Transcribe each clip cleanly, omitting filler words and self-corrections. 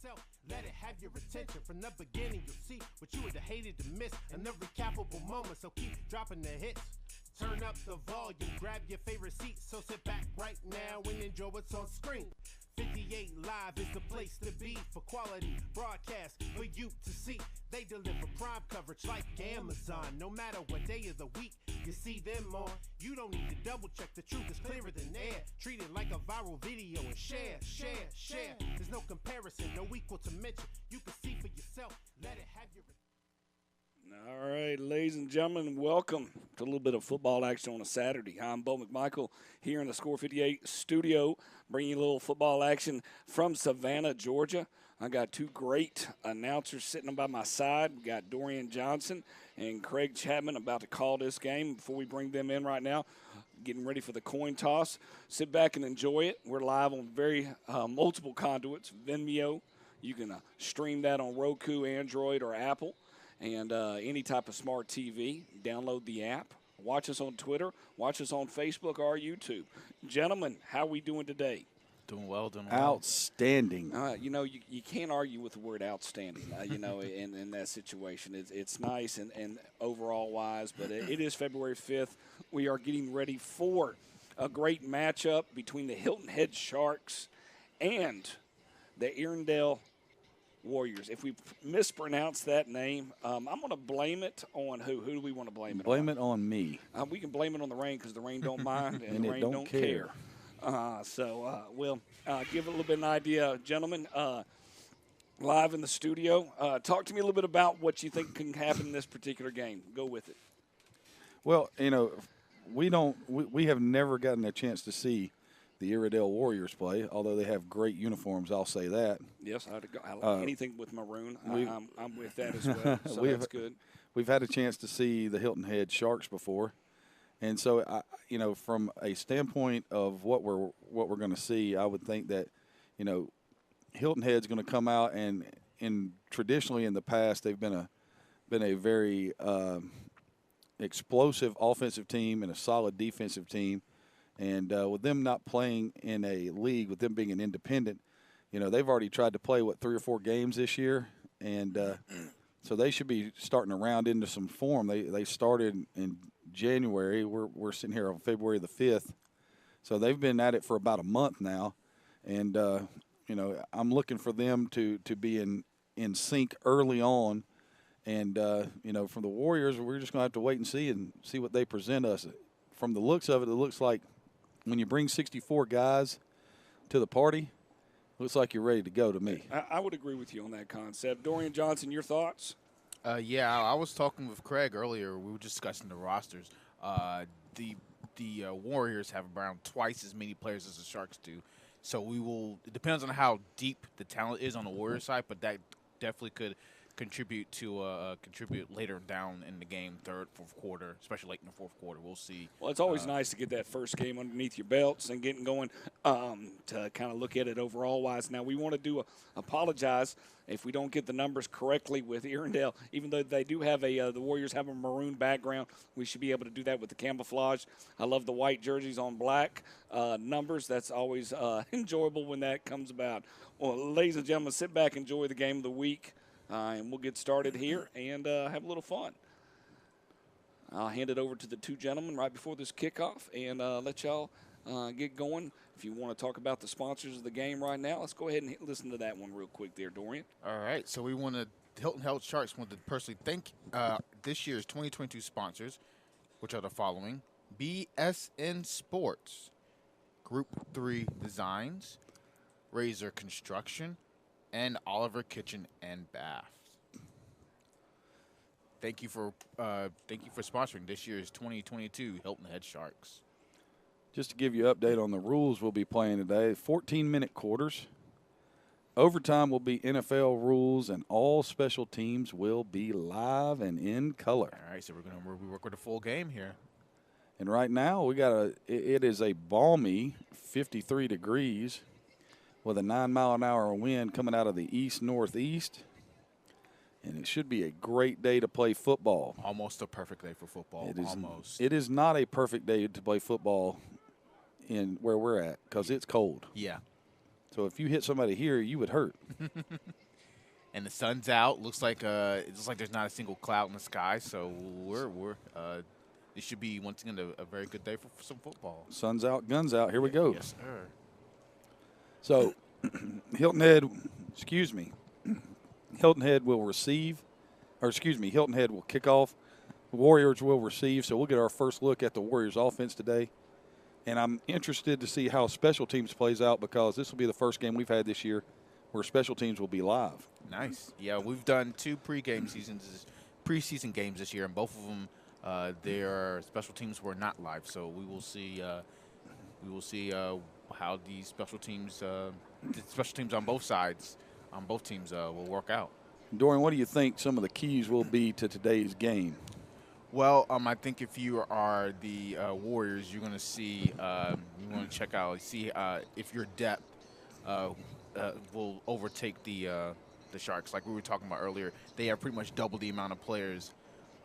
yourself. Let it have your attention. From the beginning, you'll see what you would have hated to miss. Another recapable moment, so keep dropping the hits. Turn up the volume, grab your favorite seat. So sit back right now and enjoy what's on screen. 58 Live is the place to be for quality broadcast for you to see. They deliver prime coverage like Amazon. No matter what day of the week you see them on, you don't need to double check. The truth is clearer than air. Treat it like a viral video and share. There's no comparison, no equal to mention. You can see for yourself. Let it have your. All right, ladies and gentlemen, welcome to a little bit of football action on a Saturday. I'm Bo McMichael here in the Score 58 studio, bringing you a little football action from Savannah, Georgia. I got two great announcers sitting by my side. We got Dorian Johnson and Craig Chapman about to call this game. Before we bring them in right now, getting ready for the coin toss. Sit back and enjoy it. We're live on multiple conduits, Vimeo. You can stream that on Roku, Android, or Apple. And any type of smart TV, download the app. Watch us on Twitter. Watch us on Facebook or YouTube. Gentlemen, how are we doing today? Doing well. Outstanding. You can't argue with the word outstanding, in that situation. It's nice and overall-wise, but it is February 5th. We are getting ready for a great matchup between the Hilton Head Sharks and the Arendelle Warriors. If we mispronounce that name, I'm going to blame it on who? Who do we want to blame it on? Blame it on me. We can blame it on the rain because the rain don't mind and And the it rain don't don't care. We'll give it a little bit of an idea. Gentlemen, live in the studio, talk to me a little bit about what you think can happen in this particular game. Go with it. Well, we have never gotten a chance to see the Arendelle Warriors play, although they have great uniforms, I'll say that. Yes, I like anything with maroon. I'm with that as well, so that's good. We've had a chance to see the Hilton Head Sharks before, and so from a standpoint of what we're going to see, I would think that Hilton Head's going to come out and traditionally in the past they've been a very explosive offensive team and a solid defensive team. And with them not playing in a league, with them being an independent, they've already tried to play, 3 or 4 games this year. And so they should be starting to round into some form. They started in January. We're sitting here on February the 5th. So they've been at it for about a month now. And, I'm looking for them to be in sync early on. And, from the Warriors, we're just going to have to wait and see what they present us. From the looks of it, it looks like when you bring 64 guys to the party, looks like you're ready to go to me. I would agree with you on that concept. Dorian Johnson, your thoughts? I was talking with Craig earlier. We were discussing the rosters. The Warriors have around twice as many players as the Sharks do. So it depends on how deep the talent is on the Warriors side, but that definitely could contribute later down in the game, third, fourth quarter, especially late in the fourth quarter. We'll see. Well, it's always nice to get that first game underneath your belts and getting going to kind of look at it overall-wise. Now, we want to apologize if we don't get the numbers correctly with Arendelle. Even though they do have the Warriors have a maroon background, we should be able to do that with the camouflage. I love the white jerseys on black numbers. That's always enjoyable when that comes about. Well, ladies and gentlemen, sit back, enjoy the game of the week. And we'll get started here and have a little fun. I'll hand it over to the two gentlemen right before this kickoff and let y'all get going. If you want to talk about the sponsors of the game right now, let's go ahead and listen to that one real quick there, Dorian. All right, so Hilton Head Sharks wanted to personally thank this year's 2022 sponsors, which are the following: BSN Sports, Group 3 Designs, Razor Construction, and Oliver Kitchen and Bath. Thank you for sponsoring this year's 2022 Hilton Head Sharks. Just to give you an update on the rules we'll be playing today, 14-minute quarters. Overtime will be NFL rules, and all special teams will be live and in color. All right, so we work with a full game here. And right now it is a balmy 53 degrees. With a 9-mile-an-hour wind coming out of the east-northeast. And it should be a great day to play football. Almost a perfect day for football. Almost. It is not a perfect day to play football in where we're at because it's cold. Yeah. So if you hit somebody here, you would hurt. And the sun's out. Looks like it looks like there's not a single cloud in the sky. So it should be once again a very good day for some football. Sun's out, guns out. Here we go. Yes, sir. So Hilton Head will kick off. The Warriors will receive. So we'll get our first look at the Warriors offense today. And I'm interested to see how special teams plays out because this will be the first game we've had this year where special teams will be live. Nice. Yeah, we've done 2 preseason games this year, and both of them their special teams were not live. So we will see how the special teams on both sides, on both teams, will work out. Dorian, what do you think some of the keys will be to today's game? Well, I think if you are the Warriors, you're going to see, you want to check out, see if your depth will overtake the Sharks. Like we were talking about earlier, they have pretty much double the amount of players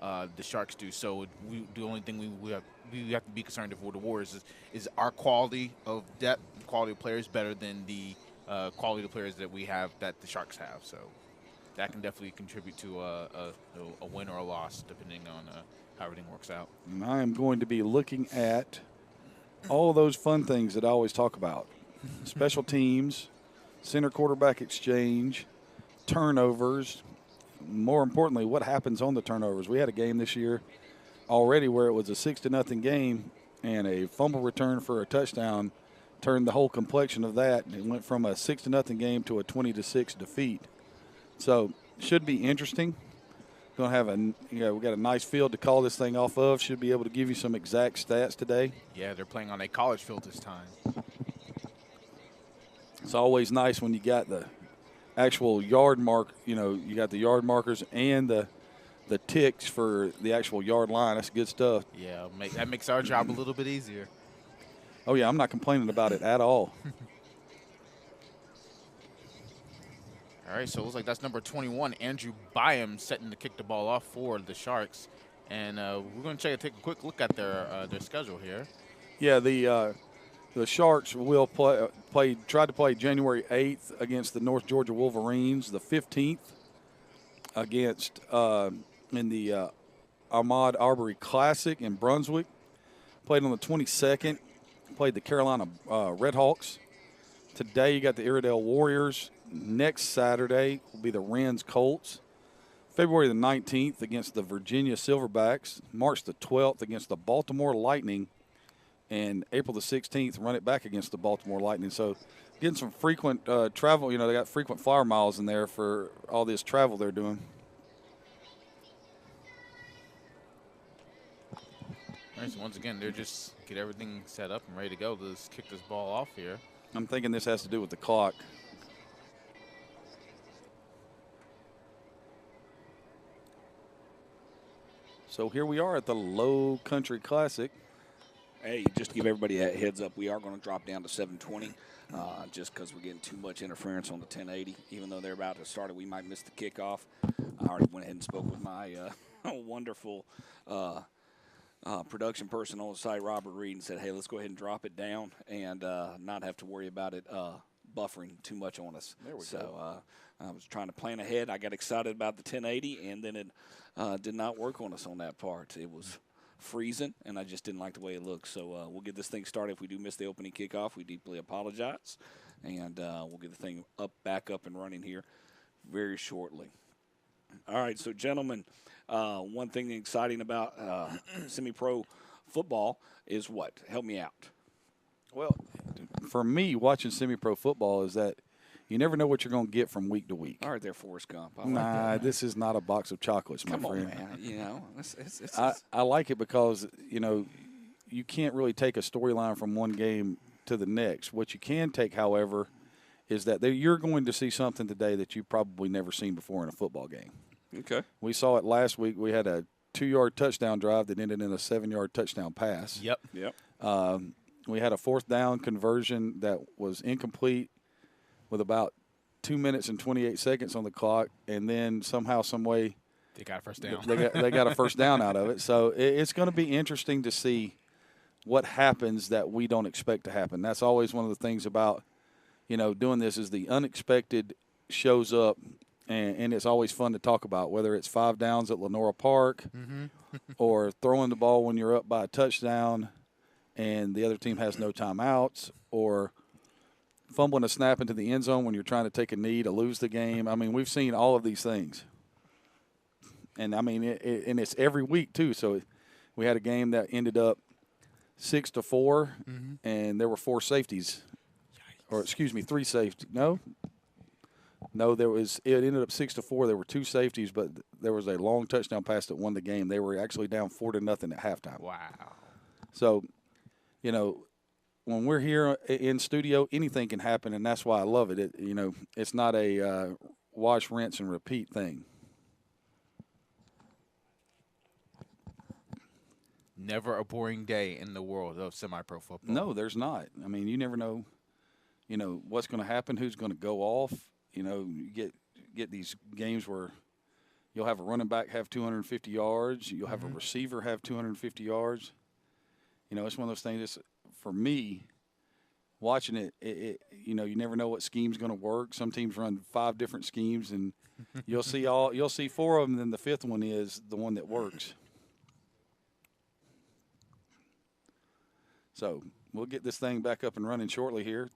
the Sharks do. So the only thing we have to be concerned with the Warriors is our quality of depth, quality of players better than the quality of players that we have that the Sharks have. So that can definitely contribute to a win or a loss depending on how everything works out. And I am going to be looking at all those fun things that I always talk about. Special teams, center quarterback exchange, turnovers. More importantly, what happens on the turnovers. We had a game this year already where it was a 6-0 game and a fumble return for a touchdown turned the whole complexion of that. It went from a 6-0 game to a 20-6 defeat. So should be interesting. Going to have we got a nice field to call this thing off of. Should be able to give you some exact stats today. Yeah, they're playing on a college field this time. It's always nice when you got the actual yard mark. You got the yard markers and the ticks for the actual yard line. That's good stuff. Yeah, that makes our job a little bit easier. Oh yeah, I'm not complaining about it at all. All right, so it looks like that's number 21, Andrew Byam, setting to kick the ball off for the Sharks. And we're going to take a quick look at their schedule here. Yeah, the Sharks will try to play January 8th against the North Georgia Wolverines, the 15th against in the Ahmaud Arbery Classic in Brunswick. Played on the 22nd, played the Carolina Redhawks. Today you got the Iredell Warriors. Next Saturday will be the Wrens Colts. February the 19th against the Virginia Silverbacks. March the 12th against the Baltimore Lightning. And April the 16th, run it back against the Baltimore Lightning. So getting some frequent travel. They got frequent flyer miles in there for all this travel they're doing. All right, so once again, they're just get everything set up and ready to go. Let's kick this ball off here. I'm thinking this has to do with the clock. So here we are at the Low Country Classic. Hey, just to give everybody a heads up, we are going to drop down to 720 just because we're getting too much interference on the 1080. Even though they're about to start it, we might miss the kickoff. I already went ahead and spoke with my wonderful production person on the site, Robert Reed, and said, hey, let's go ahead and drop it down and not have to worry about it buffering too much on us. There we go. I was trying to plan ahead. I got excited about the 1080, and then it did not work on us on that part. It was freezing, and I just didn't like the way it looked. So we'll get this thing started. If we do miss the opening kickoff, we deeply apologize, and we'll get the thing back up and running here very shortly. All right, so gentlemen, one thing exciting about semi-pro football is what? Help me out. Well, for me, watching semi-pro football is that you never know what you're going to get from week to week. All right, there, Forrest Gump. This is not a box of chocolates, my friend. Come on, man. I like it because, you can't really take a storyline from one game to the next. What you can take, however, is that you're going to see something today that you've probably never seen before in a football game. Okay. We saw it last week. We had a 2-yard touchdown drive that ended in a 7-yard touchdown pass. Yep. We had a 4th down conversion that was incomplete with about 2 minutes and 28 seconds on the clock, and then somehow, some way, they got a first down. They got a first down out of it. So it's going to be interesting to see what happens that we don't expect to happen. That's always one of the things about, doing this is the unexpected shows up, and it's always fun to talk about, whether it's 5 downs at Lenora Park or throwing the ball when you're up by a touchdown and the other team has no timeouts, or fumbling a snap into the end zone when you're trying to take a knee to lose the game. I mean, we've seen all of these things. And, I mean, and it's every week, too. So we had a game that ended up 6-4, and there were 4 safeties. Or, excuse me, 3 safeties. No, it ended up 6-4. There were 2 safeties, but there was a long touchdown pass that won the game. They were actually down 4-0 at halftime. Wow. So, when we're here in studio, anything can happen, and that's why I love it. It's not a wash, rinse, and repeat thing. Never a boring day in the world of semi-pro football. No, there's not. I mean, you never know, what's going to happen, who's going to go off. You get these games where you'll have a running back have 250 yards. You'll have a receiver have 250 yards. It's one of those things. For me, watching it, you never know what scheme's going to work. Some teams run 5 different schemes, and you'll see 4 of them, and then the 5th one is the one that works. So we'll get this thing back up and running shortly here.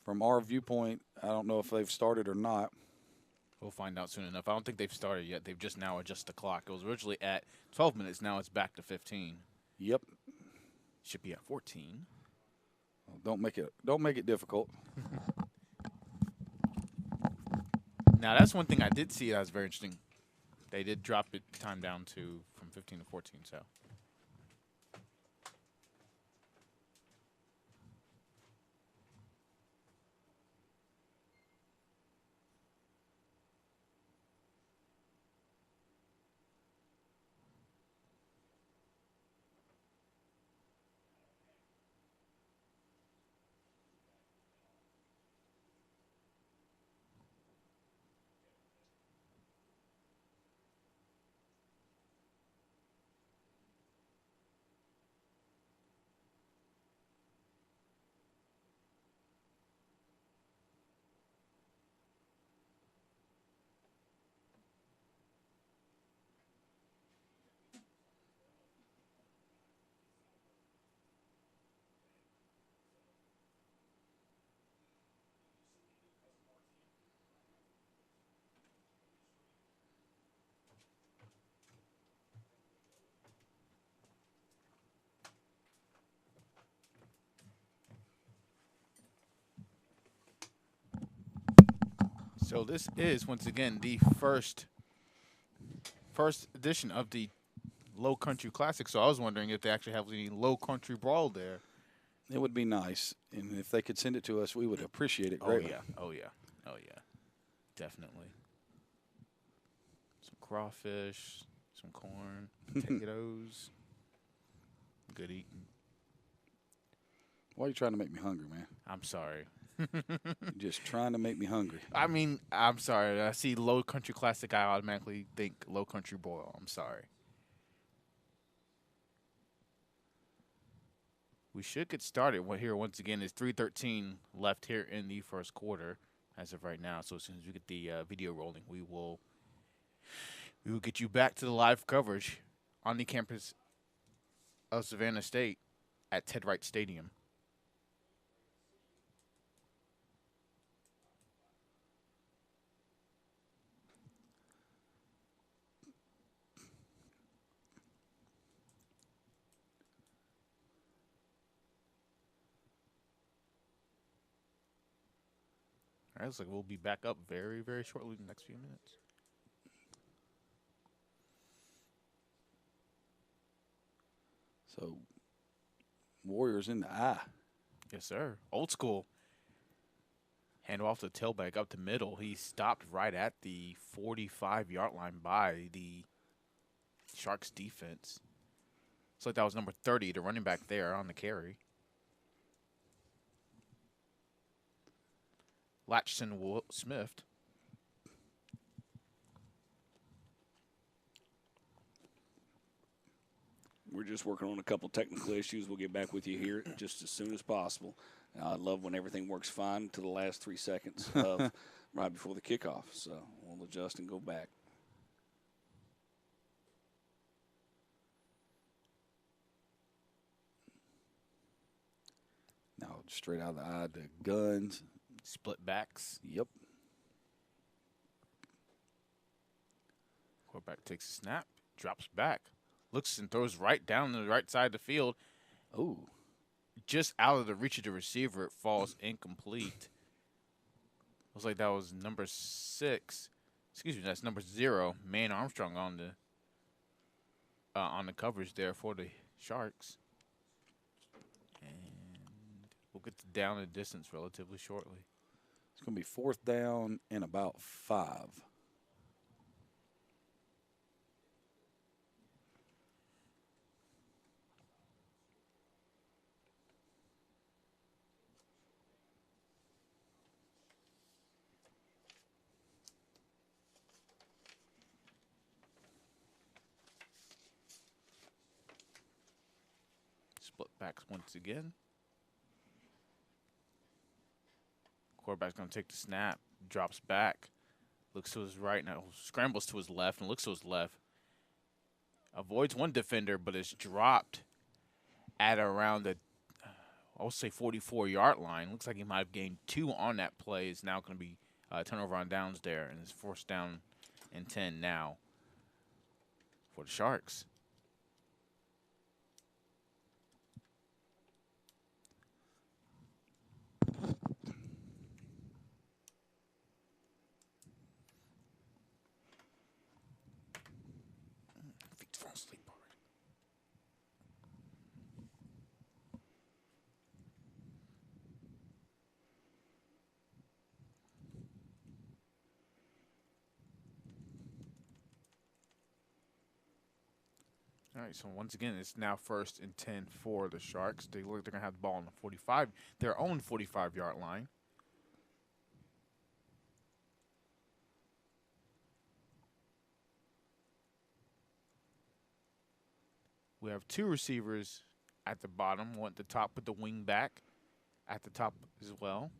From our viewpoint, I don't know if they've started or not. We'll find out soon enough. I don't think they've started yet. They've just now adjusted the clock. It was originally at 12 minutes. Now it's back to 15. Yep. Should be at 14. Well, don't make it difficult. Now that's one thing I did see that was very interesting. They did drop it time down from 15 to 14. So. So this is, once again, the first edition of the Low Country Classic. So I was wondering if they actually have any Low Country Brawl there. It would be nice, and if they could send it to us, we would appreciate it greatly. Oh, yeah. Definitely. Some crawfish, some corn, potatoes. Good eating. Why are you trying to make me hungry, man? I'm sorry. You're just trying to make me hungry. I mean, I'm sorry. I see Low Country Classic, I automatically think Low Country Boil. I'm sorry. We should get started here once again. It's 3:13 left here in the first quarter as of right now. So as soon as we get the video rolling, we will get you back to the live coverage on the campus of Savannah State at Ted Wright Stadium. All right, looks like we'll be back up very, very shortly in the next few minutes. So, Warriors in the eye. Yes, sir. Old school. Hand off the tailback up the middle. He stopped right at the 45-yard line by the Sharks defense. Looks like that was number 30, the running back there on the carry. Latchson Smith. We're just working on a couple technical issues. We'll get back with you here just as soon as possible. I love when everything works fine to the last 3 seconds of right before the kickoff. So we'll adjust and go back. Now straight out of the eye to guns. Split backs. Yep. Quarterback takes a snap, drops back, looks and throws right down the right side of the field. Oh. Just out of the reach of the receiver, it falls incomplete. Looks like that was number 6. Excuse me, that's number 0. Man Armstrong on the coverage there for the Sharks. And we'll get down the distance relatively shortly. It's going to be 4th down and about 5. Split backs once again. Quarterback's going to take the snap, drops back, looks to his right now, scrambles to his left and looks to his left. Avoids one defender, but is dropped at around the, I'll say 44-yard line. Looks like he might have gained 2 on that play. It's now going to be a turnover on downs there, and it's 4th down and 10 now for the Sharks. Feet's falling asleep already. All right, so once again, it's now 1st and 10 for the Sharks. They look like they're going to have the ball on the 45, their own 45-yard line. We have 2 receivers at the bottom, one at the top with the wing back at the top as well.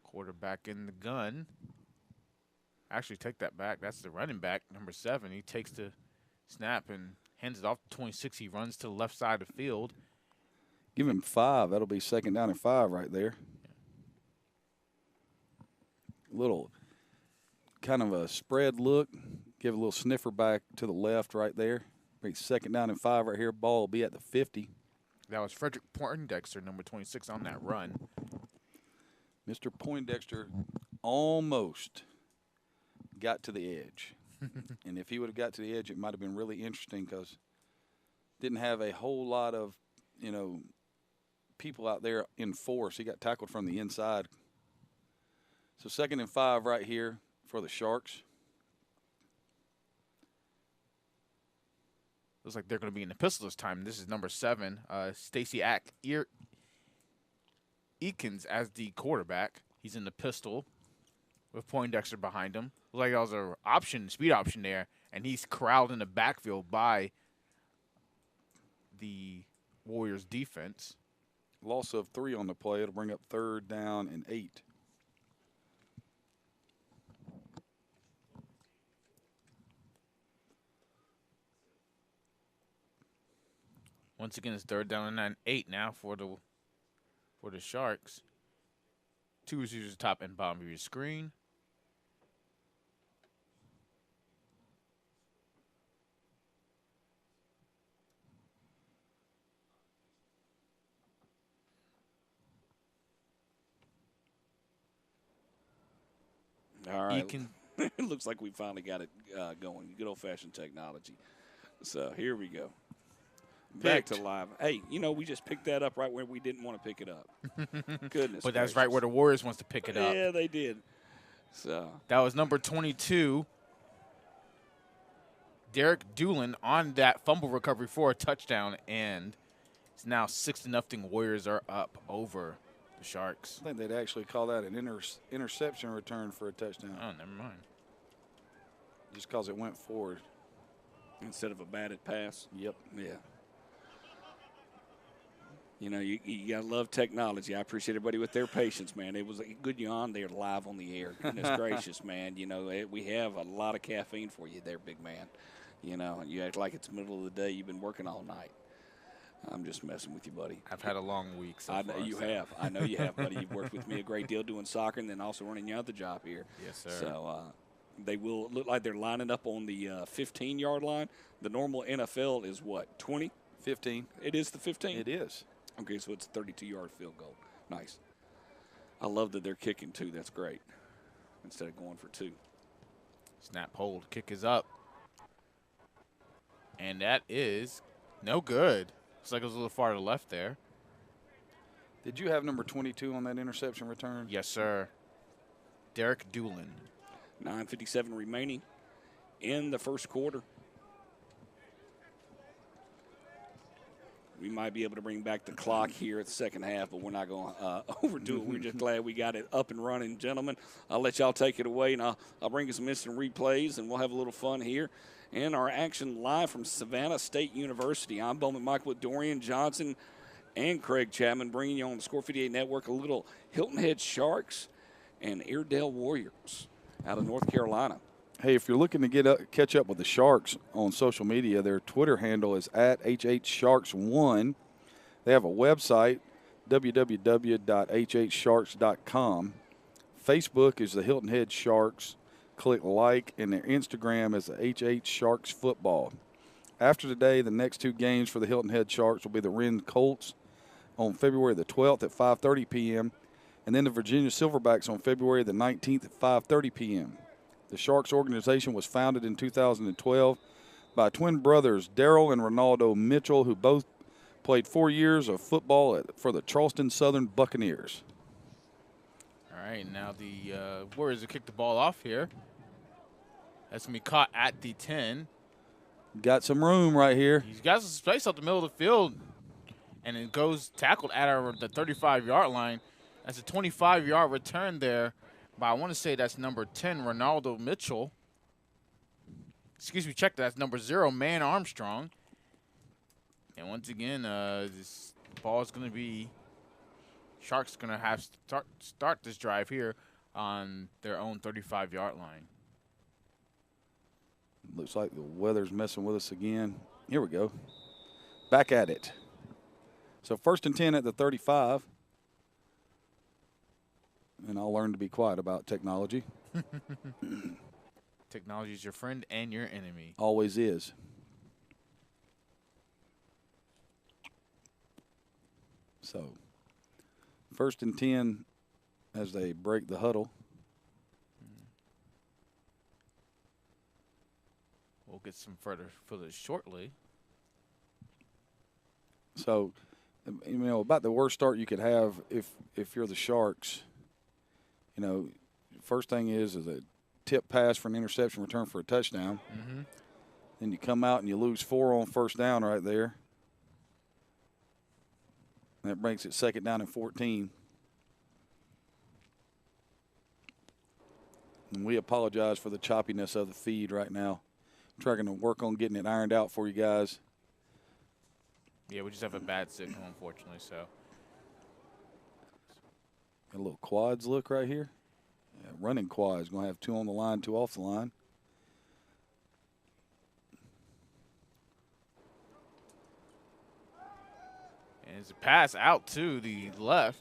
Quarterback in the gun. Actually, take that back. That's the running back, number 7. He takes the snap and hands it off to 26. He runs to the left side of the field. Give him 5. That'll be 2nd down and 5 right there. Little kind of a spread look. Give a little sniffer back to the left right there. Bring 2nd down and 5 right here. Ball will be at the 50. That was Frederick Poindexter, number 26, on that run. Mr. Poindexter almost got to the edge. And if he would have got to the edge, it might have been really interesting because didn't have a whole lot of, people out there in force. He got tackled from the inside. So 2nd and 5 right here for the Sharks. Looks like they're going to be in the pistol this time. This is number 7, Stacey Eakins as the quarterback. He's in the pistol with Poindexter behind him. Looks like that was an option, speed option there, and he's corralled in the backfield by the Warriors defense. Loss of 3 on the play. It'll bring up 3rd down and 8. Once again, it's 3rd down and 8 now for the Sharks. 2 receivers top and bottom of your screen. All right. It looks like we finally got it going. Good old-fashioned technology. So here we go. Back to live. Hey, we just picked that up right where we didn't want to pick it up. Goodness. But that's right where the Warriors wants to pick it up. Yeah, they did. So that was number 22, Derek Doolin, on that fumble recovery for a touchdown, and it's now 6-0. Warriors are up over the Sharks. I think they'd actually call that an interception return for a touchdown. Oh, never mind. Just because it went forward. Instead of a batted pass. Yep. Yeah. You know, you got to love technology. I appreciate everybody with their patience, man. It was a good you on there live on the air. Goodness gracious, man. You know, we have a lot of caffeine for you there, big man. You know, you act like it's the middle of the day. You've been working all night. I'm just messing with you, buddy. I've had a long week so I know far. you have. I know you have, buddy. You've worked with me a great deal doing soccer and then also running your other job here. Yes, sir. So they will look like they're lining up on the 15-yard line. The normal NFL is what, 20? 15. It is the 15? It is. Okay, so it's a 32-yard field goal. Nice. I love that they're kicking two. That's great. Instead of going for two. Snap, hold, kick is up. And that is no good. Looks like it was a little far to the left there. Did you have number 22 on that interception return? Yes, sir. Derek Doolin. 9:57 remaining in the first quarter. We might be able to bring back the clock here at the second half, but we're not going to overdo it. We're just glad we got it up and running, gentlemen. I'll let y'all take it away, and I'll bring you some instant replays, and we'll have a little fun here. And our action live from Savannah State University. I'm Bowman Michael with Dorian Johnson and Craig Chapman, bringing you on the Score 58 Network a little Hilton Head Sharks and Airedale Warriors out of North Carolina. Hey, if you're looking to catch up with the Sharks on social media, their Twitter handle is @HHSharks1. They have a website, www.hhsharks.com. Facebook is the Hilton Head Sharks. Click like, and their Instagram is HH Sharks Football. After today, the next two games for the Hilton Head Sharks will be the Wren Colts on February the 12th at 5:30 p.m., and then the Virginia Silverbacks on February the 19th at 5:30 p.m. The Sharks organization was founded in 2012 by twin brothers Daryl and Ronaldo Mitchell, who both played 4 years of football for the Charleston Southern Buccaneers. All right, now the Warriors will kick the ball off here. That's going to be caught at the 10. Got some room right here. He's got some space up the middle of the field, and it goes tackled at the 35-yard line. That's a 25-yard return there. But I want to say that's number 10, Ronaldo Mitchell. Excuse me, check that. That's number 0, Man Armstrong. And once again, this ball is going to be Sharks going to have to start this drive here on their own 35-yard line. Looks like the weather's messing with us again. Here we go. Back at it. So 1st and 10 at the 35. And I'll learn to be quiet about technology. Technology is your friend and your enemy. Always is. So 1st and 10 as they break the huddle. We'll get some further footage shortly. So, you know, about the worst start you could have if you're the Sharks. You know, first thing is a tip pass for an interception return for a touchdown. Mm-hmm. Then you come out and you lose 4 on 1st down right there. And that brings it 2nd down and 14. And we apologize for the choppiness of the feed right now. Trying to work on getting it ironed out for you guys. Yeah, we just have a bad signal, unfortunately, so. A little quads look right here. Yeah, running quads. Going to have 2 on the line, 2 off the line. And it's a pass out to the left.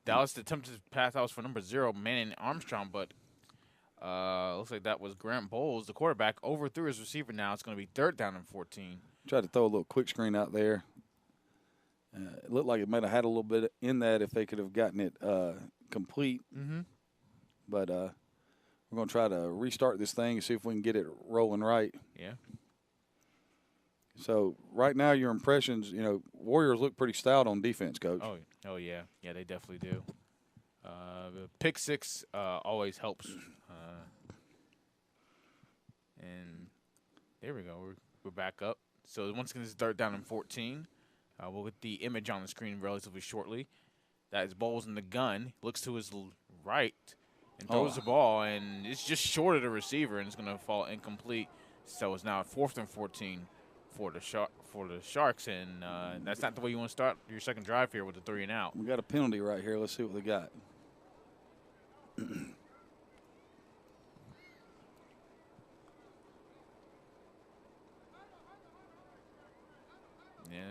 That was the attempted pass. That was for number 0, Man Armstrong, but looks like that was Grant Bowles, the quarterback, overthrew his receiver. Now it's going to be 3rd down and 14. Tried to throw a little quick screen out there. It looked like it might have had a little bit in that if they could have gotten it complete. Mm-hmm. But we're going to try to restart this thing and see if we can get it rolling right. Yeah. So right now your impressions, you know, Warriors look pretty stout on defense, Coach. Oh yeah. Yeah, they definitely do. The pick 6 always helps. And there we go. We're back up. So once again, this is 3rd down and 14. We'll get the image on the screen relatively shortly. that his ball's in the gun, looks to his right, and throws the ball, and it's just short of the receiver, and it's going to fall incomplete. So it's now 4th and 14 for the Sharks, and that's not the way you want to start your second drive here with the 3 and out. We got a penalty right here. Let's see what they got. Yeah.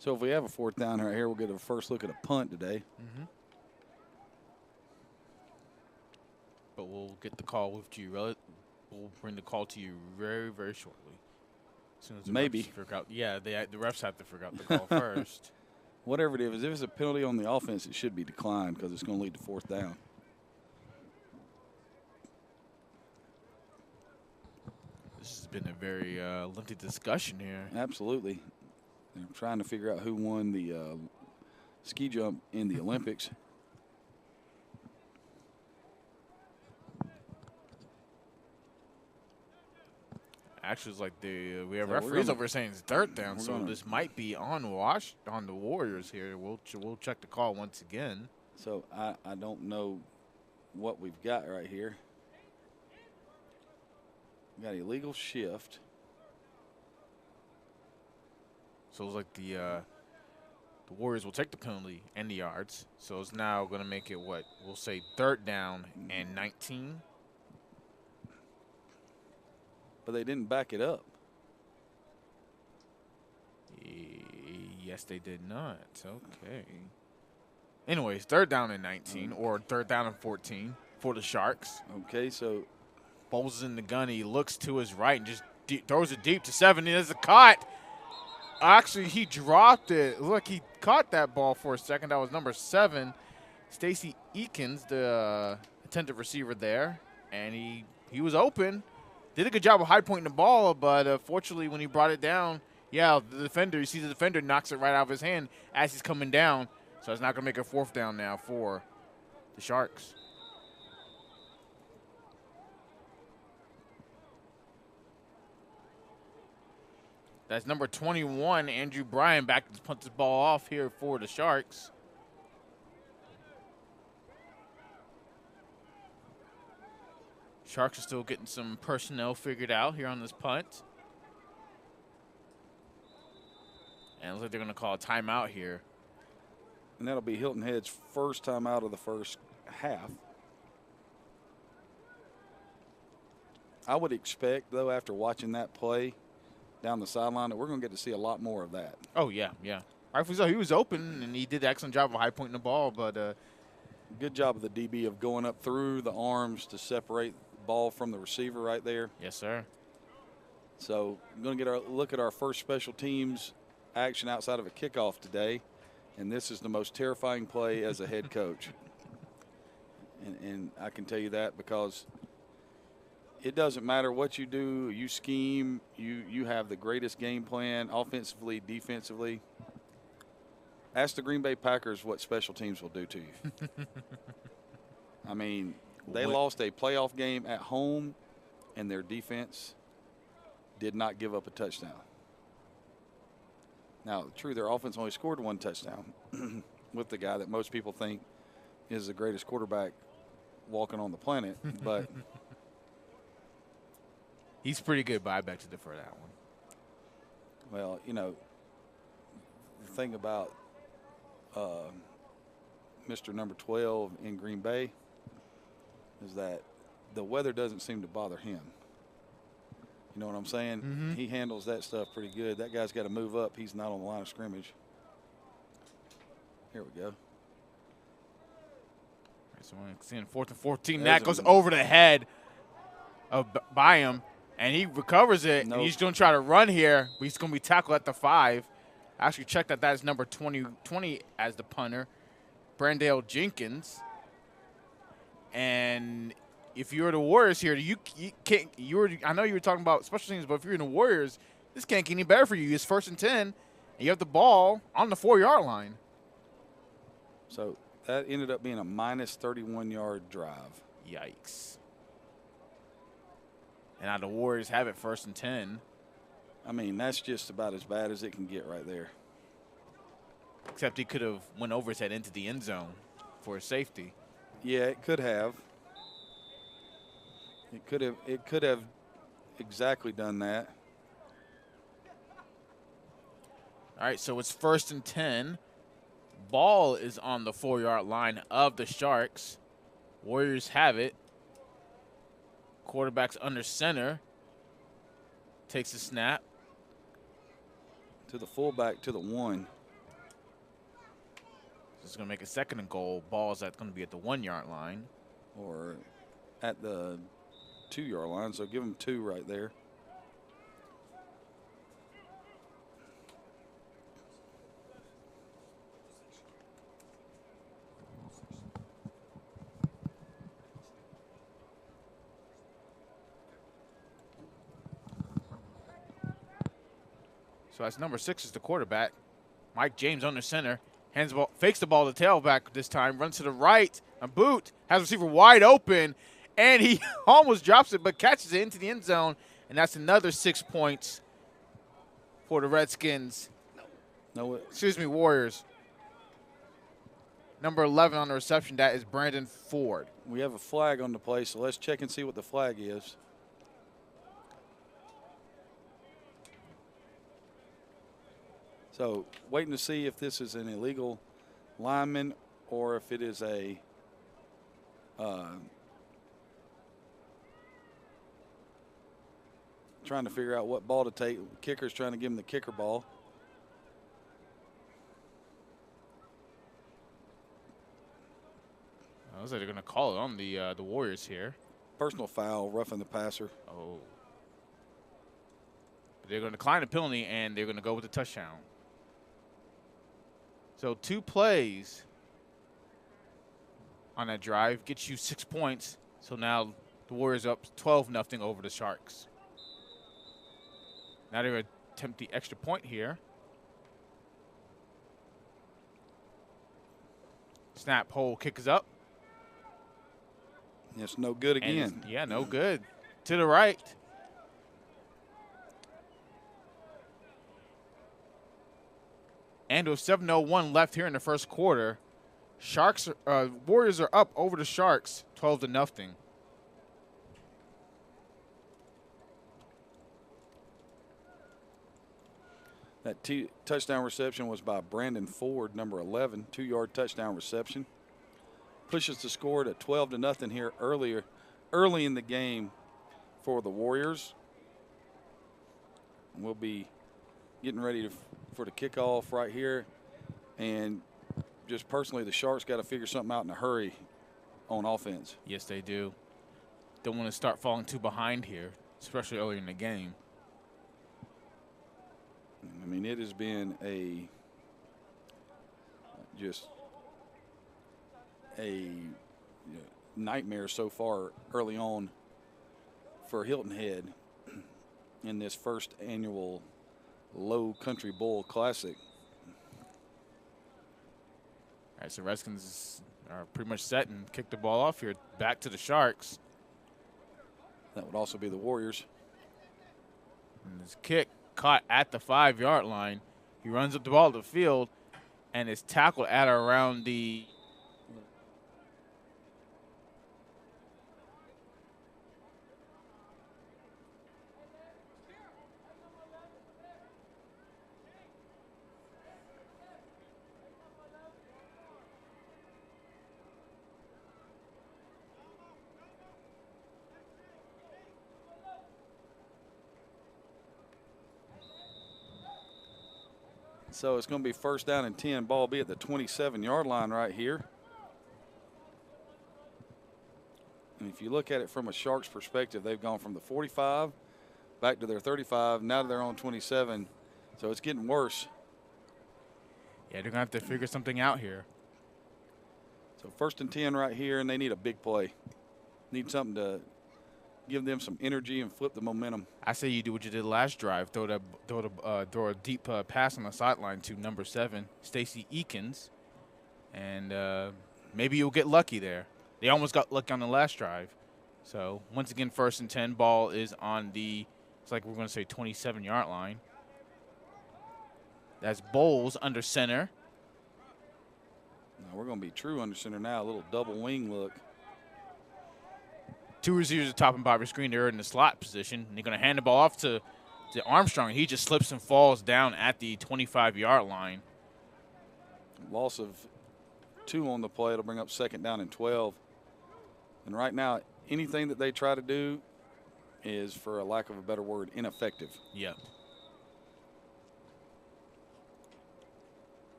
So if we have a 4th down right here, we'll get a first look at a punt today. But we'll get the call with you. We'll bring the call to you very, very shortly. As soon as the Maybe. refs figure out, the refs have to figure out the call first. Whatever it is, if it's a penalty on the offense, it should be declined because it's going to lead to 4th down. This has been a very lengthy discussion here. Absolutely. I'm trying to figure out who won the ski jump in the Olympics. Actually, it's like we have referees over saying it's 3rd down, so this might be on the Warriors here. We'll check the call once again. So I don't know what we've got right here. We got illegal shift. So it's like the Warriors will take the penalty and the yards. So it's now going to make it what we'll say 3rd down and 19. But they didn't back it up. Yes, they did not. Okay. Anyways, 3rd down and 19 or 3rd down and 14 for the Sharks. Okay, so Bowles is in the gun. He looks to his right and just throws it deep to 7. There's a caught. Actually, he dropped it. Look, he caught that ball for a second. That was number 7, Stacey Eakins, the attentive receiver there. And he was open. Did a good job of high pointing the ball, but fortunately when he brought it down, the defender, you see the defender knocks it right out of his hand as he's coming down. So it's not going to make a 4th down now for the Sharks. That's number 21, Andrew Bryan, back to punt the ball off here for the Sharks. Sharks are still getting some personnel figured out here on this punt. And it looks like they're going to call a timeout here. And that'll be Hilton Head's first time out of the first half. I would expect, though, after watching that play down the sideline, that we're going to get to see a lot more of that. Oh, yeah. Rightfully so. He was open, and he did an excellent job of high pointing the ball. But good job of the DB of going up through the arms to separate the ball from the receiver right there. Yes, sir. So I'm going to get a look at our first special teams action outside of a kickoff today. And this is the most terrifying play as a head coach. And I can tell you that because it doesn't matter what you do. You scheme. You have the greatest game plan offensively, defensively. Ask the Green Bay Packers what special teams will do to you. I mean, they lost a playoff game at home, and their defense did not give up a touchdown. Now, true, their offense only scored 1 touchdown with the guy that most people think is the greatest quarterback walking on the planet. But he's pretty good, but I beg to defer that one. Well, the thing about Mr. Number 12 in Green Bay is that the weather doesn't seem to bother him. You know what I'm saying? Mm-hmm. He handles that stuff pretty good. That guy's got to move up. He's not on the line of scrimmage. Here we go. So we're seeing 4th and 14. That goes over the head by him, and he recovers it. Nope. And he's going to try to run here, but he's going to be tackled at the 5. I actually checked that is number 20 as the punter, Brandel Jenkins. And if you're the Warriors here, you can't. I know you were talking about special teams, but if you're in the Warriors, this can't get any better for you. It's 1st and 10, and you have the ball on the 4-yard line. So that ended up being a minus 31-yard drive. Yikes. And now the Warriors have it 1st and 10. I mean, that's just about as bad as it can get right there. Except he could have went over his head into the end zone for a safety. Yeah, it could have. It could have exactly done that. All right, so it's 1st and 10. Ball is on the 4-yard line of the Sharks. Warriors have it. Quarterback's under center. Takes the snap. To the fullback, to the 1. This is going to make a 2nd and goal. Ball's going to be at the 1-yard line. Or at the 2-yard line, so give them 2 right there. So that's number 6 is the quarterback. Mike James under center. Hands the ball, fakes the ball to tailback this time. Runs to the right. A boot. Has the receiver wide open. And he almost drops it but catches it into the end zone. And that's another 6 points for the Redskins. Warriors. Number 11 on the reception, that is Brandon Ford. We have a flag on the play, so let's check and see what the flag is. So waiting to see if this is an illegal lineman or if it is a trying to figure out what ball to take. Kicker's trying to give him the kicker ball. Looks like they're going to call it on the Warriors here. Personal foul, roughing the passer. Oh. But they're going to decline the penalty, and they're going to go with the touchdown. So 2 plays on that drive gets you 6 points. So now the Warriors up 12-0 over the Sharks. Now they're going to attempt the extra point here. Snap, hole, kick is up. It's no good again. Yeah, no good. To the right. And with 7:01 left here in the first quarter, Warriors are up over the Sharks 12-0. That touchdown reception was by Brandon Ford, number 11, 2-yard touchdown reception. Pushes the score to 12-0 here early in the game for the Warriors. We'll be getting ready for the kickoff right here. And just personally, the Sharks got to figure something out in a hurry on offense. Yes, they do. Don't want to start falling too behind here, especially early in the game. I mean, it has been just a nightmare so far early on for Hilton Head in this first annual Low Country Bowl Classic. All right, so Redskins are pretty much set and kick the ball off here. Back to the Sharks. That would also be the Warriors. And this kick caught at the 5-yard line. He runs up the ball to the field and is tackled at or around the So it's going to be 1st down and 10. Ball be at the 27-yard line right here. And if you look at it from a Sharks perspective, they've gone from the 45 back to their 35. Now they're on 27. So it's getting worse. Yeah, they're going to have to figure something out here. So 1st and 10 right here, and they need a big play. Need something to give them some energy and flip the momentum. I say you do what you did last drive. Throw a deep pass on the sideline to number 7, Stacey Eakins. And maybe you'll get lucky there. They almost got lucky on the last drive. So, once again, 1st and 10. Ball is on the, it's like we're going to say 27-yard line. That's Bowles under center. Now we're going to be true under center now. A little double wing look. 2 receivers at top and bottom of the screen. They're in the slot position. And they're going to hand the ball off to Armstrong. He just slips and falls down at the 25-yard line. Loss of 2 on the play. It'll bring up 2nd down and 12. And right now, anything that they try to do is, for a lack of a better word, ineffective. Yep.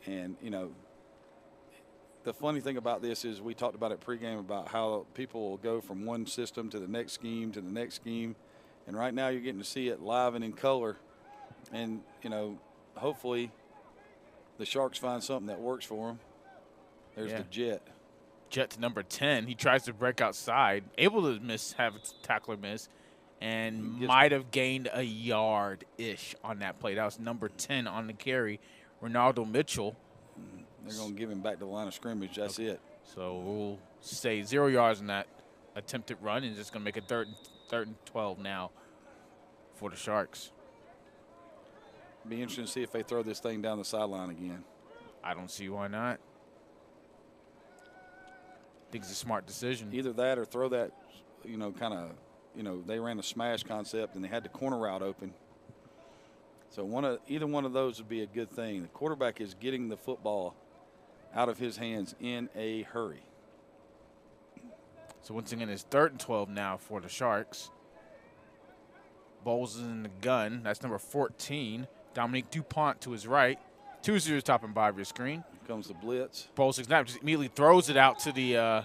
And, you know, the funny thing about this is we talked about it pregame about how people will go from one system to the next scheme to the next scheme. And right now you're getting to see it live and in color. And, you know, hopefully the Sharks find something that works for them. There's the jet. Jet to number 10. He tries to break outside, able to have a tackler miss, and might have gained a yard-ish on that play. That was number 10 on the carry, Ronaldo Mitchell. They're going to give him back to the line of scrimmage. That's it. So we'll say 0 yards on that attempted run, and just going to make it third and 12 now for the Sharks. Be interesting to see if they throw this thing down the sideline again. I don't see why not. I think it's a smart decision. Either that or throw that, you know, kind of, you know, they ran a smash concept and they had the corner route open. So either one of those would be a good thing. The quarterback is getting the football out of his hands in a hurry. So once again, it's 3rd and 12 now for the Sharks. Bowles is in the gun. That's number 14. Dominique Dupont to his right. 2 zeros top and bottom of your screen. Here comes the blitz. Bowles snap, just immediately throws it out to the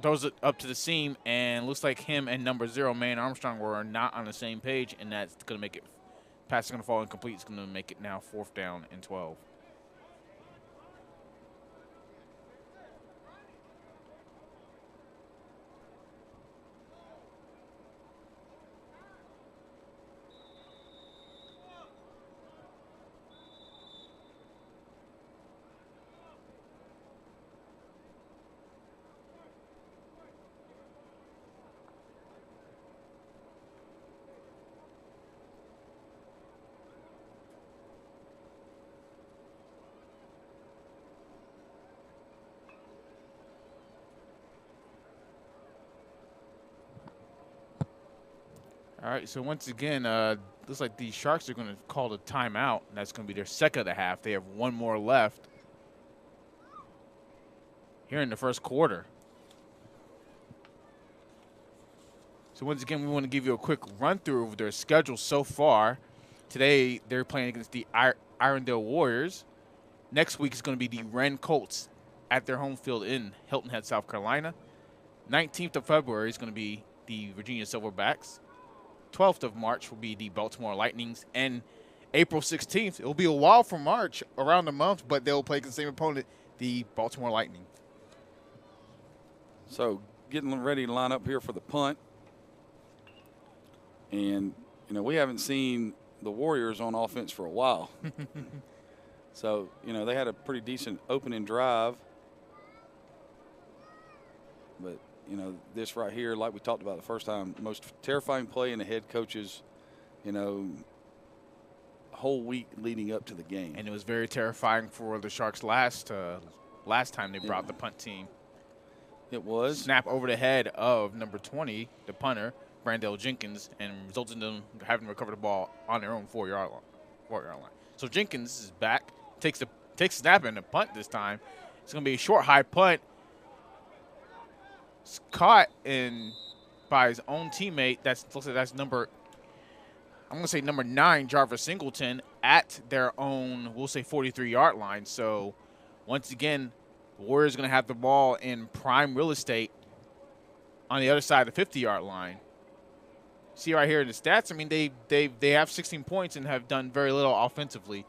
throws it up to the seam, and looks like him and number 0, man, Armstrong, were not on the same page, and that's going to make it, pass is going to fall incomplete. It's going to make it now 4th down and 12. All right, so once again, looks like the Sharks are going to call a timeout, and that's going to be their 2nd of the half. They have 1 more left here in the 1st quarter. So once again, we want to give you a quick run-through of their schedule so far. Today, they're playing against the Irondale Warriors. Next week is going to be the Wren Colts at their home field in Hilton Head, South Carolina. 19th of February is going to be the Virginia Silverbacks. 12th of March will be the Baltimore Lightnings, and April 16th, it will be a while from March, around a month, but they'll play the same opponent, the Baltimore Lightning. So getting ready to line up here for the punt. And, you know, we haven't seen the Warriors on offense for a while. So, you know, they had a pretty decent opening drive. But, you know, this right here, like we talked about the first time, most terrifying play in the head coach's, you know, whole week leading up to the game. And it was very terrifying for the Sharks last time they brought the punt team. It was. Snap over the head of number 20, the punter, Brandel Jenkins, and resulted in them having to recover the ball on their own 4-yard line. So Jenkins is back, takes snap and a punt this time. It's going to be a short, high punt. It's caught by his own teammate. Looks like that's number 9, Jarvis Singleton, at their own, we'll say 43-yard line. So once again, the Warriors are going to have the ball in prime real estate on the other side of the 50-yard line. See right here in the stats, I mean, they have 16 points and have done very little offensively.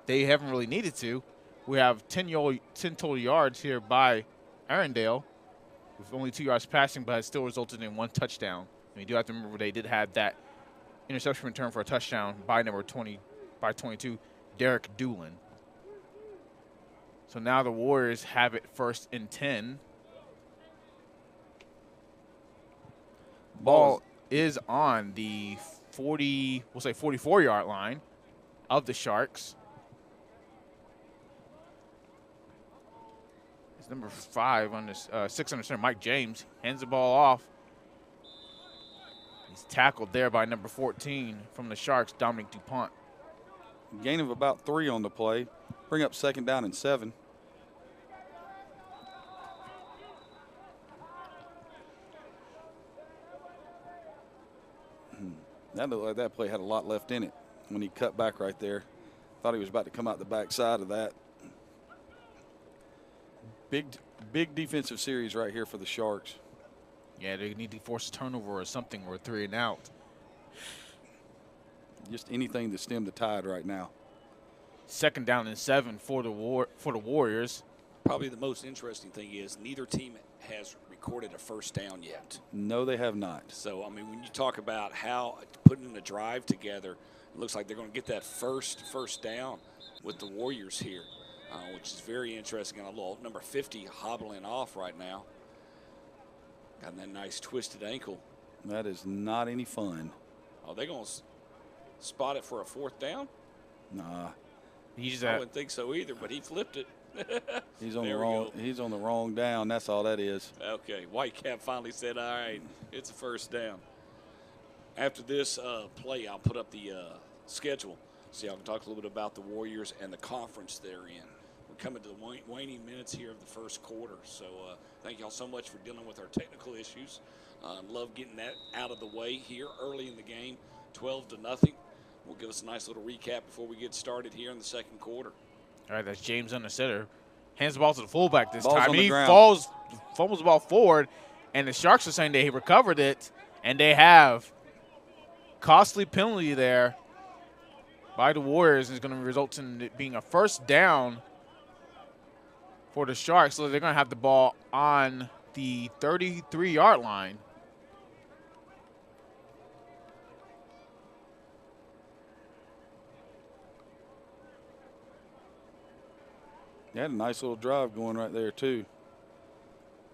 They haven't really needed to. We have 10 total yards here by Arondale, with only 2 yards passing, but it still resulted in 1 touchdown. And you do have to remember they did have that interception return for a touchdown by number 22, Derek Doolin. So So now the Warriors have it 1st and 10. Ball is on the 44-yard line of the Sharks. It's number 5 on this 6 on the center, Mike James, hands the ball off. He's tackled there by number 14 from the Sharks, Dominic DuPont. Gain of about 3 on the play. Bring up 2nd down and 7. That looked like that play had a lot left in it when he cut back right there. Thought he was about to come out the backside of that. Big defensive series right here for the Sharks. Yeah, they need to force a turnover or something, or 3 and out. Just anything to stem the tide right now. 2nd down and 7 for the Warriors. Probably the most interesting thing is neither team has recorded a 1st down yet. No, they have not. So, I mean, when you talk about how putting a drive together, it looks like they're going to get that first down with the Warriors here, which is very interesting. And a little number 50 hobbling off right now. Got that nice twisted ankle. That is not any fun. Are they going to spot it for a 4th down? Nah. I wouldn't think so either, but he flipped it. He's on the wrong down. That's all that is. Okay, Whitecap finally said, all right, it's a 1st down. After this play, I'll put up the schedule. See, I can talk a little bit about the Warriors and the conference they're in. We're coming to the waning minutes here of the 1st quarter. So thank y'all so much for dealing with our technical issues. Love getting that out of the way here early in the game, 12-0. Will give us a nice little recap before we get started here in the 2nd quarter. All right, that's James under center. Hands the ball to the fullback this Ball's time. on the He ground. fumbles the ball forward, and the Sharks are saying they recovered it, and they have. Costly penalty there by the Warriors is going to result in it being a 1st down for the Sharks. So they're going to have the ball on the 33-yard line. They had a nice little drive going right there, too.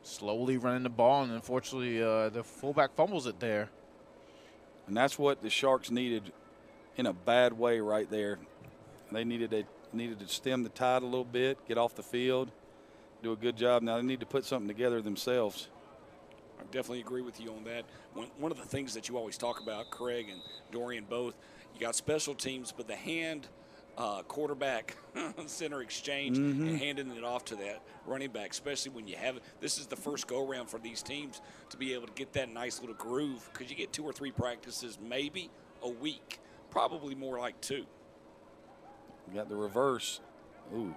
Slowly running the ball, and unfortunately the fullback fumbles it there. And that's what the Sharks needed in a bad way right there. They needed to stem the tide a little bit, get off the field, do a good job. Now they need to put something together themselves. I definitely agree with you on that. One of the things that you always talk about, Craig and Dorian both, you got special teams, but the hand quarterback center exchange and handing it off to that running back, especially when you have it. This is the first go-around for these teams to be able to get that nice little groove, because you get 2 or 3 practices maybe a week, probably more like 2. You got the reverse. Ooh.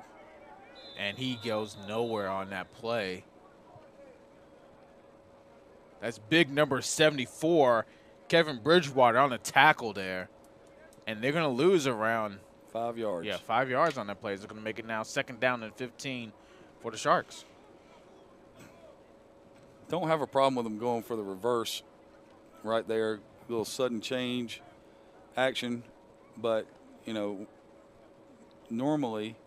And he goes nowhere on that play. That's big number 74, Kevin Bridgewater, on the tackle there. And they're going to lose around 5 yards. Yeah, 5 yards on that play. They're going to make it now 2nd down and 15 for the Sharks. Don't have a problem with them going for the reverse right there. A little sudden change action. But, you know, normally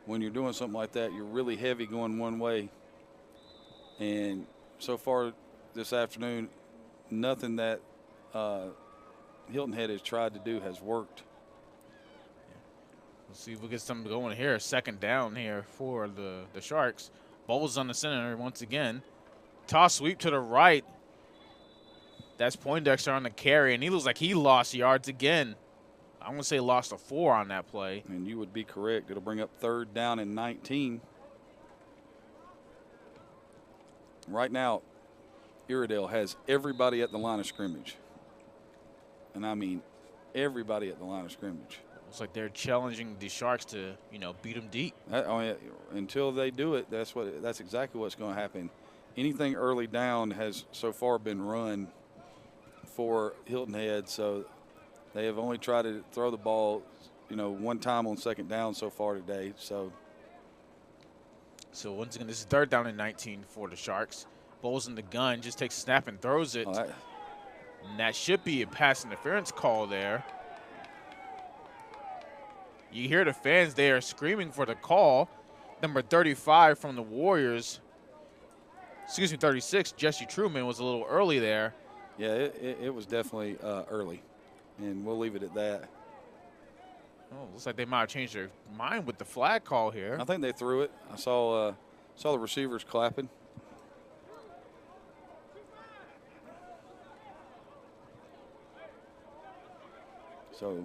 when you're doing something like that, you're really heavy going one way. And so far this afternoon, nothing that Hilton Head has tried to do has worked. Let's see if we get something going here. 2nd down here for the Sharks. Ball's on the center once again. Toss sweep to the right. That's Poindexter on the carry, and he looks like he lost yards again. I'm going to say lost a 4 on that play. And you would be correct. It'll bring up 3rd down and 19. Right now, Iredell has everybody at the line of scrimmage. And I mean everybody at the line of scrimmage. Looks like they're challenging the Sharks to, beat them deep. Until they do it, that's exactly what's going to happen. Anything early down has so far been run for Hilton Head, so they have only tried to throw the ball, 1 time on 2nd down so far today. So once again, this is 3rd down and 19 for the Sharks. Bowles in the gun, just takes a snap and throws it. And that should be a pass interference call there. You hear the fans there screaming for the call. number 35 from the Warriors, 36, Jesse Truman, was a little early there. Yeah, it was definitely early, and we'll leave it at that. Oh, looks like they might have changed their mind with the flag call here. I think they threw it. I saw the receivers clapping. So,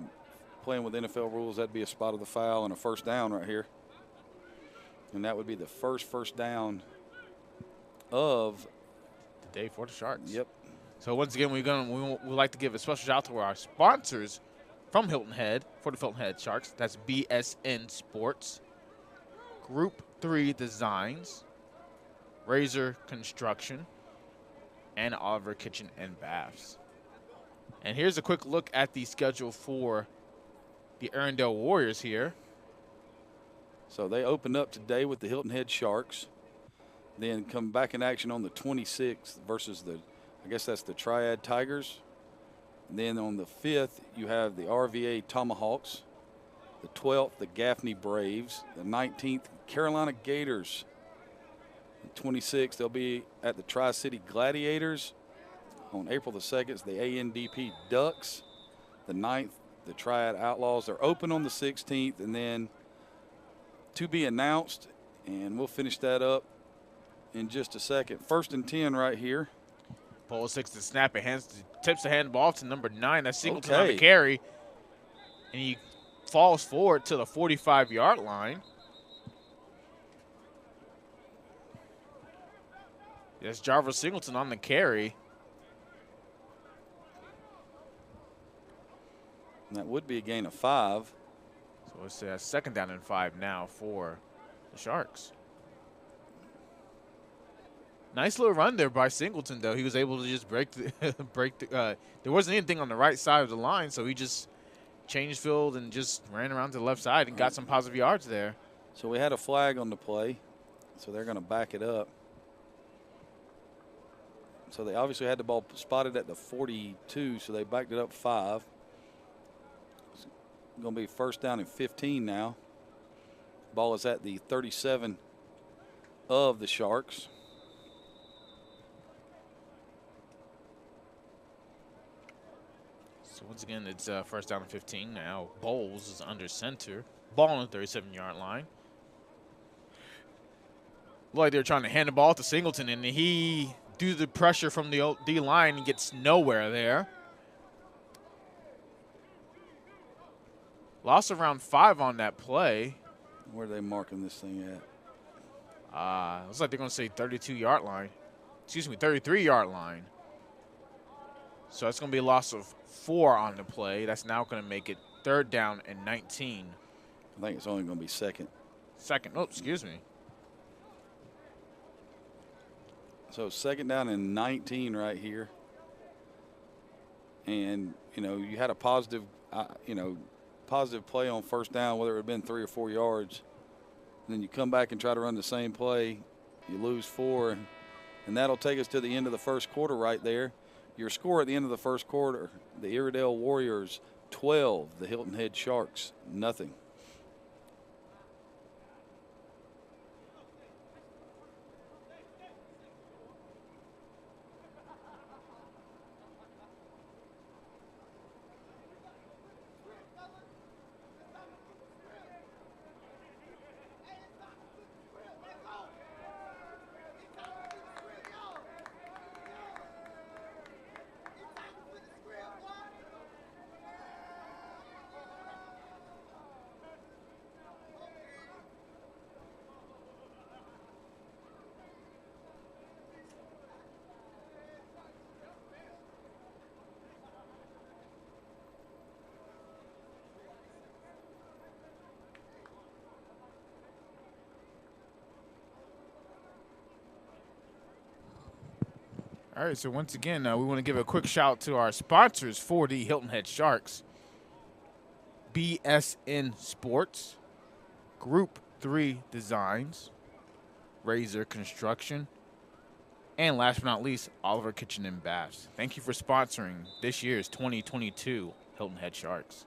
playing with NFL rules, that'd be a spot of the foul and a first down right here. And that would be the first down of the day for the Sharks. Yep. So once again, we'd like to give a special shout out to our sponsors from Hilton Head for the Hilton Head Sharks. That's BSN Sports, Group 3 Designs, Razor Construction, and Oliver Kitchen and Baths. And here's a quick look at the schedule for the Arendelle Warriors here. So they opened up today with the Hilton Head Sharks, then come back in action on the 26th versus I guess that's the Triad Tigers. And then on the 5th, you have the RVA Tomahawks. The 12th, the Gaffney Braves. The 19th, Carolina Gators. The 26th, they'll be at the Tri-City Gladiators. On April the 2nd, it's the ANDP Ducks. The 9th, the Triad Outlaws. They're open on the 16th, and then to be announced, and we'll finish that up in just a second. 1st and 10 right here. Pole 6 to snap it, tips the handball to number 9. That's Singleton on the carry. And he falls forward to the 45-yard line. That's Jarvis Singleton on the carry. And that would be a gain of 5. So it's a 2nd down and 5 now for the Sharks. Nice little run there by Singleton, though. He was able to just break the there wasn't anything on the right side of the line, so he just changed field and just ran around to the left side and got some positive yards there. So we had a flag on the play, so they're going to back it up. So they obviously had the ball spotted at the 42, so they backed it up 5. It's going to be 1st down and 15 now. Ball is at the 37 of the Sharks. So once again, it's 1st down and 15 now. Bowles is under center. Ball on the 37-yard line. Looked like they were trying to hand the ball to Singleton, and he, due to the pressure from the D-line, gets nowhere there. Loss around 5 on that play. Where are they marking this thing at? Looks like they're going to say 32-yard line. Excuse me, 33-yard line. So it's going to be a loss of 4 on the play. That's now going to make it 3rd down and 19. I think it's only going to be 2nd. Oh, excuse me. So 2nd down and 19 right here. And, you had a positive, positive play on 1st down, whether it had been 3 or 4 yards. And then you come back and try to run the same play. You lose 4. And that'll take us to the end of the 1st quarter right there. Your score at the end of the 1st quarter, the Iredell Warriors 12, the Hilton Head Sharks nothing. All right, so once again, we want to give a quick shout to our sponsors for the Hilton Head Sharks. BSN Sports, Group 3 Designs, Razor Construction, and last but not least, Oliver Kitchen and Baths. Thank you for sponsoring this year's 2022 Hilton Head Sharks.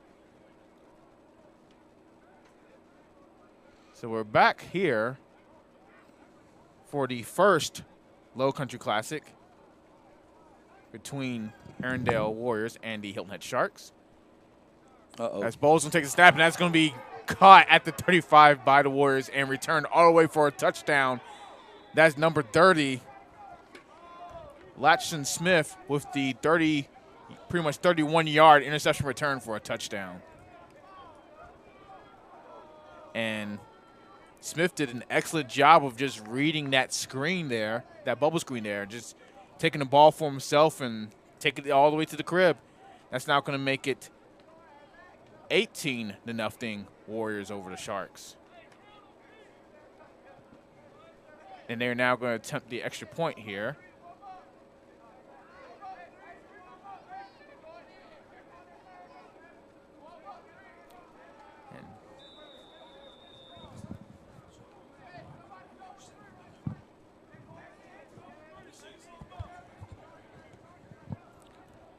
So we're back here for the first Low Country Classic between Arendelle Warriors and the Hilton Head Sharks. As Bowles going to take a snap, and that's going to be caught at the 35 by the Warriors and returned all the way for a touchdown. That's number 30, Latchson Smith, with the pretty much 31-yard interception return for a touchdown. And Smith did an excellent job of just reading that screen there, that bubble screen there, just taking the ball for himself and taking it all the way to the crib. That's now going to make it 18-0 Warriors over the Sharks. And they're now going to attempt the extra point here.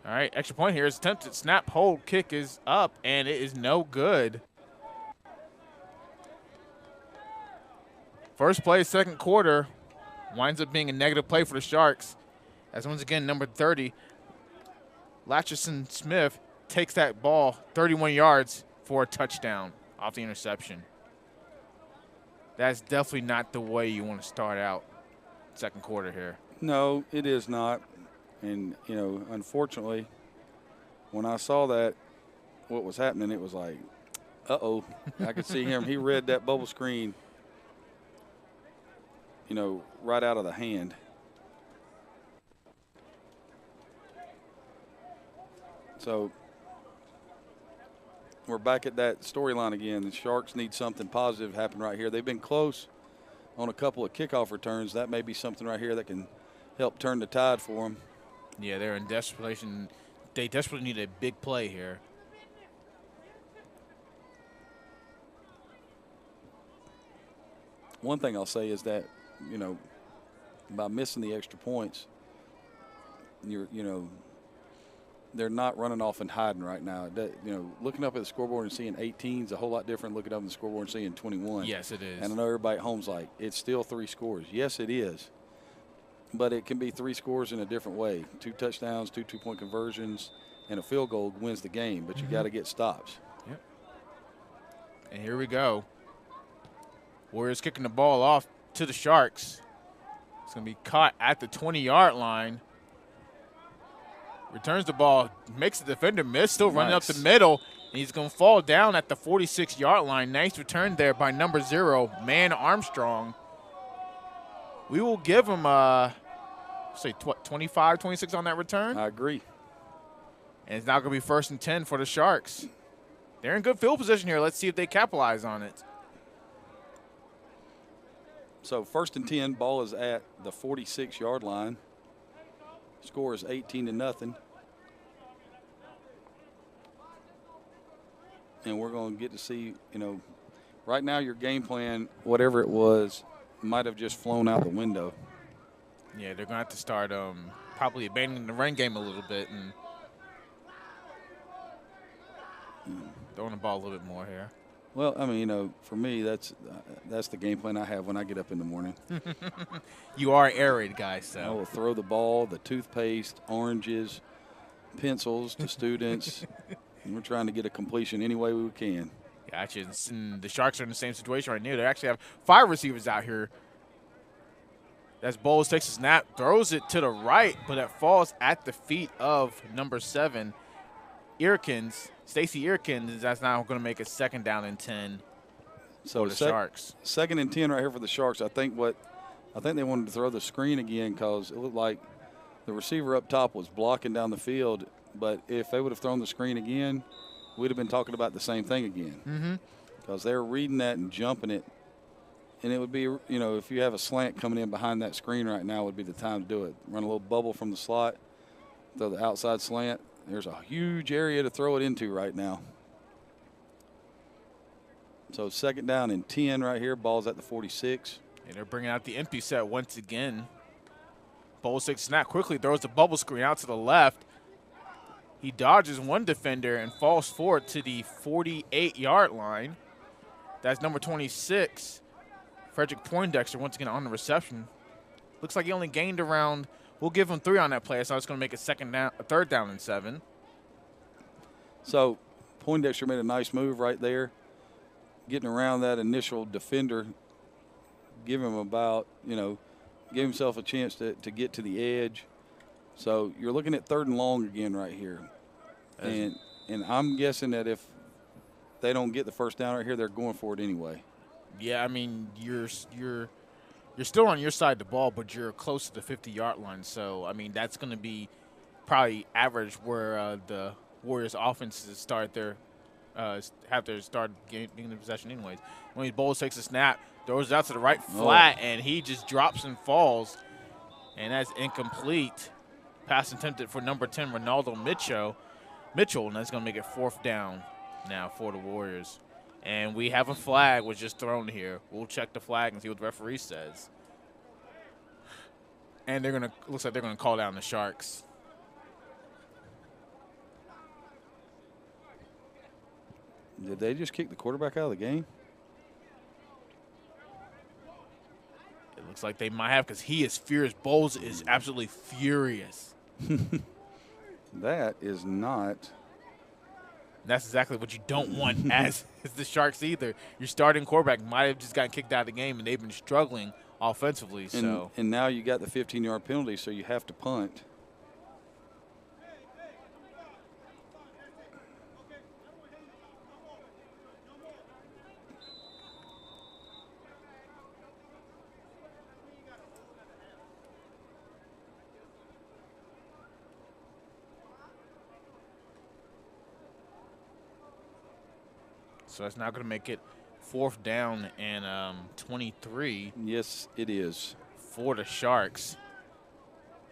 All right, extra point here is attempted. Snap, hold, kick is up, and it is no good. First play, second quarter, winds up being a negative play for the Sharks. As once again, number 30, Latchison Smith takes that ball 31 yards for a touchdown off the interception. That's definitely not the way you want to start out second quarter here. No, it is not. And, you know, unfortunately, when I saw that, what was happening, it was like, uh-oh. I could see him. He read that bubble screen, you know, right out of the hand. So we're back at that storyline again. The Sharks need something positive to happen right here. They've been close on a couple of kickoff returns. That may be something right here that can help turn the tide for them. Yeah, they're in desperation. They desperately need a big play here. One thing I'll say is that, you know, by missing the extra points, they're not running off and hiding right now. You know, looking up at the scoreboard and seeing 18 is a whole lot different looking up at the scoreboard and seeing 21. Yes, it is. And I know everybody at home's like, it's still 3 scores. Yes, it is. But it can be 3 scores in a different way. 2 touchdowns, 2 two-point conversions, and a field goal wins the game. But you got to get stops. Yep. And here we go. Warriors kicking the ball off to the Sharks. It's going to be caught at the 20-yard line. Returns the ball, makes the defender miss, still running up the middle. And he's going to fall down at the 46-yard line. Nice return there by number 0, Man Armstrong. We will give him, say, 25, 26 on that return. I agree. And it's now going to be 1st and 10 for the Sharks. They're in good field position here. Let's see if they capitalize on it. So 1st and 10, ball is at the 46-yard line. Score is 18-0. And we're going to get to see, you know, right now your game plan, whatever it was, might have just flown out the window. Yeah, they're going to have to start probably abandoning the run game a little bit and throwing the ball a little bit more here. Well, I mean, you know, for me, that's the game plan I have when I get up in the morning. You are an air raid guy, so. I will throw the ball, the toothpaste, oranges, pencils to students. And we're trying to get a completion any way we can. Gotcha. And the Sharks are in the same situation right now. They actually have 5 receivers out here. As Bowles takes a snap, throws it to the right, but it falls at the feet of number 7, Irkins. Stacey Irkins. That's now going to make it 2nd down and 10 for the Sharks. 2nd and 10 right here for the Sharks. I think they wanted to throw the screen again because it looked like the receiver up top was blocking down the field. But if they would have thrown the screen again, we'd have been talking about the same thing again. Because they were reading that and jumping it. And it would be, you know, if you have a slant coming in behind that screen right now would be the time to do it. Run a little bubble from the slot, throw the outside slant. There's a huge area to throw it into right now. So 2nd down and 10 right here. Ball's at the 46. And they're bringing out the empty set once again. Bowles takes snap quickly, throws the bubble screen out to the left. He dodges one defender and falls forward to the 48-yard line. That's number 26, Frederick Poindexter, once again on the reception. Looks like he only gained around, we'll give him 3 on that play, so it's going to make it a 3rd down and 7. So Poindexter made a nice move right there, getting around that initial defender, give him about, give himself a chance to get to the edge. So you're looking at 3rd and long again right here. And I'm guessing that if they don't get the first down right here, they're going for it anyway. Yeah, I mean, you're still on your side of the ball, but you're close to the 50-yard line. So, I mean, that's going to be probably average where the Warriors' offenses start have to start getting the possession anyways. When Bowles takes a snap, throws it out to the right flat, and he just drops and falls. And that's incomplete. Pass attempted for number 10, Ronaldo Mitchell, and that's going to make it 4th down now for the Warriors. And we have a flag was just thrown here. We'll check the flag and see what the referee says. And looks like they're gonna call down the Sharks. Did they just kick the quarterback out of the game? It looks like they might have, because he is furious. Bowles is absolutely furious. That is not. That's exactly what you don't want as the Sharks either. Your starting quarterback might have just gotten kicked out of the game, and they've been struggling offensively. And now you got the 15-yard penalty, so you have to punt. So that's now going to make it 4th down and 23. Yes, it is. For the Sharks.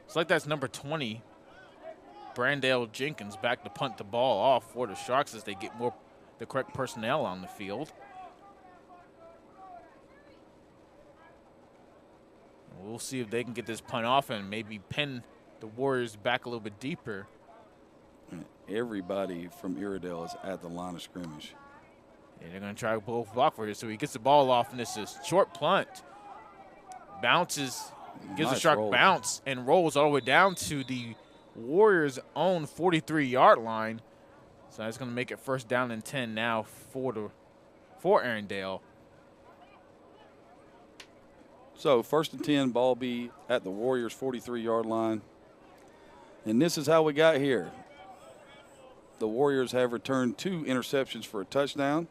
It's like that's number 20, Brandel Jenkins, back to punt the ball off for the Sharks as they get the correct personnel on the field. We'll see if they can get this punt off and maybe pin the Warriors back a little bit deeper. Everybody from Iredell is at the line of scrimmage. And they're going to try to pull block for you. So he gets the ball off, and this is short punt. Bounces, gives the Shark bounce, and rolls all the way down to the Warriors' own 43-yard line. So that's going to make it 1st down and 10 now for Arendelle. So 1st and 10, ball be at the Warriors' 43-yard line. And this is how we got here. The Warriors have returned 2 interceptions for a touchdown.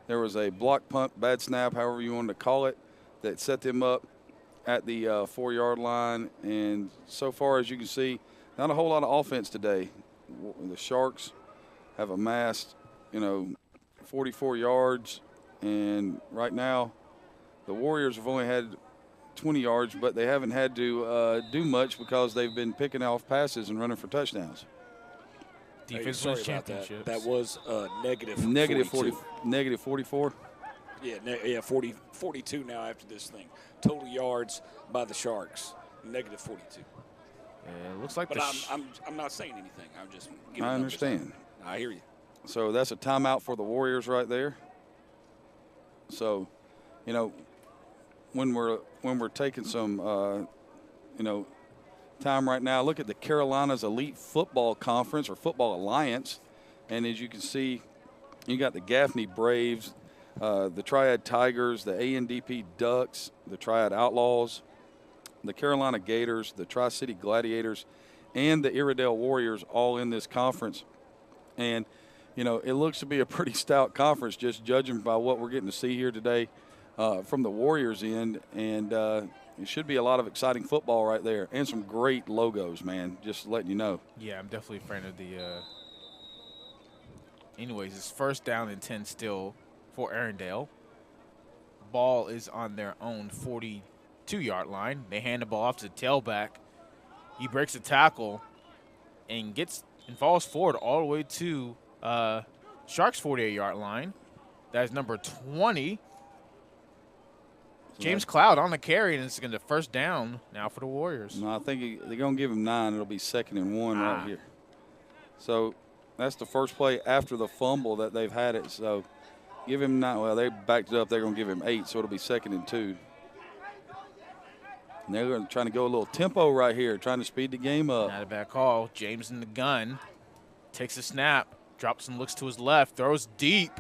There was a block punt, bad snap, however you wanted to call it, that set them up at the 4-yard line. And so far, as you can see, not a whole lot of offense today. The Sharks have amassed, 44 yards. And right now, the Warriors have only had 20 yards, but they haven't had to do much because they've been picking off passes and running for touchdowns. Defense sorry wins about championships. that was negative 42. Negative 44. Yeah, 42 now after this thing. Total yards by the Sharks, negative 42. Yeah, it looks like. But I'm not saying anything. I'm just. Giving I understand. I hear you. So that's a timeout for the Warriors right there. So, when we're taking some, time right now, look at the Carolinas Elite Football Conference or Football Alliance, and as you can see, you got the Gaffney Braves, the Triad Tigers, the ANDP Ducks, the Triad Outlaws, the Carolina Gators, the Tri-City Gladiators, and the Iredell Warriors all in this conference. And, it looks to be a pretty stout conference just judging by what we're getting to see here today from the Warriors end. And it should be a lot of exciting football right there and some great logos, man, just letting you know. Yeah, I'm definitely a fan of the anyways, it's 1st down and 10 still for Arendelle. Ball is on their own 42-yard line. They hand the ball off to the tailback. He breaks the tackle and falls forward all the way to Sharks' 48-yard line. That is number 20. James Cloud on the carry, and it's going to 1st down now for the Warriors. No, I think they're going to give him 9. It'll be 2nd and 1 right here. So that's the first play after the fumble that they've had it. So Give him 9. Well, they backed it up. They're going to give him 8, so it'll be 2nd and 2. And they're trying to go a little tempo right here, trying to speed the game up. Not a bad call. James in the gun. Takes a snap. Drops and looks to his left. Throws deep.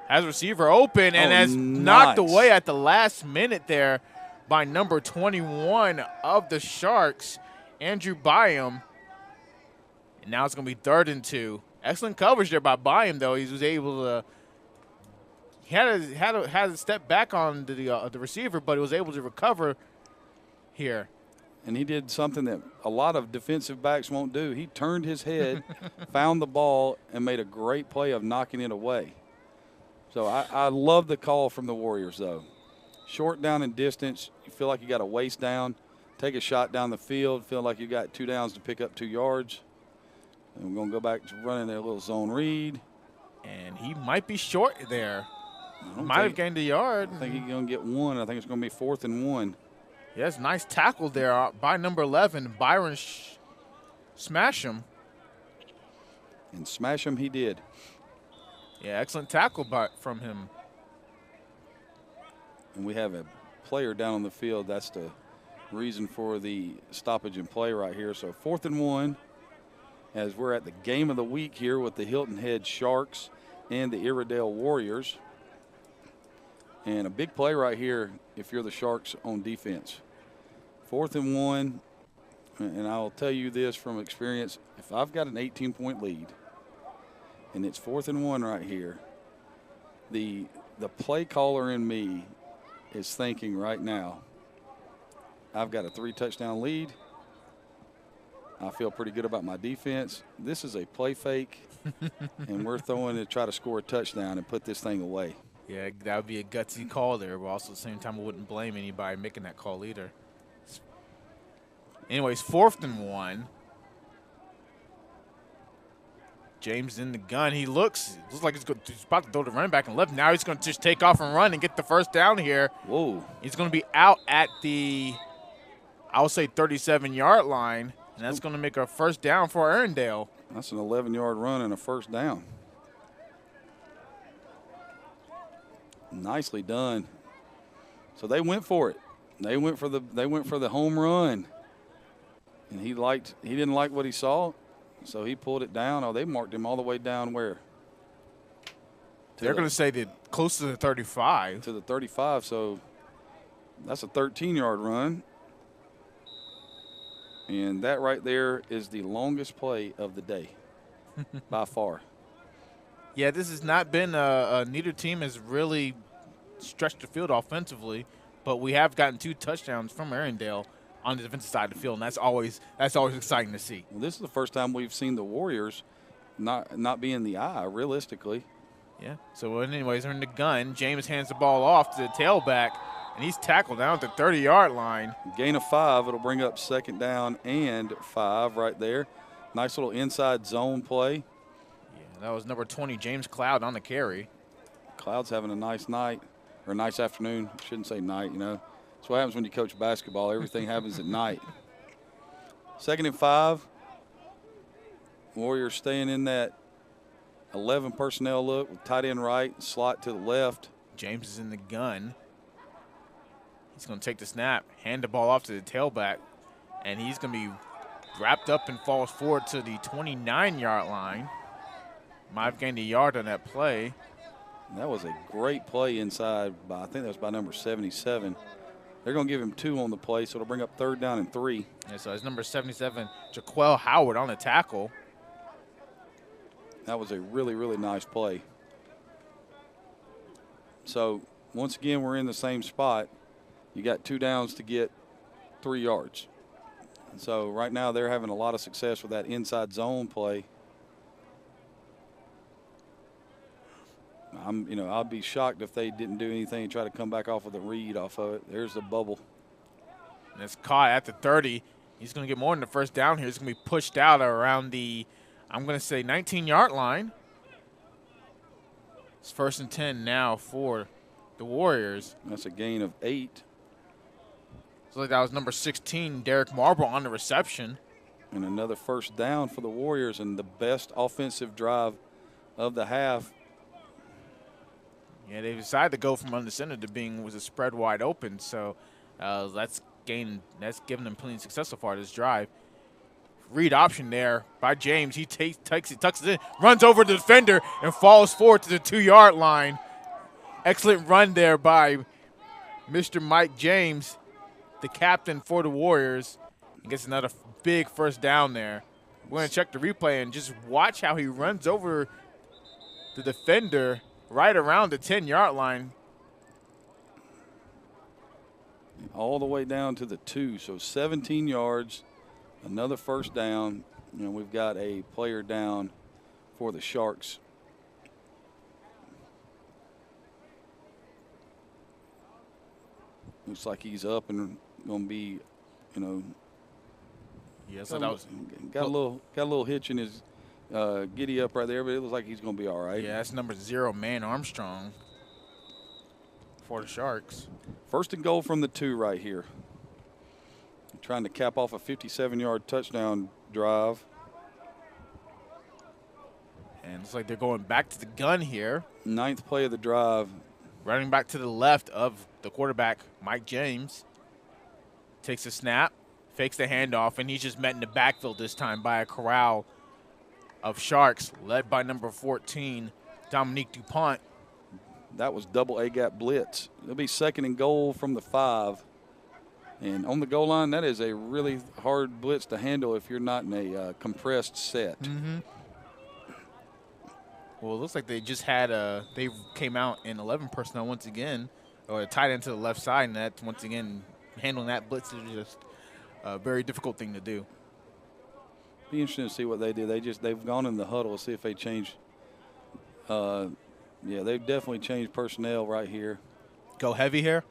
Has a receiver open and has knocked away at the last minute there by number 21 of the Sharks, Andrew Byam. And now it's going to be 3rd and 2. Excellent coverage there by Byam, though. He was able to – he had to step back on the receiver, but he was able to recover here. And he did something that a lot of defensive backs won't do. He turned his head, found the ball, and made a great play of knocking it away. So I love the call from the Warriors, though. Short down and distance. You feel like you got a waist down. Take a shot down the field. Feel like you got 2 downs to pick up 2 yards. And we're going to go back to running their little zone read. And he might be short there. Might have gained a yard. I think he's going to get 1. I think it's going to be 4th and 1. Yes, nice tackle there by number 11, Byron Smasham. And smash him he did. Yeah, excellent tackle from him. And we have a player down on the field. That's the reason for the stoppage in play right here. So 4th and 1 as we're at the game of the week here with the Hilton Head Sharks and the Iredell Warriors. And a big play right here if you're the Sharks on defense. 4th and 1, and I'll tell you this from experience, if I've got an 18-point lead and it's 4th and 1 right here, the play caller in me is thinking right now, I've got a 3-touchdown lead. I feel pretty good about my defense. This is a play fake, and we're throwing to try to score a touchdown and put this thing away. Yeah, that would be a gutsy call there, but also at the same time, I wouldn't blame anybody making that call either. Anyways, 4th and 1. James in the gun. He looks like he's about to throw the running back and left. Now he's going to just take off and run and get the first down here. Whoa. He's going to be out at the, I'll say, 37-yard line, and that's going to make a first down for Erindale. That's an 11-yard run and a first down. Nicely done. So they went for it. They went for the home run. And he didn't like what he saw, so he pulled it down. Oh, they marked him all the way down where? They're going to say that close to the 35. To the 35, so that's a 13-yard run. And that right there is the longest play of the day by far. Yeah, this has not been neither team has really stretched the field offensively, but we have gotten 2 touchdowns from Erindale on the defensive side of the field, and that's always exciting to see. Well, this is the first time we've seen the Warriors not be in the eye, realistically. Yeah. So anyways, they're in the gun. James hands the ball off to the tailback, and he's tackled down at the 30-yard line. Gain of 5. It'll bring up 2nd down and 5 right there. Nice little inside zone play. Yeah, that was number 20, James Cloud, on the carry. Cloud's having a nice night, or a nice afternoon. I shouldn't say night, you know. That's what happens when you coach basketball. Everything happens at night. 2nd and 5. Warriors staying in that 11 personnel look with tight end right, slot to the left. James is in the gun. He's going to take the snap, hand the ball off to the tailback, and he's going to be wrapped up and falls forward to the 29-yard line. Might have gained a yard on that play. That was a great play inside by, I think that was by number 77. They're going to give him 2 on the play, so it'll bring up 3rd down and 3. Yeah, so it's number 77, Jaquel Howard, on the tackle. That was a really, really nice play. So, once again, we're in the same spot. You got 2 downs to get 3 yards. And so, right now, they're having a lot of success with that inside zone play. I'd be shocked if they didn't do anything and try to come back off with a read off of it. There's the bubble. And it's caught at the 30. He's going to get more than the first down here. He's going to be pushed out around the, I'm going to say, 19-yard line. It's 1st and 10 now for the Warriors. That's a gain of 8. Looks like that was number 16, Derek Marble, on the reception. And another first down for the Warriors, and the best offensive drive of the half. Yeah, they decided to go from under center to being was a spread wide open. So that's giving them plenty of success so far this drive. Read option there by James. He tucks it in, runs over the defender, and falls forward to the 2-yard line. Excellent run there by Mr. Mike James, the captain for the Warriors. He gets another big first down there. We're going to check the replay and just watch how he runs over the defender right around the 10-yard line. All the way down to the 2, so 17 yards, another first down. You know, we've got a player down for the Sharks. Looks like he's up and going to be, you know. Yeah, so that was got a little hitch in his giddy up right there, but it looks like he's going to be all right. Yeah, that's number 0, Man Armstrong, for the Sharks. First and goal from the 2 right here. Trying to cap off a 57-yard touchdown drive. And it's like they're going back to the gun here. 9th play of the drive. Running back to the left of the quarterback, Mike James. Takes a snap, fakes the handoff, and he's just met in the backfield this time by a corral of Sharks, led by number 14, Dominique DuPont. That was double A-gap blitz. It'll be second and goal from the 5. And on the goal line, that is a really hard blitz to handle if you're not in a compressed set. Mm-hmm. Well, it looks like they just had they came out in 11 personnel once again, or tied into the left side, and that's once again handling that blitz is just a very difficult thing to do. Be interesting to see what they do. They've gone in the huddle to see if they change. Yeah, they've definitely changed personnel right here. Go heavy here?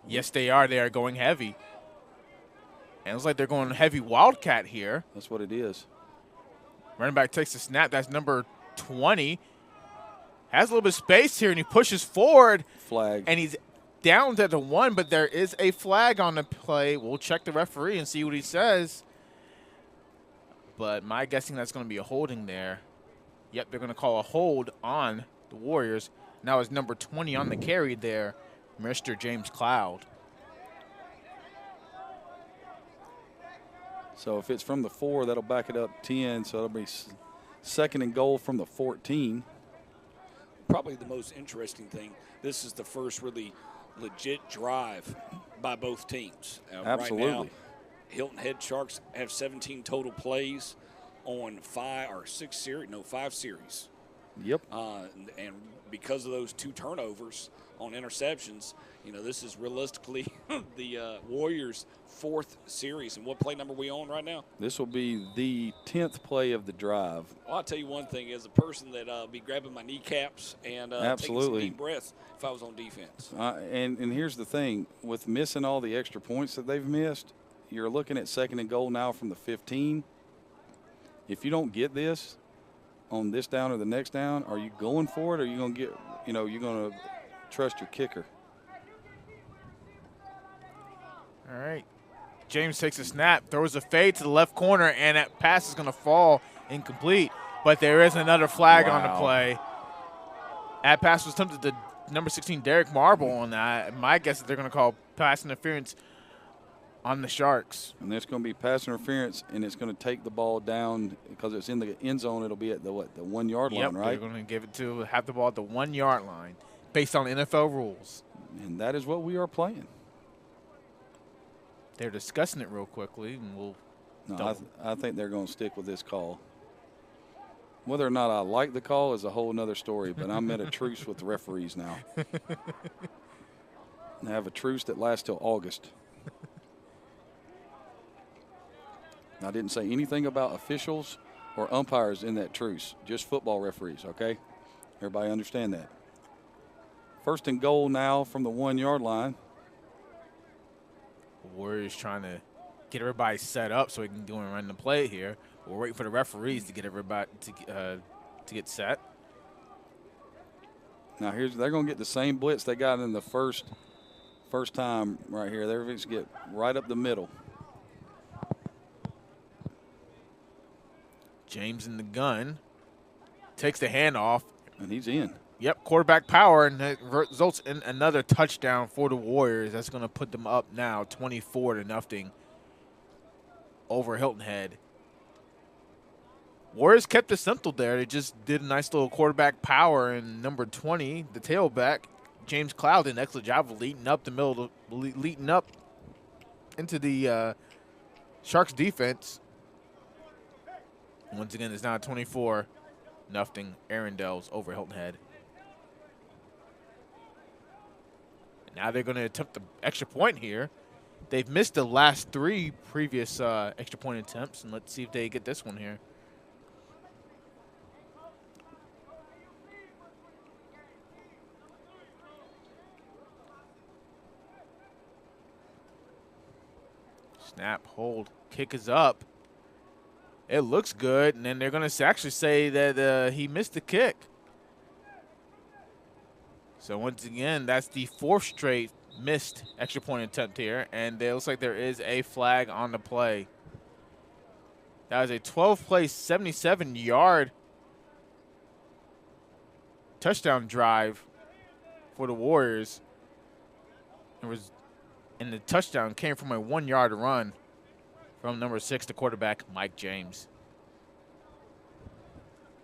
Yes, they are. They are going heavy. And it looks like they're going heavy Wildcat here. That's what it is. Running back takes the snap. That's number 20. Has a little bit of space here, and he pushes forward. Flag. And he's down to the 1, but there is a flag on the play. We'll check the referee and see what he says. But my guessing that's going to be a holding there. Yep, they're going to call a hold on the Warriors. Now it's number 20 on the carry there, Mr. James Cloud. So if it's from the 4, that'll back it up 10. So it'll be second and goal from the 14. Probably the most interesting thing, this is the first really legit drive by both teams. Absolutely. Right now, Hilton Head Sharks have 17 total plays on 5 series. Yep. And because of those 2 turnovers on interceptions, you know, this is realistically the Warriors' 4th series. And what play number are we on right now? This will be the 10th play of the drive. Well, I'll tell you one thing. As a person that be grabbing my kneecaps and taking some deep breaths if I was on defense. And here's the thing. With missing all the extra points that they've missed, you're looking at second and goal now from the 15. If you don't get this on this down or the next down, are you going for it, or are you going to get, you know, you're going to trust your kicker? All right. James takes a snap, throws a fade to the left corner, and that pass is going to fall incomplete. But there is another flag on the play. That pass was attempted to number 16, Derek Marble on that. My guess is they're going to call pass interference on the Sharks. And there's going to be pass interference, and it's going to take the ball down because it's in the end zone. It'll be at the 1 yard line, right? They're going to have the ball at the 1 yard line based on NFL rules. And that is what we are playing. They're discussing it real quickly, and we'll. No, I think they're going to stick with this call. Whether or not I like the call is a whole nother story, but I'm at a truce with the referees now. I have a truce that lasts till August. I didn't say anything about officials or umpires in that truce, just football referees, okay? Everybody understand that. First and goal now from the 1 yard line. Warriors trying to get everybody set up so we can go and run the play here. We're waiting for the referees to get everybody to get set. Now they're going to get the same blitz they got in the first time right here. They're going to get right up the middle. James in the gun takes the handoff, and he's in. Yep, quarterback power, and that results in another touchdown for the Warriors. That's going to put them up now 24-0 over Hilton Head. Warriors kept it simple there. They just did a nice little quarterback power, and number 20, the tailback, James Cloud, did an excellent job of leading up into the Sharks defense. Once again, it's now 24-0 Arendelles over Hilton Head. Now they're going to attempt the extra point here. They've missed the last 3 previous extra point attempts, and let's see if they get this one here. Snap, hold, kick is up. It looks good, and then they're going to actually say that he missed the kick. So once again, that's the 4th straight missed extra point attempt here, and it looks like there is a flag on the play. That was a 12-play, 77-yard touchdown drive for the Warriors. And the touchdown came from a 1-yard run from number 6, the quarterback, Mike James.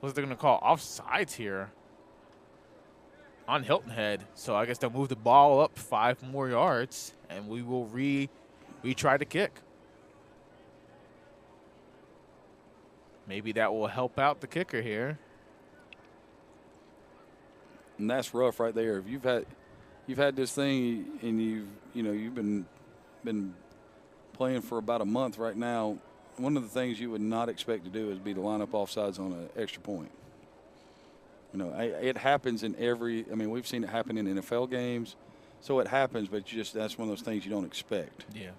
Looks like they're going to call offsides here on Hilton Head. So I guess they'll move the ball up 5 more yards, and we will retry the kick. Maybe that will help out the kicker here. And that's rough right there. If you've had this thing and you've been playing for about a month right now, one of the things you would not expect to do is be to line up offsides on an extra point. You know, it happens in we've seen it happen in NFL games, so it happens, but that's one of those things you don't expect. Yeah.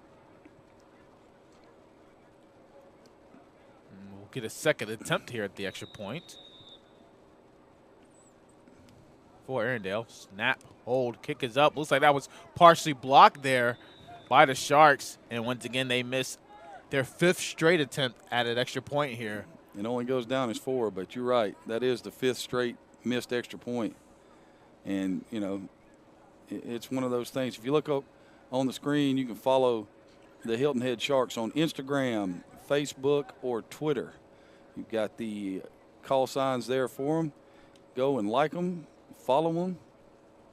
And we'll get a second attempt here at the extra point for Arendelle. Snap, hold, kick is up. Looks like that was partially blocked there by the Sharks, and once again they miss their 5th straight attempt at an extra point here. It only goes down as 4, but you're right. That is the 5th straight missed extra point. And, you know, it's one of those things. If you look up on the screen, you can follow the Hilton Head Sharks on Instagram, Facebook, or Twitter. You've got the call signs there for them. Go and like them, follow them,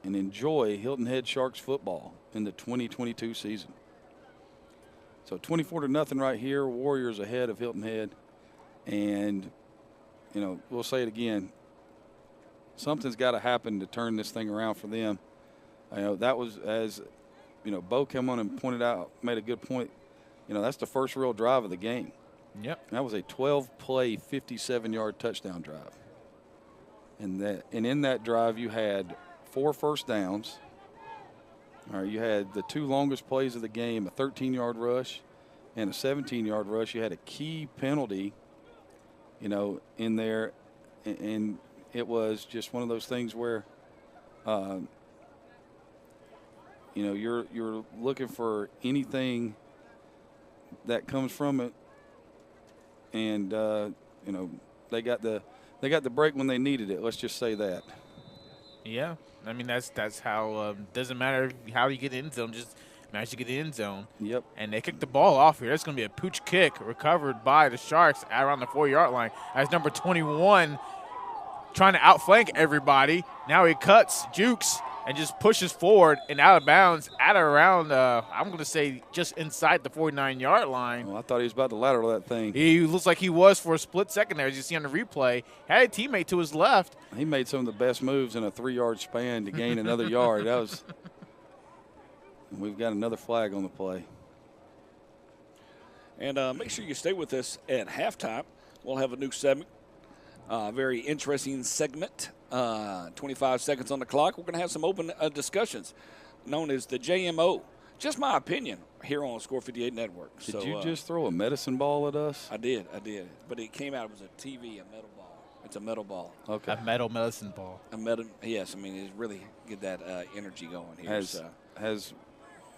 and enjoy Hilton Head Sharks football in the 2022 season. So 24-0 right here. Warriors ahead of Hilton Head. And, you know, we'll say it again. Something's got to happen to turn this thing around for them. You know, that was, as, you know, Bo came on and pointed out, made a good point. You know, that's the first real drive of the game. Yep. That was a 12-play, 57-yard touchdown drive. And in that drive, you had 4 first downs. All right, you had the 2 longest plays of the game, a 13-yard rush and a 17-yard rush. You had a key penalty, you know, in there, and it was just one of those things where, you know, you're looking for anything that comes from it, and you know, they got the break when they needed it. Let's just say that. Yeah, I mean that's how. Doesn't matter how you get in zone, just manage to get in zone. Yep. And they kicked the ball off here. It's going to be a pooch kick recovered by the Sharks at around the 4-yard line. As number 21 trying to outflank everybody. Now he cuts, jukes, and just pushes forward and out of bounds at around, I'm going to say, just inside the 49-yard line. Well, I thought he was about to lateral that thing. He looks like he was for a split second there, as you see on the replay. Had a teammate to his left. He made some of the best moves in a 3-yard span to gain another yard. That was. We've got another flag on the play. And make sure you stay with us at halftime. We'll have a new segment. Very interesting segment. 25 seconds on the clock. We're going to have some open discussions known as the JMO. Just my opinion here on Score 58 Network. Did you just throw a medicine ball at us? I did. But it came out, it was a TV, a metal ball. It's a metal ball. Okay. A metal medicine ball. Yes, I mean, it's really get that energy going here. As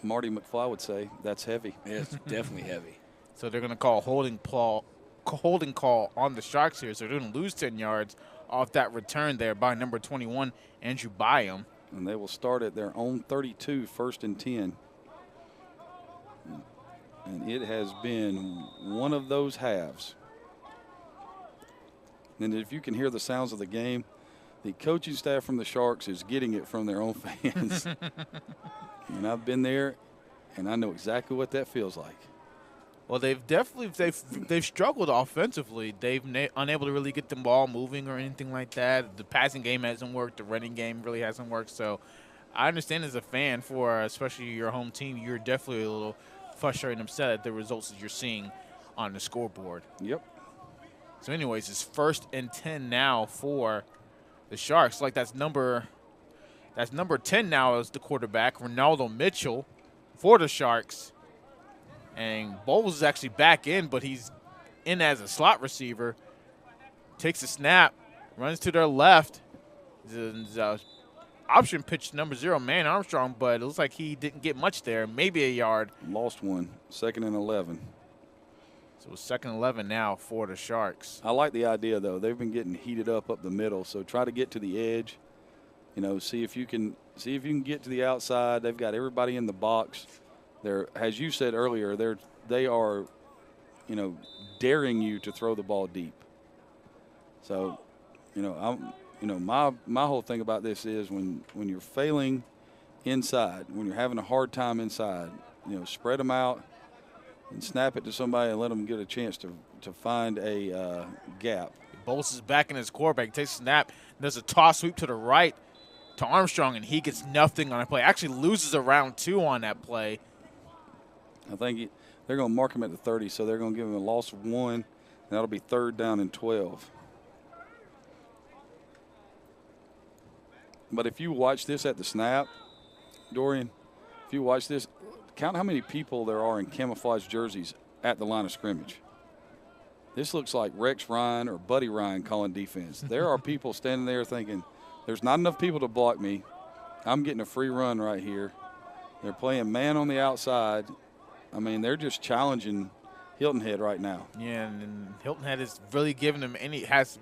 Marty McFly would say, that's heavy. It's definitely heavy. So they're going to call holding call on the Sharks here, so they're going to lose 10 yards off that return there by number 21, Andrew Byam. And they will start at their own 32, 1st and 10. And it has been one of those halves. And if you can hear the sounds of the game, the coaching staff from the Sharks is getting it from their own fans. And I've been there, and I know exactly what that feels like. Well, they've struggled offensively. They've unable to really get the ball moving or anything like that. The passing game hasn't worked. The running game really hasn't worked. So I understand as a fan for especially your home team, you're definitely a little frustrated and upset at the results that you're seeing on the scoreboard. Yep. So anyways, it's 1st and 10 now for the Sharks. Like that's number 10 now as the quarterback, Ronaldo Mitchell for the Sharks. And Bowles is actually back in, but he's in as a slot receiver. Takes a snap, runs to their left. Option pitch number 0, man Armstrong, but it looks like he didn't get much there, maybe a yard. Lost one, 2nd and 11. So it's 2nd and 11 now for the Sharks. I like the idea, though. They've been getting heated up the middle, so try to get to the edge. You know, see if you can get to the outside. They've got everybody in the box. They're, as you said earlier, they are, you know, daring you to throw the ball deep. So, you know, my whole thing about this is when you're failing inside, when you're having a hard time inside, you know, spread them out and snap it to somebody and let them get a chance to find a gap. Bowles is back in his quarterback, takes a snap, does a toss sweep to the right to Armstrong, and he gets nothing on a play. Actually loses a round 2 on that play. I think they're going to mark him at the 30, so they're going to give him a loss of 1, and that'll be 3rd down and 12. But if you watch this at the snap, Dorian, if you watch this, count how many people there are in camouflage jerseys at the line of scrimmage. This looks like Rex Ryan or Buddy Ryan calling defense. There are people standing there thinking, there's not enough people to block me. I'm getting a free run right here. They're playing man on the outside. I mean, they're just challenging Hilton Head right now. Yeah, and Hilton Head is really giving them has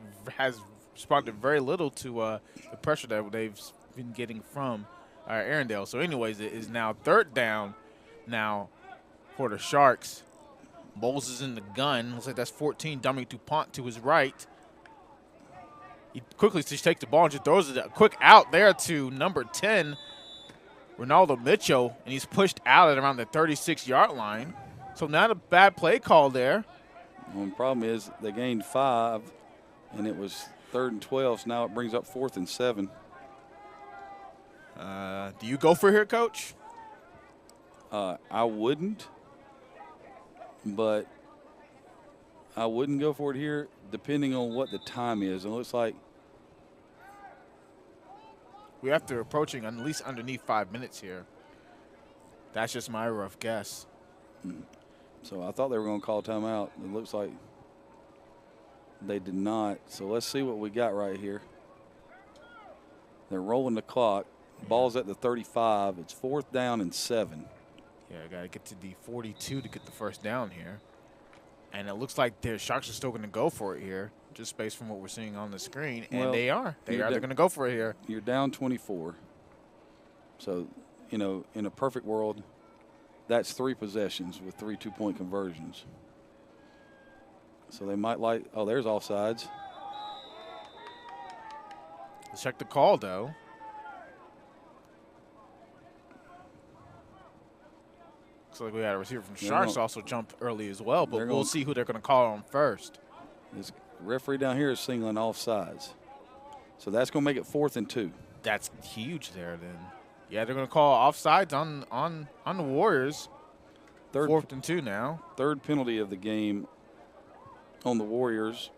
responded very little to the pressure that they've been getting from Arendelle. So anyways, it is now 3rd down now for the Sharks. Bowles is in the gun. Looks like that's 14. Dominic DuPont to his right. He quickly just takes the ball and just throws it a quick out there to number 10, Ronaldo Mitchell, and he's pushed out at around the 36-yard line. So not a bad play call there. Well, the problem is they gained 5, and it was 3rd and 12, so now it brings up 4th and 7. Do you go for here, Coach? I wouldn't, but I wouldn't go for it here depending on what the time is. It looks like we have to approaching at least underneath 5 minutes here. That's just my rough guess. So I thought they were going to call timeout. It looks like they did not. So let's see what we got right here. They're rolling the clock. Ball's at the 35. It's 4th down and 7. Yeah, I got to get to the 42 to get the 1st down here. And it looks like the Sharks are still going to go for it here, just based from what we're seeing on the screen. And well, they are. They're going to go for it here. You're down 24. So, you know, in a perfect world, that's 3 possessions with 3 two-point conversions. So they might there's offsides. Let's check the call, though. Looks like we had a receiver from Sharks also jump early as well, but we'll see who they're going to call on first. This referee down here is singling offsides. So that's going to make it 4th and 2. That's huge there then. Yeah, they're going to call offsides on the Warriors. 4th and 2 now. 3rd penalty of the game on the Warriors.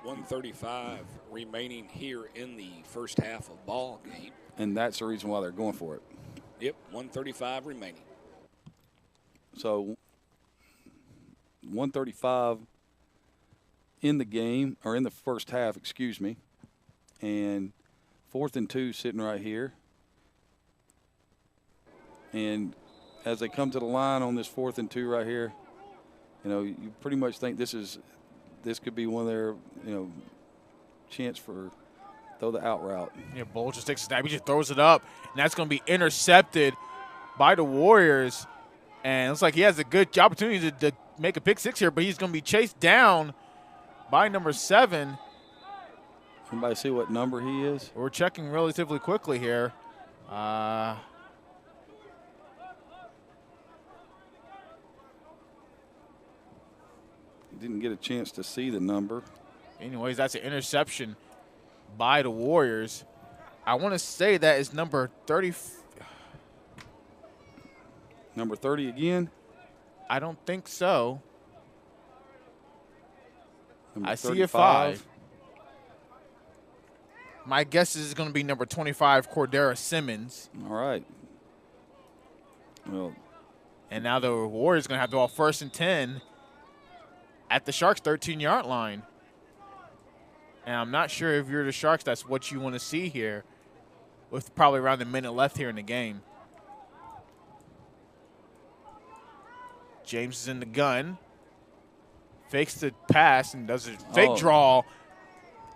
1:35 remaining here in the first half of ball game. And that's the reason why they're going for it. Yep, 1:35 remaining. So 1:35 in the game, or in the first half, excuse me. And 4th and 2 sitting right here. And as they come to the line on this 4th and 2 right here, you know, you pretty much think this is this could be one of their, chance for throw the out route. Yeah, Bull just takes a snap. He just throws it up, and that's going to be intercepted by the Warriors. And it looks like he has a good opportunity to make a pick six here, but he's going to be chased down by number 7. Anybody see what number he is? We're checking relatively quickly here. Didn't get a chance to see the number. Anyways, that's an interception by the Warriors. I want to say that is number 30. Number 30 again? I don't think so. Number I see a 5. My guess is going to be number 25, Cordera Simmons. All right. Well, and now the Warriors going to have the ball 1st and 10 at the Sharks' 13-yard line. And I'm not sure if you're the Sharks, that's what you want to see here with probably around a minute left here in the game. James is in the gun. Fakes the pass and does a fake draw.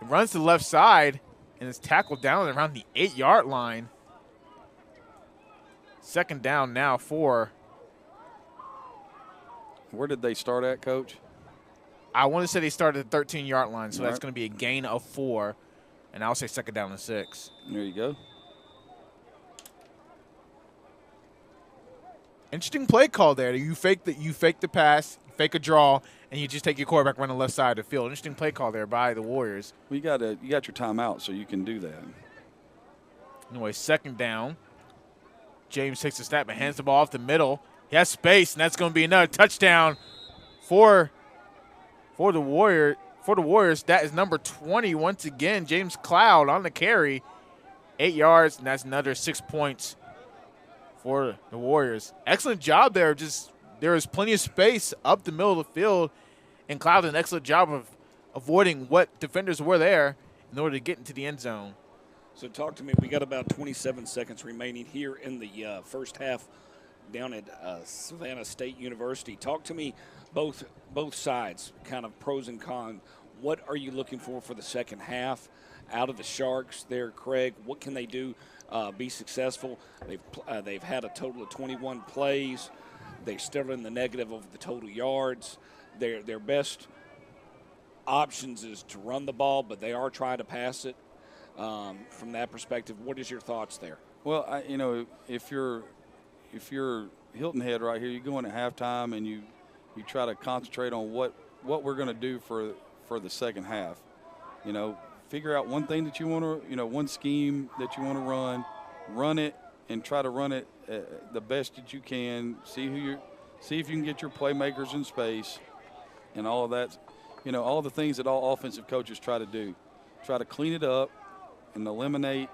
Runs to the left side and is tackled down around the 8-yard line. 2nd down now for. Where did they start at, Coach? I want to say they started at the 13-yard line, so that's going to be a gain of 4. And I'll say 2nd down and 6. There you go. Interesting play call there. You fake the pass, fake a draw, and you just take your quarterback run the left side of the field. Interesting play call there by the Warriors. Well, you got your timeout, so you can do that. Anyway, 2nd down. James takes a snap and hands the ball off the middle. He has space, and that's going to be another touchdown for the Warriors. That is number 20 once again. James Cloud on the carry. 8 yards, and that's another 6 points for the Warriors. Excellent job there. Just there is plenty of space up the middle of the field, and Cloud did an excellent job of avoiding what defenders were there in order to get into the end zone. So talk to me. We got about 27 seconds remaining here in the first half down at Savannah State University. Talk to me, both sides, kind of pros and cons. What are you looking for the second half out of the Sharks there, Craig? What can they do? Be successful. They've had a total of 21 plays. They're still in the negative of the total yards. Their best options is to run the ball, but they are trying to pass it. From that perspective, what is your thoughts there? Well, if you're Hilton Head right here, you go in at halftime and you try to concentrate on what we're going to do for the second half. Figure out one thing that you want to, one scheme that you want to run it, and try to run it the best that you can. See if you can get your playmakers in space, and all of that. All the things that all offensive coaches try to do. Try to clean it up and eliminate,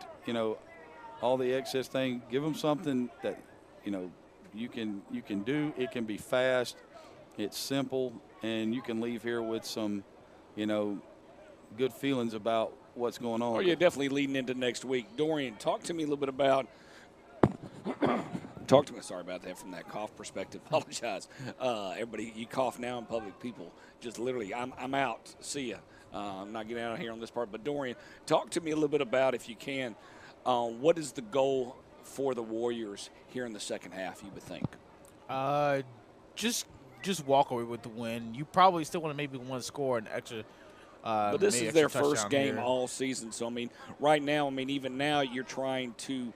all the excess thing. Give them something that, you can do. It can be fast. It's simple, and you can leave here with some, good feelings about what's going on. Oh, yeah, definitely leading into next week. Dorian, talk to me a little bit about – sorry about that from that cough perspective. Apologize. Everybody, you cough now in public. People just literally, I'm out. See ya. I'm not getting out of here on this part. But, Dorian, talk to me a little bit about, if you can, what is the goal for the Warriors here in the second half, you would think? Just walk away with the win. You probably still want to score an extra but this is their first game here all season. So, right now, even now you're trying to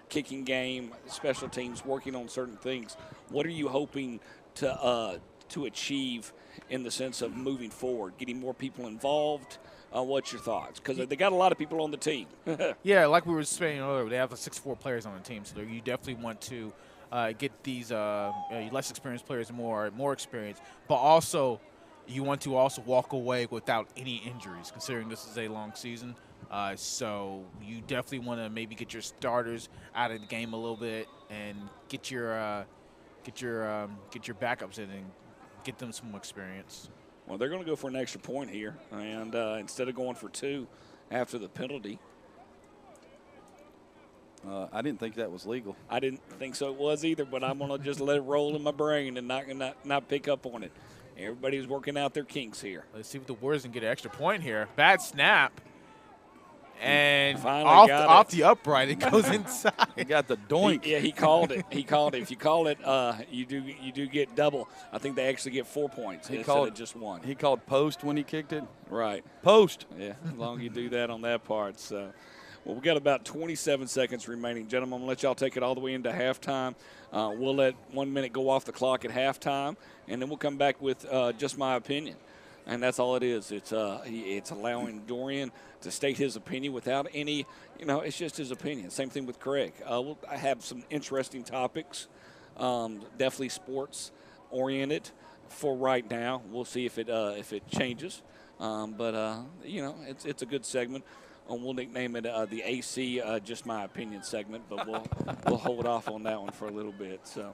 kicking game, special teams, working on certain things. What are you hoping to achieve in the sense of moving forward, getting more people involved? What's your thoughts? Because they got a lot of people on the team. Yeah, like we were saying earlier, they have 64 players on the team, so you definitely want to get these less experienced players more experience, but also you want to also walk away without any injuries, considering this is a long season. So you definitely want to maybe get your starters out of the game a little bit and get your backups in and get them some experience. Well, they're going to go for an extra point here, and instead of going for 2 after the penalty. I didn't think that was legal. I didn't think so it was either, but I'm going to just let it roll in my brain and not pick up on it. Everybody's working out their kinks here. Let's see if the Warriors can get an extra point here. Bad snap. And Finally off the upright, it goes inside. He got the doink. He called it. He called it. If you call it, you do get double. I think they actually get 4 points instead of just one. He called post when he kicked it. Right. Post. Yeah, as long as you do that on that part. So, well, we got about 27 seconds remaining. Gentlemen, I'm going to let y'all take it all the way into halftime. We'll let 1 minute go off the clock at halftime, and then we'll come back with just my opinion. And that's all it is. It's allowing Dorian to state his opinion without any, it's just his opinion. Same thing with Craig. I have some interesting topics, definitely sports oriented for right now. We'll see if it changes. It's a good segment. We'll nickname it the AC Just My Opinion segment, but we'll hold off on that one for a little bit. So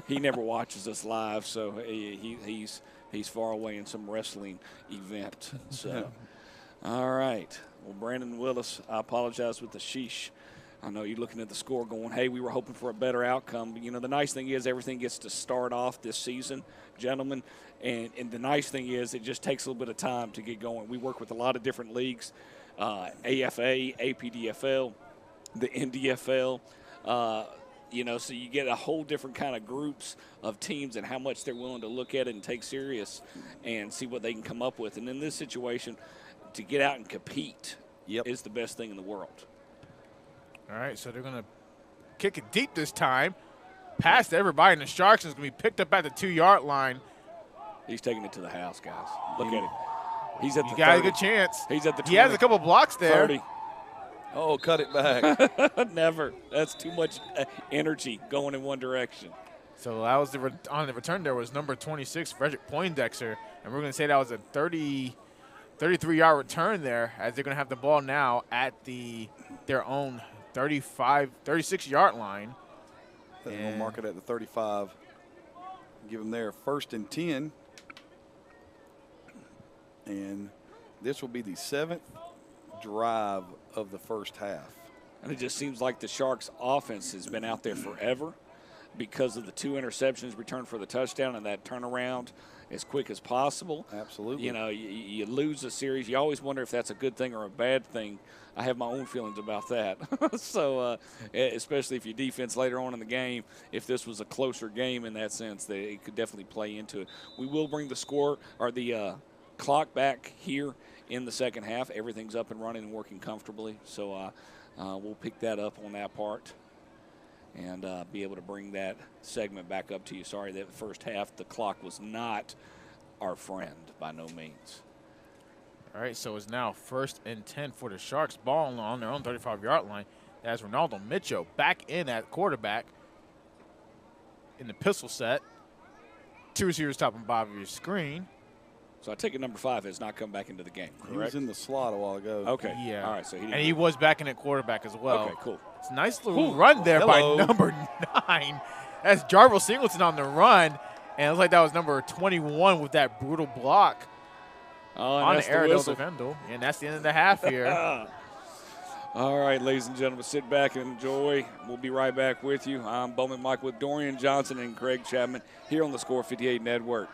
he never watches us live, so he's far away in some wrestling event. So, all right. Well, Brandon Willis, I apologize with the sheesh. I know you're looking at the score going, hey, we were hoping for a better outcome. But, the nice thing is everything gets to start off this season, gentlemen. And the nice thing is it just takes a little bit of time to get going. We work with a lot of different leagues, AFA, APDFL, the NDFL, so you get a whole different kind of groups of teams and how much they're willing to look at it and take serious and see what they can come up with. And in this situation, to get out and compete is the best thing in the world. All right, so they're going to kick it deep this time. Past everybody, and the Sharks is going to be picked up at the 2-yard line. He's taking it to the house, guys. Look at him. He's at the 30. Got a good chance. He's at the 20. He has a couple blocks there. 30. Oh, cut it back. Never. That's too much energy going in one direction. So that was on the return there was number 26, Frederick Poindexter. And we're going to say that was a 33-yard return there as they're going to have the ball now at their own 36-yard line. They're going to mark it at the 35. Give them their 1st and 10. And this will be the 7th drive of the first half. And it just seems like the Sharks' offense has been out there forever because of the 2 interceptions returned for the touchdown and that turnaround as quick as possible. Absolutely. You lose a series. You always wonder if that's a good thing or a bad thing. I have my own feelings about that. So, especially if your defense later on in the game, if this was a closer game in that sense, it could definitely play into it. We will bring the score or the clock back here in the second half. Everything's up and running and working comfortably. So, we'll pick that up on that part and be able to bring that segment back up to you. Sorry that first half the clock was not our friend by no means. All right, so it's now 1st and 10 for the Sharks. Ball on their own 35-yard line. As Ronaldo Mitchell back in at quarterback in the pistol set. 2 receivers top and bottom of your screen. So I take it number 5 has not come back into the game, correct? He was in the slot a while ago. Okay. Yeah. All right. So he was back in at quarterback as well. Okay, cool. It's a nice little run there by number 9. That's Jarvis Singleton on the run. And it looks like that was number 21 with that brutal block on the Airedale defender. And that's the end of the half here. All right, ladies and gentlemen, sit back and enjoy. We'll be right back with you. I'm Bowman Mike with Dorian Johnson and Craig Chapman here on the Score 58 Network.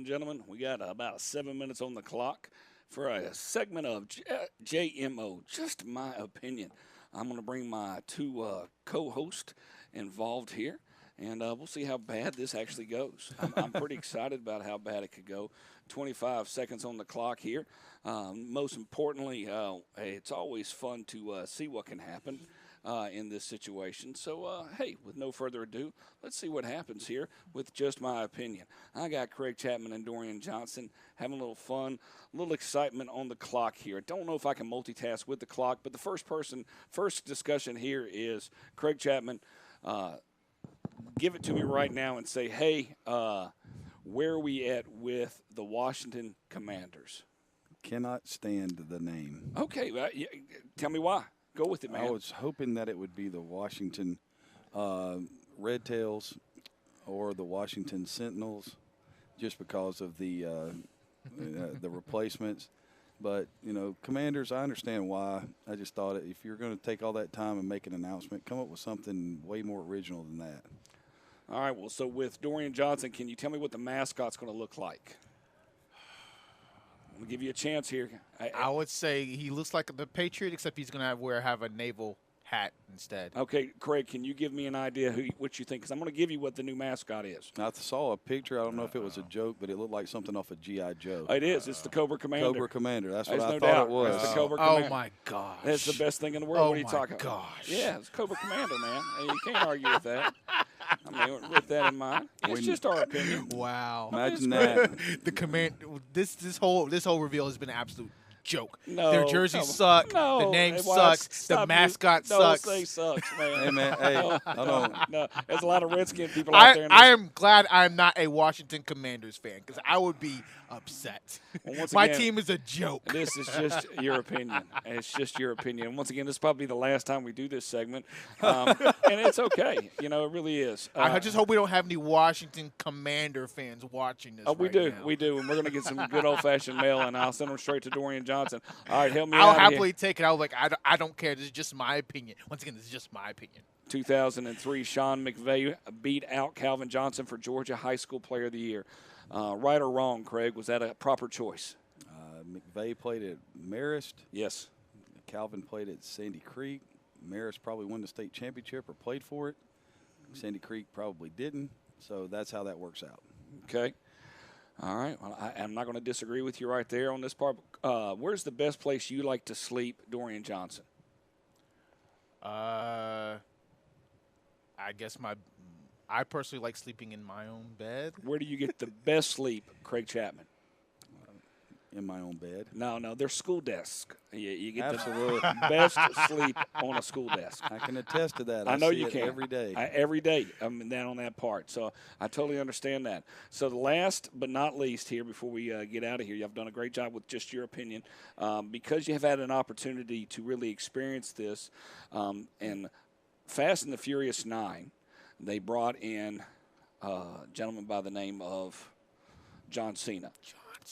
and gentlemen, we got about 7 minutes on the clock for a segment of JMO, Just My Opinion. I'm going to bring my two co-hosts involved here, and we'll see how bad this actually goes. I'm pretty excited about how bad it could go. 25 seconds on the clock here. Most importantly, it's always fun to see what can happen in this situation. So, hey, with no further ado, let's see what happens here with Just My Opinion. I got Craig Chapman and Dorian Johnson having a little fun, a little excitement on the clock here. Don't know if I can multitask with the clock, but the first discussion here is Craig Chapman. Give it to me right now and say, hey, where are we at with the Washington Commanders? Cannot stand the name. Okay, tell me why. Go with it, man. I was hoping that it would be the Washington Red Tails or the Washington Sentinels, just because of the replacements. But, Commanders, I understand why. I just thought if you're going to take all that time and make an announcement, come up with something way more original than that. All right, well, so with Dorian Johnson, can you tell me what the mascot's going to look like? I'm going to give you a chance here. I would say he looks like the Patriot, except he's going to have a naval hat instead. Okay, Craig, can you give me an idea what you think? Because I'm going to give you what the new mascot is. I saw a picture. I don't know if it was a joke, but it looked like something off of G.I. Joe. It is. It's the Cobra Commander. Cobra Commander. That's what There's I no thought doubt. it was. It's the Cobra Commander. Oh, my gosh. That's the best thing in the world. What are you talking about? Gosh. Yeah, it's Cobra Commander, man. And you can't argue with that. I mean, with that in mind, it's just our opinion. Wow. Imagine that. This whole reveal has been an absolute joke. No, their jerseys suck. No, the name sucks. The mascot sucks. Don't say sucks, man. Hey, man. Hey, no. There's a lot of Redskin people out there. I am glad I'm not a Washington Commanders fan, because I would be upset. Well, My again, team is a joke. This is just your opinion. It's just your opinion. Once again, this is probably the last time we do this segment, and it's okay. It really is. I just hope we don't have any Washington Commander fans watching this. We do, and we're going to get some good old-fashioned mail, and I'll send them straight to Dorian Johnson. All right, help me out. I'll happily take it. I was like, I don't care. This is just my opinion. Once again, this is just my opinion. 2003, Sean McVay beat out Calvin Johnson for Georgia High School Player of the Year. Right or wrong, Craig? Was that a proper choice? McVay played at Marist. Yes. Calvin played at Sandy Creek. Marist probably won the state championship or played for it. Sandy Creek probably didn't. So that's how that works out. Okay. All right. Well, I'm not going to disagree with you right there on this part. Where's the best place you like to sleep, Dorian Johnson? I guess I personally like sleeping in my own bed. Where do you get the best sleep, Craig Chapman? In my own bed. No, they're school desks. You get Absolutely. the best sleep on a school desk. I can attest to that. I know see you it can. every day. Every day, I'm down on that part. So I totally understand that. So the last but not least here, before we get out of here, you've done a great job with just your opinion. Because you have had an opportunity to really experience this, and Fast and the Furious 9, they brought in a gentleman by the name of John Cena.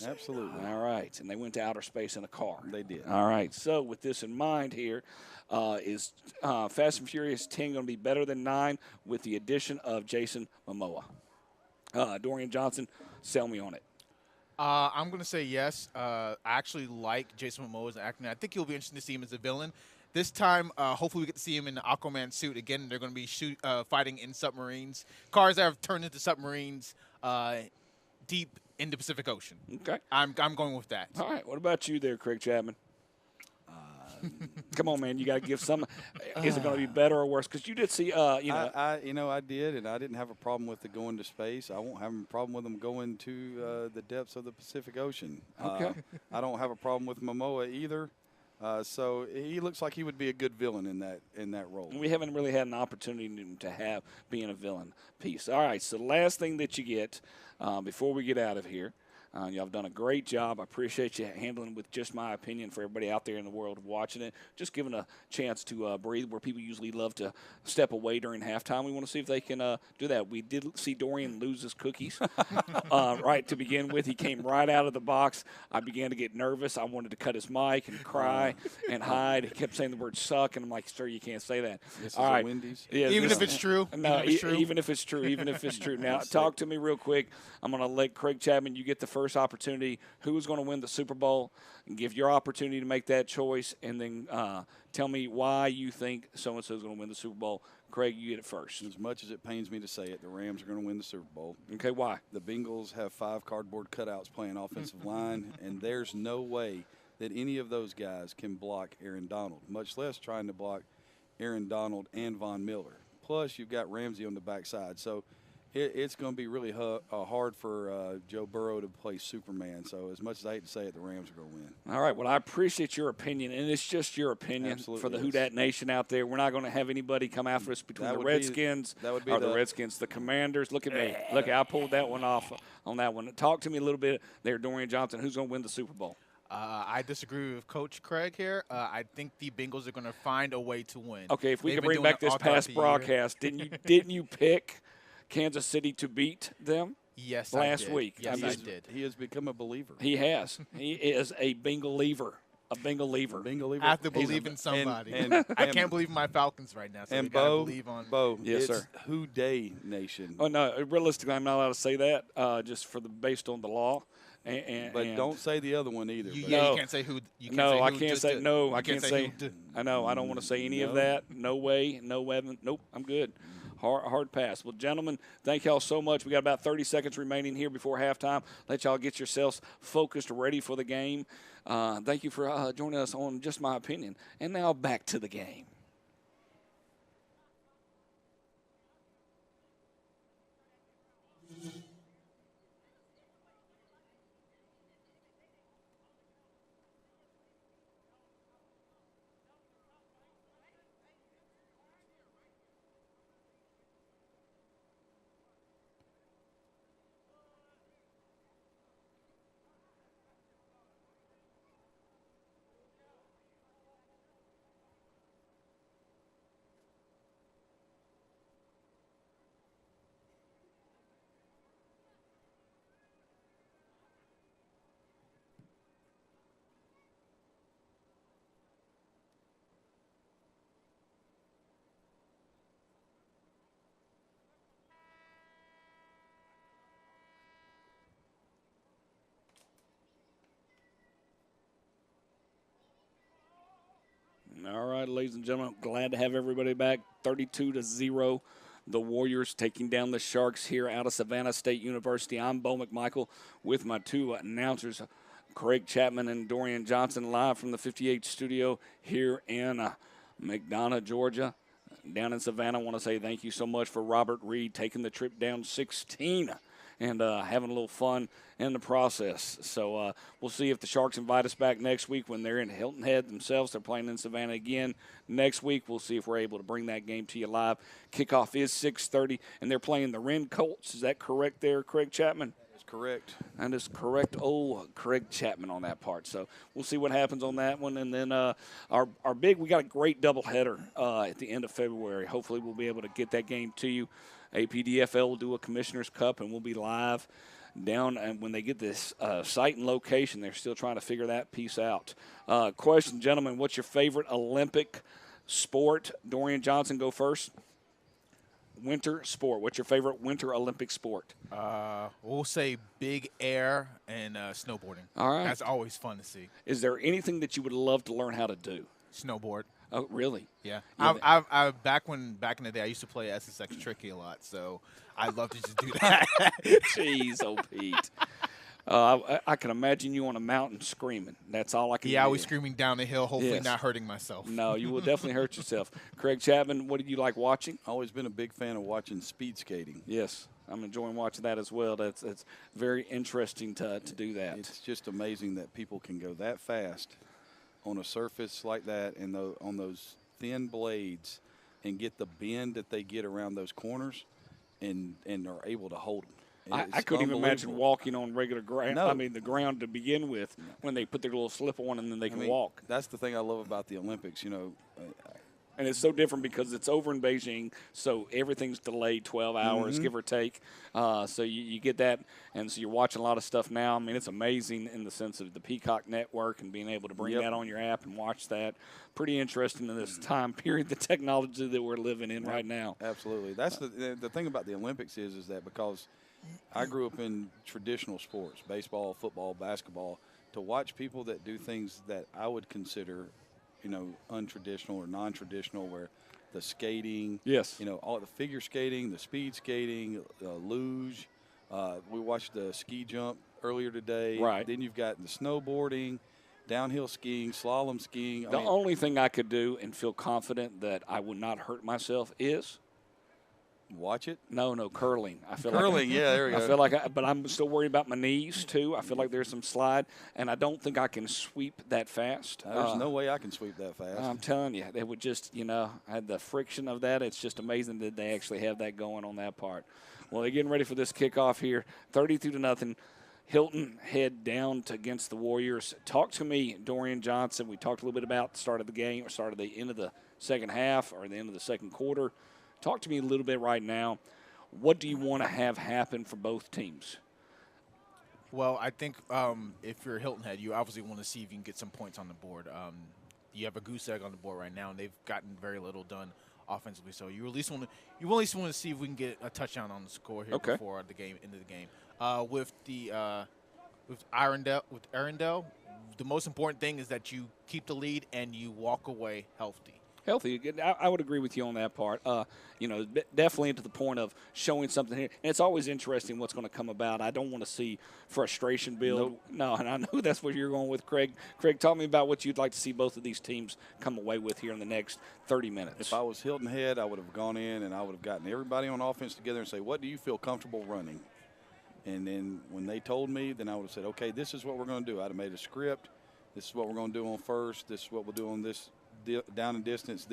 Absolutely. All right. And they went to outer space in a car. They did. All right. So with this in mind here, is Fast and Furious 10 going to be better than 9 with the addition of Jason Momoa? Dorian Johnson, sell me on it. I'm going to say yes. I actually like Jason Momoa as an actor. I think he'll be interesting to see him as a villain. This time, hopefully we get to see him in the Aquaman suit. Again, they're going to be fighting in submarines. Cars that have turned into submarines deep in the Pacific Ocean. Okay. I'm going with that. All right. What about you there, Craig Chapman? Come on, man. You got to give some. Is it going to be better or worse? Because you did see, I did, and I didn't have a problem with it going to space. I won't have a problem with them going to the depths of the Pacific Ocean. Okay. I don't have a problem with Momoa either. So he looks like he would be a good villain in that role. We haven't really had an opportunity to have being a villain piece. All right, so the last thing that you get before we get out of here, Y'all have done a great job. I appreciate you handling with just my opinion for everybody out there in the world watching it. Just giving a chance to breathe where people usually love to step away during halftime. We want to see if they can do that. We did see Dorian lose his cookies right to begin with. He came right out of the box. I began to get nervous. I wanted to cut his mic and cry and hide. He kept saying the word suck, and I'm like, sir, you can't say that. This All is right. a Wendy's. Yeah, Even if it's true? No, Even if it's true? even if it's true. Now, talk to me real quick. I'm going to let Craig Chapman, you get the first opportunity. Who is going to win the Super Bowl? And give your opportunity to make that choice, and then tell me why you think so-and-so is going to win the Super Bowl. Craig, you get it first. As much as it pains me to say it, the Rams are going to win the Super Bowl. Okay, why? The Bengals have 5 cardboard cutouts playing offensive line, and there's no way that any of those guys can block Aaron Donald, much less trying to block Aaron Donald and Von Miller. Plus, you've got Ramsey on the backside. So it's going to be really hard for Joe Burrow to play Superman. So as much as I hate to say it, the Rams are going to win. All right. Well, I appreciate your opinion, and it's just your opinion. Absolutely For the is. Who Dat Nation out there. We're not going to have anybody come after us between That the would be- Redskins that would be or the the- Redskins, the Commanders. Look at me. Look, I pulled that one off on that one. Talk to me a little bit there, Dorian Johnson. Who's going to win the Super Bowl? I disagree with Coach Craig here. I think the Bengals are going to find a way to win. Okay, if we They've could been bring doing back it this all throughout past the year. broadcast, didn't you pick Kansas City to beat them? Yes, last I did. week? Yes, I I mean, did. He has become a believer. He has. He is a Bengal lever. A Bengal lever. Believer. I have to He's believe in somebody. and- I can't believe in my Falcons right now, so And we got to Bo, believe on. Yes, it's sir. Who Day Nation. Oh no! Realistically, I'm not allowed to say that. Just based on the law. But And don't say the other one either. You, but- yeah, No. you can't say who. You can't No, say I who can't just say did. no. You I can't say. who did. I know. I don't want to say any of No. that. No way. No Evan. Nope. I'm good. Hard pass. Well, gentlemen, thank y'all so much. We got about 30 seconds remaining here before halftime. Let y'all get yourselves focused, ready for the game. Thank you for joining us on Just My Opinion. And now back to the game. All right, ladies and gentlemen, glad to have everybody back. 32-0, the Warriors taking down the Sharks here out of Savannah State University. I'm Bo McMichael with my two announcers, Craig Chapman and Dorian Johnson, live from the 58 studio here in McDonough, Georgia. Down in Savannah, I want to say thank you so much for Robert Reed taking the trip down 16 and having a little fun in the process. So we'll see if the Sharks invite us back next week when they're in Hilton Head themselves. They're playing in Savannah again next week. We'll see if we're able to bring that game to you live. Kickoff is 6:30, and they're playing the Wren Colts. Is that correct there, Craig Chapman? That's correct. That is correct. Oh, Craig Chapman on that part. So we'll see what happens on that one. And then we got a great doubleheader at the end of February. Hopefully we'll be able to get that game to you. APDFL will do a Commissioner's Cup, and we'll be live down. And when they get this site and location, they're still trying to figure that piece out. Question, gentlemen, what's your favorite Olympic sport? Dorian Johnson, go first. Winter sport. What's your favorite winter Olympic sport? We'll say big air and snowboarding. All right. That's always fun to see. Is there anything that you would love to learn how to do? Snowboard. Oh, really? Yeah. Yeah, I back in the day, I used to play SSX Tricky a lot, so I'd love to just do that. Jeez, oh, Pete. I can imagine you on a mountain screaming. That's all I can do. Yeah, I was screaming down the hill, hopefully Yes. not hurting myself. No, you will definitely hurt yourself. Craig Chapman, what did you like watching? Always been a big fan of watching speed skating. Yes, I'm enjoying watching that as well. That's very interesting to do that. It's just amazing that people can go that fast on a surface like that and on those thin blades and get the bend that they get around those corners and are able to hold them. I couldn't even imagine walking on regular ground. No. I mean, the ground to begin with when they put their little slip on and then they can walk. That's the thing I love about the Olympics, And it's so different because it's over in Beijing, so everything's delayed 12 hours, give or take. So you get that, and so you're watching a lot of stuff now. I mean, it's amazing in the sense of the Peacock Network and being able to bring that on your app and watch that. Pretty interesting in this time period, the technology that we're living in right now. Absolutely. That's the thing about the Olympics is that because I grew up in traditional sports, baseball, football, basketball, to watch people that do things that I would consider – untraditional or non-traditional, where the skating, all the figure skating, the speed skating, luge. We watched the ski jump earlier today. Right. Then you've got the snowboarding, downhill skiing, slalom skiing. The only thing I could do and feel confident that I would not hurt myself is watch it. No, curling. I feel curling. Like there we go. I feel like, but I'm still worried about my knees too. I feel like there's some slide, and I don't think I can sweep that fast. There's no way I can sweep that fast. I'm telling you, they would just, I had the friction of that. It's just amazing that they actually have that going on that part. Well, they're getting ready for this kickoff here, 32-0. Hilton head down against the Warriors. Talk to me, Dorian Johnson. We talked a little bit about the start of the game, or start of the end of the second half, or the end of the second quarter. Talk to me a little bit right now. What do you want to have happen for both teams? Well, I think if you're a Hilton head, you obviously want to see if you can get some points on the board. You have a goose egg on the board right now, and they've gotten very little done offensively. So you at least want to see if we can get a touchdown on the score here before the game into the game. With Arundel, the most important thing is that you keep the lead and you walk away healthy. I would agree with you on that part. Definitely into the point of showing something here. And it's always interesting what's going to come about. I don't want to see frustration build. Nope. No, and I know that's what you're going with, Craig. Craig, talk me about what you'd like to see both of these teams come away with here in the next 30 minutes. If I was Hilton head, I would have gone in and I would have gotten everybody on offense together and say, what do you feel comfortable running? And then when they told me, then I would have said, okay, this is what we're going to do. I'd have made a script. This is what we're going to do on first. This is what we'll do on this down and distance,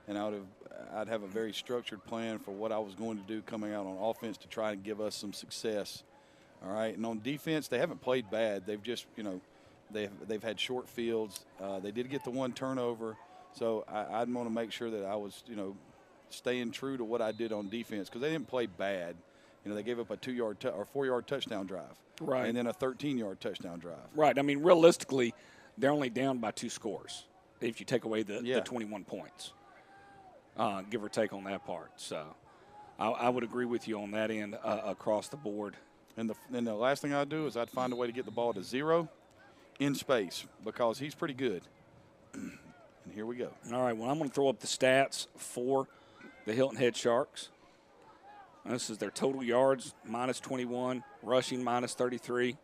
and I'd have a very structured plan for what I was going to do coming out on offense to try and give us some success. All right, and on defense, they haven't played bad. They've just, they've had short fields. They did get the one turnover, so I'd want to make sure that I was, staying true to what I did on defense because they didn't play bad. They gave up a 2-yard or 4-yard touchdown drive, right, and then a 13-yard touchdown drive. Right. I mean, realistically, they're only down by 2 scores. If you take away the 21 points, give or take on that part. So I would agree with you on that end across the board. And the last thing I'd do is I'd find a way to get the ball to 0 in space because he's pretty good. And here we go. All right, well, I'm going to throw up the stats for the Hilton Head Sharks. This is their total yards, minus 21, rushing, minus 33,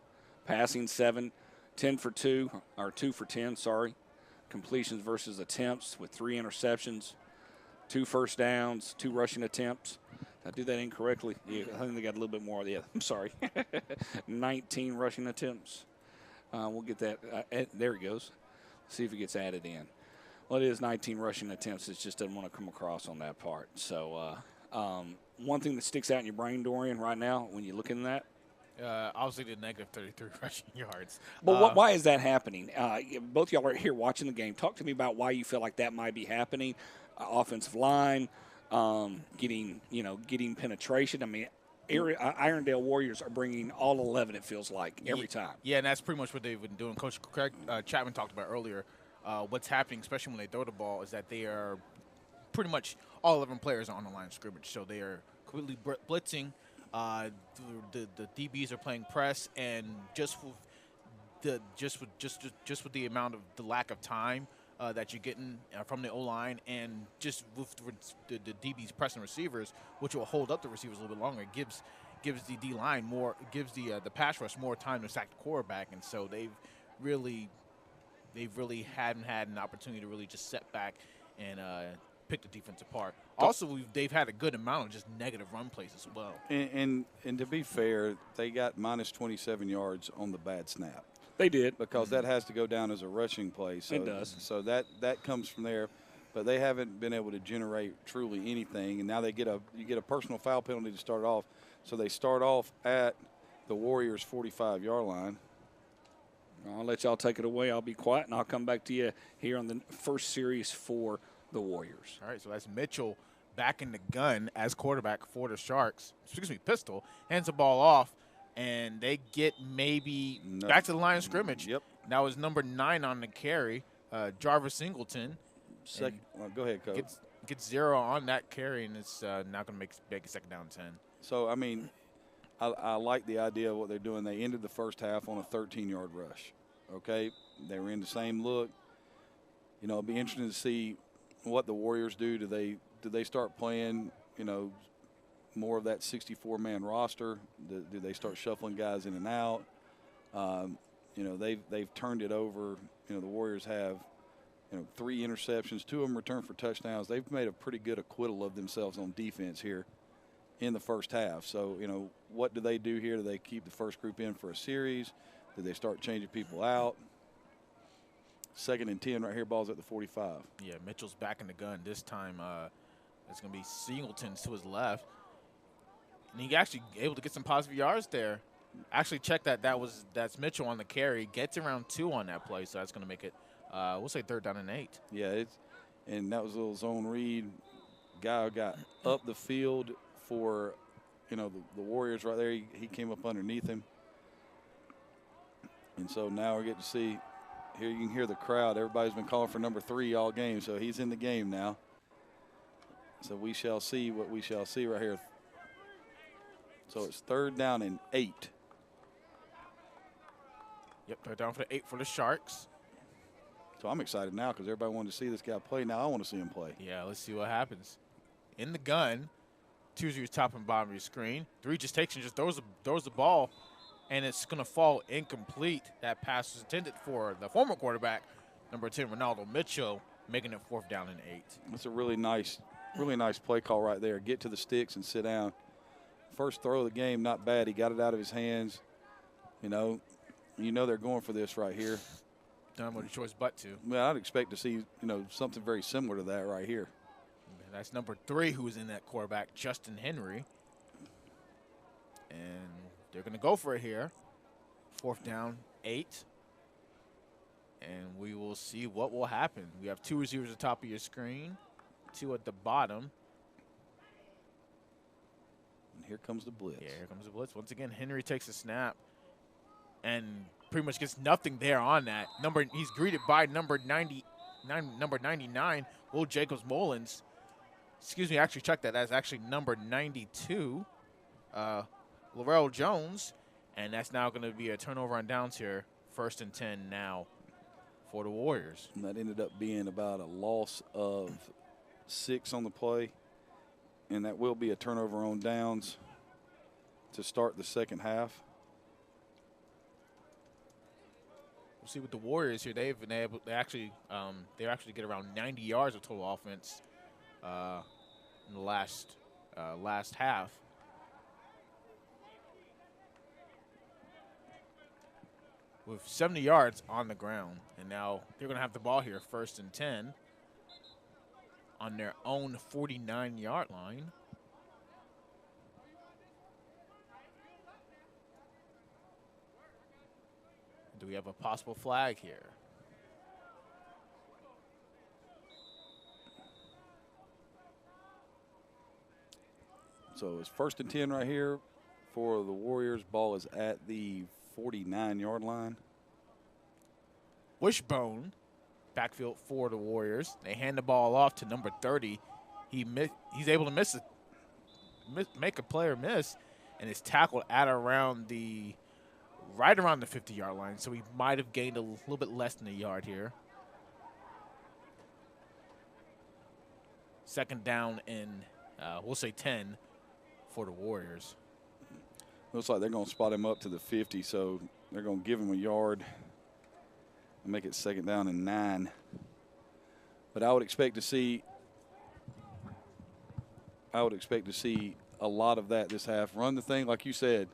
passing 7, 10 for 2, or 2 for 10, sorry. Completions versus attempts with 3 interceptions, 2 first downs, 2 rushing attempts. Did I do that incorrectly? Yeah, I think they got a little bit more. Yeah, I'm sorry. 19 rushing attempts. We'll get that. There it goes. See if it gets added in. Well, it is 19 rushing attempts. It just doesn't want to come across on that part. So one thing that sticks out in your brain, Dorian, right now when you look in that, Obviously, the negative 33 rushing yards. But why is that happening? Both y'all are here watching the game. Talk to me about why you feel like that might be happening. Offensive line, getting penetration. I mean, Irondale Warriors are bringing all 11. It feels like every time. Yeah, and that's pretty much what they've been doing. Coach Craig Chapman talked about earlier. What's happening, especially when they throw the ball, is that they are pretty much all 11 players are on the line of scrimmage. So they are completely blitzing. The DBs are playing press, and just with the amount of the lack of time that you're getting from the O-line, and just with the DBs pressing receivers, which will hold up the receivers a little bit longer, it gives the D-line more, gives the pass rush more time to sack the quarterback, and so they've really hadn't had an opportunity to really just set back and pick the defense apart. Also, they've had a good amount of just negative run plays as well. And to be fair, they got minus 27 yards on the bad snap. They did. Because that has to go down as a rushing play. So, it does. So that comes from there. But they haven't been able to generate truly anything. And now you get a personal foul penalty to start off. So they start off at the Warriors' 45-yard line. I'll let y'all take it away. I'll be quiet, and I'll come back to you here on the first series for the Warriors. All right, so that's Mitchell back in the gun as quarterback for the Sharks. Pistol hands the ball off, and they get maybe back to the line of scrimmage. Yep. That was number 9 on the carry, Jarvis Singleton. Go ahead, Coach. Gets 0 on that carry, and it's not going to make a second down 10. So, I mean, I like the idea of what they're doing. They ended the first half on a 13-yard rush, okay? They were in the same look. You know, it'll be interesting to see what the Warriors do. Do they start playing, you know, more of that 64-man roster? Do they start shuffling guys in and out? You know, they've turned it over. You know, the Warriors have, you know, 3 interceptions, 2 of them returned for touchdowns. They've made a pretty good acquittal of themselves on defense here in the first half. So, you know, what do they do here? Do they keep the first group in for a series? Do they start changing people out? 2nd and 10 right here, ball's at the 45. Yeah, Mitchell's back in the gun. This time it's going to be Singleton to his left. And he actually able to get some positive yards there. Actually, check that. That's Mitchell on the carry. Gets around 2 on that play, so that's going to make it, we'll say 3rd down and 8. Yeah, and that was a little zone read. Guy got up the field for, you know, the Warriors right there. He came up underneath him. And so now we get to see, here you can hear the crowd. Everybody's been calling for number 3 all game, so he's in the game now. So we shall see what we shall see right here. So it's 3rd down and 8. Yep, 3rd down for the 8 for the Sharks. So I'm excited now because everybody wanted to see this guy play. Now I want to see him play. Yeah, let's see what happens. In the gun, 2's your top and bottom of your screen. 3 just takes and just throws the ball, and it's going to fall incomplete. That pass was intended for the former quarterback, number 10, Ronaldo Mitchell, making it 4th down and 8. That's a really nice play call right there. Get to the sticks and sit down. First throw of the game, not bad. He got it out of his hands. You know they're going for this right here. Done with a choice but to. Well, I'd expect to see, you know, something very similar to that right here. And that's number 3 who was in that quarterback, Justin Henry. And they're going to go for it here. 4th down, 8. And we will see what will happen. We have 2 receivers at the top of your screen, 2 at the bottom. And here comes the blitz. Yeah, here comes the blitz. Once again, Henry takes a snap and pretty much gets nothing there on that. He's greeted by number 99, Will Jacobs Mullins. Excuse me, actually check that. That's actually number 92, Laurel Jones. And that's now going to be a turnover on downs here. 1st and 10 now for the Warriors. And that ended up being about a loss of 6 on the play. And that will be a turnover on downs to start the second half. We'll see with the Warriors here. They've been able to actually get around 90 yards of total offense in the last half. With 70 yards on the ground, and now they're going to have the ball here, 1st and 10, on their own 49-yard line. Do we have a possible flag here? So it's 1st and 10 right here for the Warriors. Ball is at the 49-yard line. Wishbone, backfield for the Warriors. They hand the ball off to number 30. He's able to make a player miss, and is tackled at right around the 50-yard line. So he might have gained a little bit less than a yard here. 2nd down and we'll say 10 for the Warriors. Looks like they're going to spot him up to the 50, so they're going to give him a yard and make it 2nd down and 9. But I would expect to see a lot of that this half. Run the thing, like you said,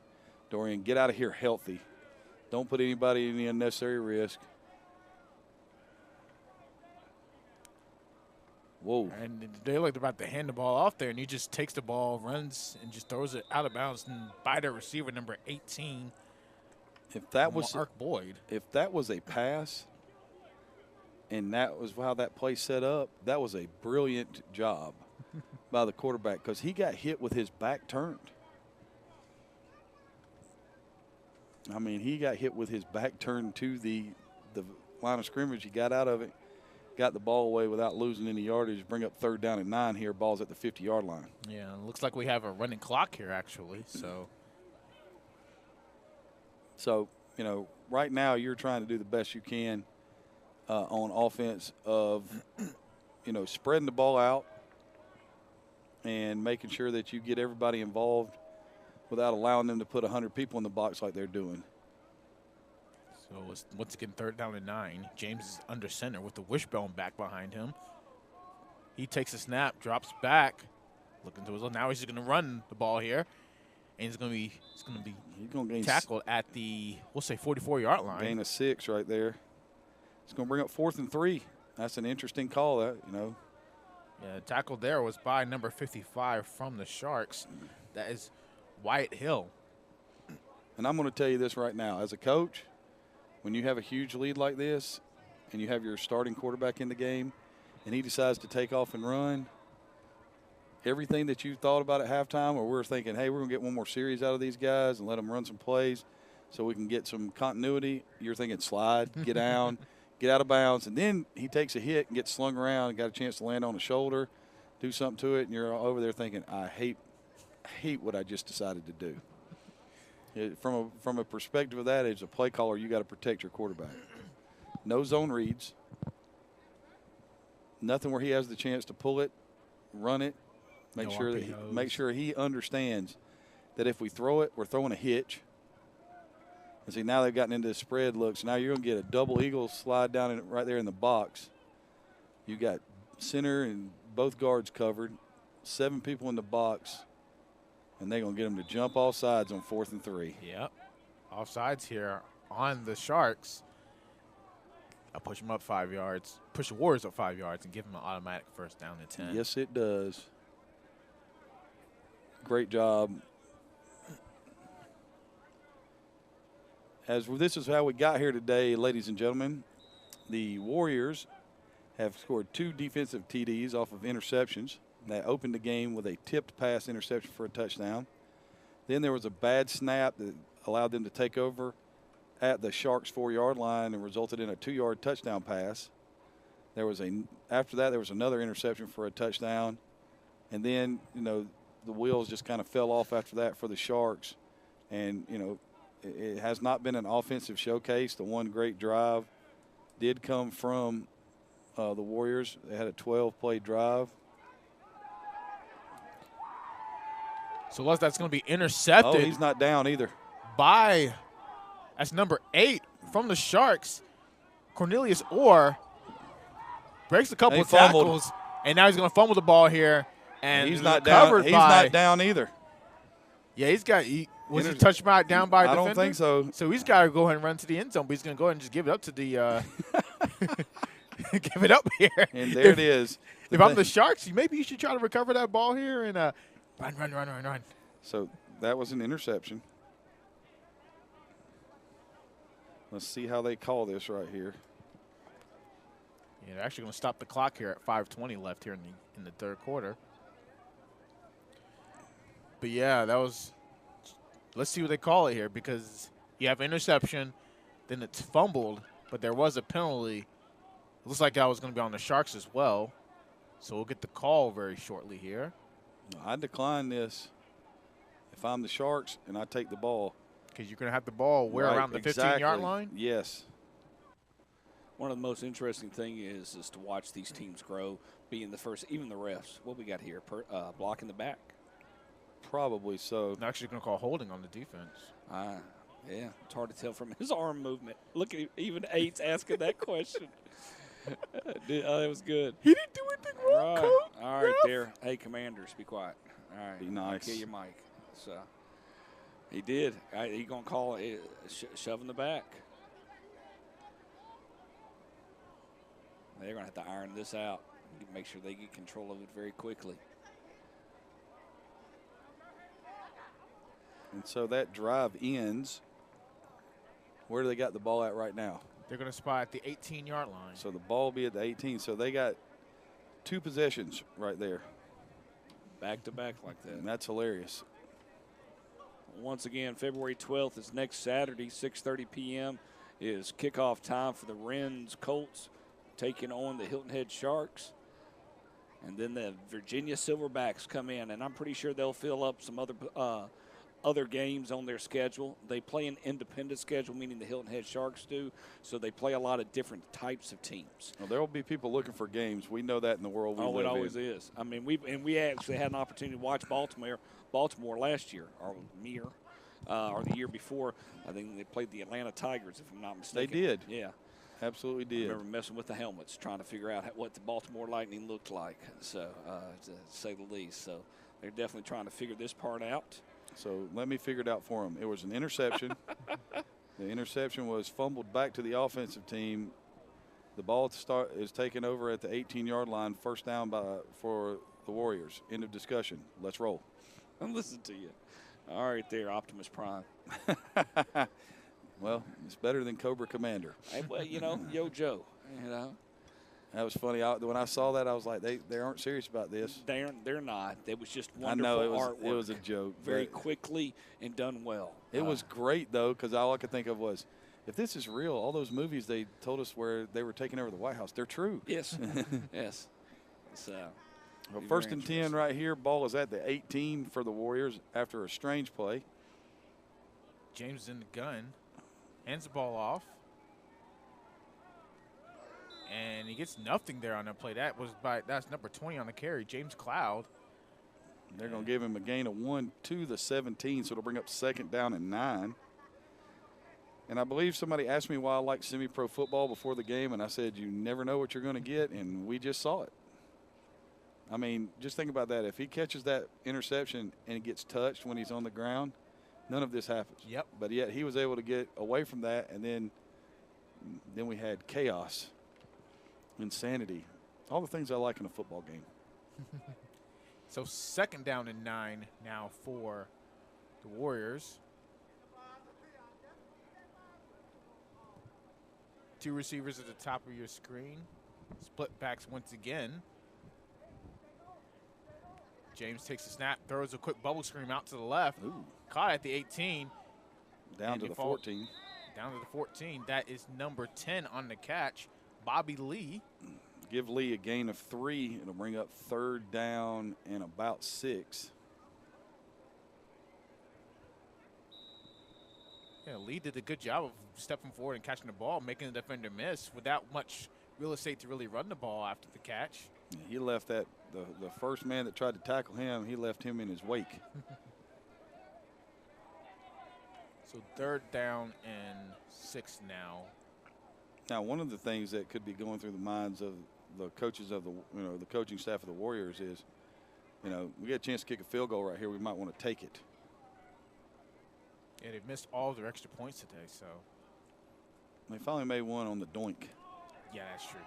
Dorian. Get out of here healthy. Don't put anybody in any unnecessary risk. Whoa. And they looked about to hand the ball off there, and he just takes the ball, runs, and just throws it out of bounds and by the receiver, number 18, If that was Mark Boyd. If that was a pass and that was how that play set up, that was a brilliant job by the quarterback because he got hit with his back turned. I mean, he got hit with his back turned to the line of scrimmage. He got out of it, got the ball away without losing any yardage. Bring up 3rd down and 9 here. Ball's at the 50-yard line. Yeah, it looks like we have a running clock here, actually. So, you know, right now you're trying to do the best you can on offense of, you know, spreading the ball out and making sure that you get everybody involved without allowing them to put 100 people in the box like they're doing. So it's once again 3rd down and 9. James is under center with the wishbone back behind him. He takes a snap, drops back, looking to his left. Now he's going to run the ball here, and he's going to be tackled at the, we'll say, 44-yard line. Gain of 6 right there. It's going to bring up 4th and 3. That's an interesting call, that, you know. Yeah, the tackle there was by number 55 from the Sharks. That is Wyatt Hill. And I'm going to tell you this right now. As a coach, when you have a huge lead like this and you have your starting quarterback in the game and he decides to take off and run, everything that you thought about at halftime, or we're thinking, hey, we're going to get one more series out of these guys and let them run some plays so we can get some continuity, you're thinking slide, get down, get out of bounds. And then he takes a hit and gets slung around and got a chance to land on the shoulder, do something to it, and you're over there thinking, I hate what I just decided to do. From a perspective of that, as a play caller, you got to protect your quarterback. No zone reads. Nothing where he has the chance to pull it, run it, make sure he understands that if we throw it, we're throwing a hitch. And see, now they've gotten into the spread looks. Now you're going to get a double eagle slide down right there in the box. You got center and both guards covered, 7 people in the box. And they're going to get them to jump all sides on 4th and 3. Yep. Off sides here on the Sharks. I'll push them up 5 yards. Push the Warriors up 5 yards and give them an automatic 1st down and 10. Yes, it does. Great job. This is how we got here today, ladies and gentlemen. The Warriors have scored 2 defensive TDs off of interceptions. That opened the game with a tipped pass interception for a touchdown. Then there was a bad snap that allowed them to take over at the Sharks' 4-yard line and resulted in a 2-yard touchdown pass. After that, there was another interception for a touchdown. And then, you know, the wheels just kind of fell off after that for the Sharks. And, you know, it has not been an offensive showcase. The one great drive did come from the Warriors. They had a 12-play drive. So that's going to be intercepted. Oh, he's not down either. That's number 8 from the Sharks. Cornelius Orr breaks a couple of tackles, and now he's going to fumble the ball here. And he's not down. He's not down either. Yeah, was he touched down by a defender? I don't think so. So he's got to go ahead and run to the end zone, but he's going to go ahead and just give it up to the give it up here. And there it is. If I'm the Sharks, maybe you should try to recover that ball here and run. So that was an interception. Let's see how they call this right here. Yeah, they're actually going to stop the clock here at 5:20 left here in the 3rd quarter. But yeah, that was. Let's see what they call it here, because you have interception, then it's fumbled, but there was a penalty. It looks like that was going to be on the Sharks as well. So we'll get the call very shortly here. I decline this if I'm the Sharks and I take the ball. Because you're going to have the ball around the 15-yard line? Yes. One of the most interesting things is to watch these teams grow, being the first, even the refs. What we got here, blocking the back. Probably so. They're actually going to call holding on the defense. Yeah, it's hard to tell from his arm movement. Look at even 8's asking that question. That was good. He didn't do anything wrong, Coach. All right, there. Hey, Commanders, be quiet. All right. Be nice. Kill your mic. So he did. He going to call it shoving the back. They're going to have to iron this out. make sure they get control of it very quickly. And so that drive ends. Where do they got the ball at right now? They're going to spot at the 18-yard line. So the ball will be at the 18. So they got 2 possessions right there. Back to back like that. And that's hilarious. Once again, February 12th is next Saturday, 6:30 p.m. is kickoff time for the Wrens Colts taking on the Hilton Head Sharks. And then the Virginia Silverbacks come in, and I'm pretty sure they'll fill up some other games on their schedule. They play an independent schedule, meaning the Hilton Head Sharks do, so they play a lot of different types of teams. Well, there will be people looking for games. We know that in the world we live in. It always is. I mean, we actually had an opportunity to watch Baltimore last year, or the year before. I think they played the Atlanta Tigers, if I'm not mistaken. They did. Yeah. Absolutely did. I remember messing with the helmets, trying to figure out what the Baltimore Lightning looked like, so to say the least. So they're definitely trying to figure this part out. So let me figure it out for them. It was an interception. The interception was fumbled back to the offensive team. The ball is taken over at the 18-yard line, first down for the Warriors. End of discussion. Let's roll. Listen to you. All right there, Optimus Prime. Well, it's better than Cobra Commander. Hey, well, Yo Joe, That was funny. When I saw that, I was like, they aren't serious about this. They're not. It was just wonderful artwork. It was a joke. Very quickly and done well. It was great, though, because all I could think of was, if this is real, all those movies they told us where they were taking over the White House, they're true. Yes. Yes. Well, first and 10 right here. Ball is at the 18 for the Warriors after a strange play. James is in the gun. Hands the ball off. And he gets nothing there on that play. That's number 20 on the carry, James Cloud. They're going to give him a gain of 1 to the 17, so it'll bring up second down and 9. And I believe somebody asked me why I like semi-pro football before the game, and I said, you never know what you're going to get, and we just saw it. I mean, just think about that. If he catches that interception and it gets touched when he's on the ground, none of this happens. Yep. But yet he was able to get away from that, and then we had chaos, insanity, all the things I like in a football game. So second down and 9 now for the Warriors. 2 receivers at the top of your screen. Split backs once again. James takes a snap, throws a quick bubble screen out to the left. Ooh. Caught at the 18. Down to the 14. Down to the 14. That is number 10 on the catch, Bobby Lee. Give Lee a gain of 3. It'll bring up third down and about 6. Yeah, Lee did a good job of stepping forward and catching the ball, making the defender miss without much real estate to really run the ball after the catch. Yeah, he left the first man that tried to tackle him, he left him in his wake. So third down and 6 now. Now, one of the things that could be going through the minds of the coaches of the coaching staff of the Warriors is, we get a chance to kick a field goal right here. We might want to take it. Yeah, they've missed all of their extra points today, so. They finally made one on the doink. Yeah, that's true.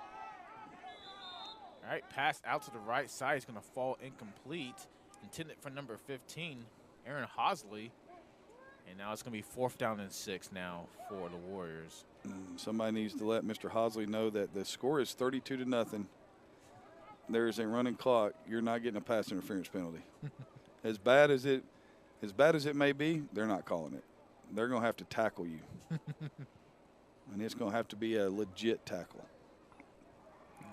All right, pass out to the right side. He's going to fall incomplete. Intended for number 15, Aaron Hosley. And now it's going to be fourth down and 6 now for the Warriors. Somebody needs to let Mr. Hosley know that the score is 32-0. There is a running clock. You're not getting a pass interference penalty. As bad as it may be, they're not calling it. They're going to have to tackle you. And it's going to have to be a legit tackle.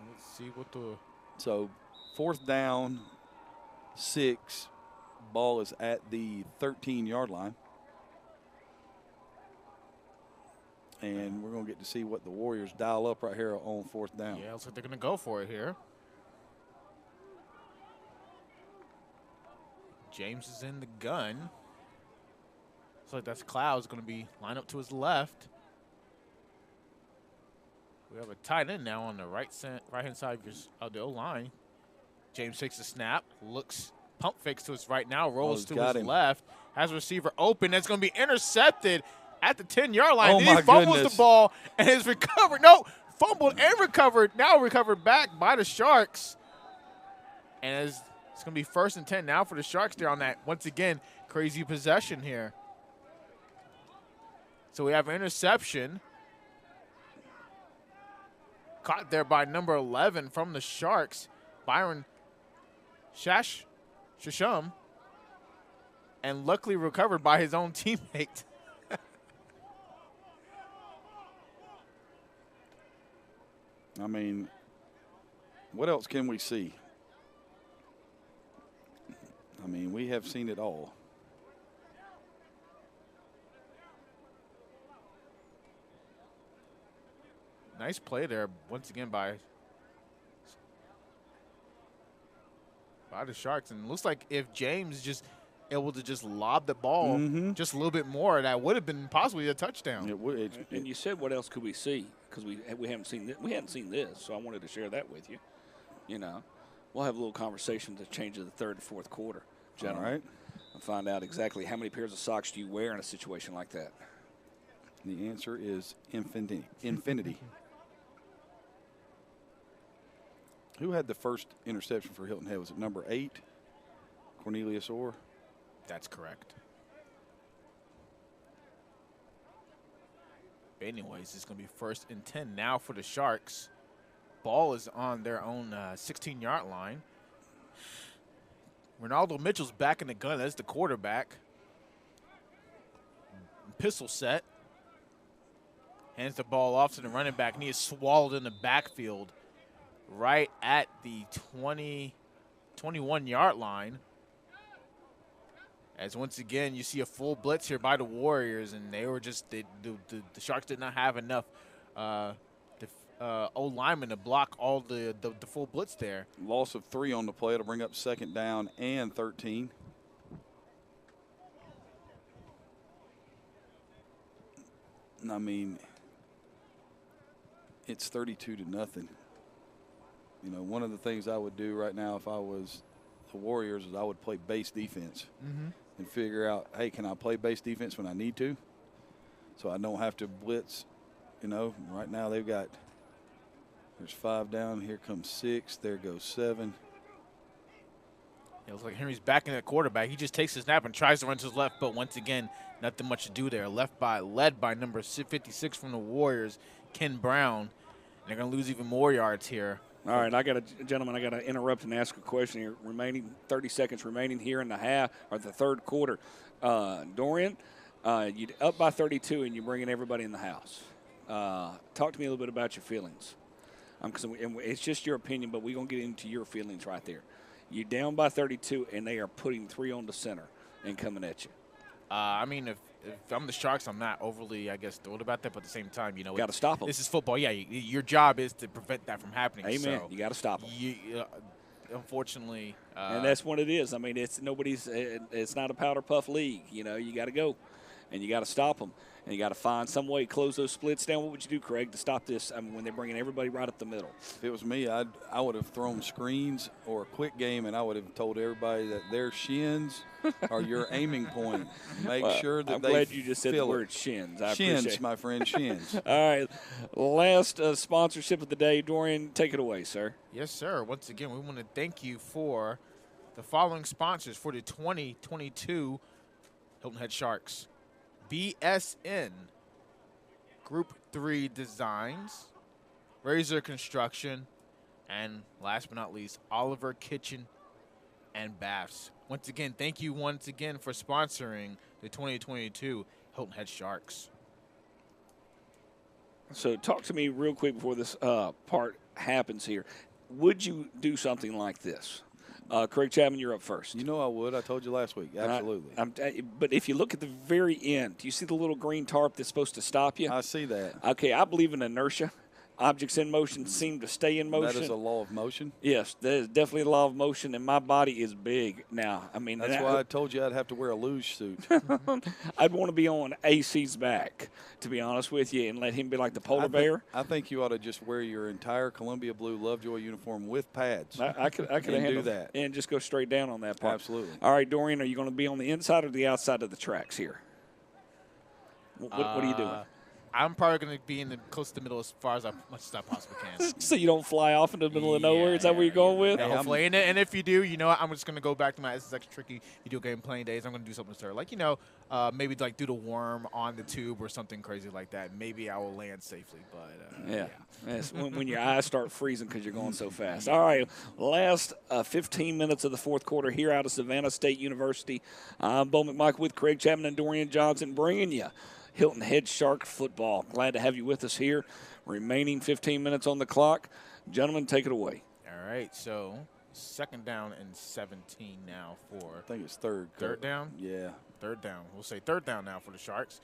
Let's see what the. So, fourth down, 6. Ball is at the 13-yard line. And we're going to get to see what the Warriors dial up right here on fourth down. Yeah, looks like they're going to go for it here. James is in the gun. Looks like that's Cloud's going to be lined up to his left. We have a tight end now on the right-hand side of the O-line. James takes the snap, looks, pump fakes to his right now, rolls to his left, has a receiver open. That's going to be intercepted at the 10-yard line. Oh, then he fumbles the ball and is recovered. No, fumbled and recovered. Now recovered back by the Sharks. And it's going to be 1st and 10 now for the Sharks there on that, once again, crazy possession here. So we have an interception. Caught there by number 11 from the Sharks, Byron Shasham, and luckily recovered by his own teammate. I mean, what else can we see? I mean, we have seen it all. Nice play there, once again, by the Sharks. And it looks like if James just able to just lob the ball just a little bit more, that would have been possibly a touchdown. It would. And you said, what else could we see? Because we haven't seen this. We hadn't seen this, so I wanted to share that with you. You know, we'll have a little conversation to change to the 3rd and 4th quarter, gentlemen. All right. And find out exactly how many pairs of socks do you wear in a situation like that. The answer is infinity. Who had the first interception for Hilton Head? Was it number 8, Cornelius Orr? That's correct. But anyways, it's going to be 1st and 10 now for the Sharks. Ball is on their own 16-yard line. Ronaldo Mitchell's back in the gun. That's the quarterback. Pistol set. Hands the ball off to the running back, and he is swallowed in the backfield right at the 21-yard line. As once again, you see a full blitz here by the Warriors, and they were just the Sharks did not have enough O-linemen to block all the full blitz there. Loss of 3 on the play to bring up 2nd down and 13. I mean, it's 32-0. You know, one of the things I would do right now if I was the Warriors is I would play base defense and figure out, hey, can I play base defense when I need to so I don't have to blitz? You know, right now they've got, there's 5 down. Here comes 6. There goes 7. It looks like Henry's back in the quarterback. He just takes his snap and tries to run to his left, but once again, nothing much to do there. Led by number 56 from the Warriors, Ken Brown. And they're going to lose even more yards here. All right, gentlemen, I got to interrupt and ask a question here. 30 seconds remaining here in the half or the 3rd quarter. Dorian, you're up by 32 and you're bringing everybody in the house. Talk to me a little bit about your feelings. Cause it's just your opinion, but we're going to get into your feelings right there. You're down by 32 and they are putting 3 on the center and coming at you. I mean, if I'm the Sharks, I'm not overly, I guess, thrilled about that. But at the same time, you know, got to stop them. This is football. Yeah, your job is to prevent that from happening. Amen. So you got to stop them. Unfortunately, and that's what it is. I mean, it's not a powder puff league. You know, you got to go, and you got to stop them, and you got to find some way to close those splits down. What would you do, Craig, to stop this? I mean, when they're bringing everybody right up the middle. If it was me, I would have thrown screens or a quick game, and I would have told everybody that their shins are your aiming point. Make sure that I'm glad you just said the word shins. I appreciate shins, my friend, shins. All right, last sponsorship of the day. Dorian, take it away, sir. Yes, sir. Once again, we want to thank you for the following sponsors for the 2022 Hilton Head Sharks. BSN, Group 3 Designs, Razor Construction, and last but not least, Oliver Kitchen and Baths. Once again, thank you once again for sponsoring the 2022 Hilton Head Sharks. So talk to me real quick before this part happens here. Would you do something like this? Craig Chapman, you're up first. You know I would. I told you last week. Absolutely. But if you look at the very end, do you see the little green tarp that's supposed to stop you? I see that. Okay, I believe in inertia. Objects in motion seem to stay in motion. That is a law of motion? Yes, that is definitely a law of motion, and my body is big now. I mean, that's why I told you I'd have to wear a luge suit. I'd want to be on AC's back, to be honest with you, and let him be like the polar bear. I think you ought to just wear your entire Columbia Blue Lovejoy uniform with pads. I could handle that. And just go straight down on that part. Absolutely. All right, Dorian, are you going to be on the inside or the outside of the tracks here? What are you doing? I'm probably going to be in the close to the middle as far as much as I possibly can. So you don't fly off into the middle of nowhere? Is that where you're going with? Yeah, hopefully. And if you do, you know what? I'm just going to go back to my SSX tricky video game playing days. I'm going to do something absurd. Like, maybe like do the worm on the tube or something crazy like that. Maybe I will land safely. But, yeah. Yes, when your eyes start freezing because you're going so fast. All right, last 15 minutes of the fourth quarter here out of Savannah State University. I'm Bo McMichael with Craig Chapman and Dorian Johnson bringing you Hilton Head Shark football. Glad to have you with us here. Remaining 15 minutes on the clock. Gentlemen, take it away. All right, so second down and 17 now for – I think it's third. Third down? Yeah. Third down. We'll say third down now for the Sharks.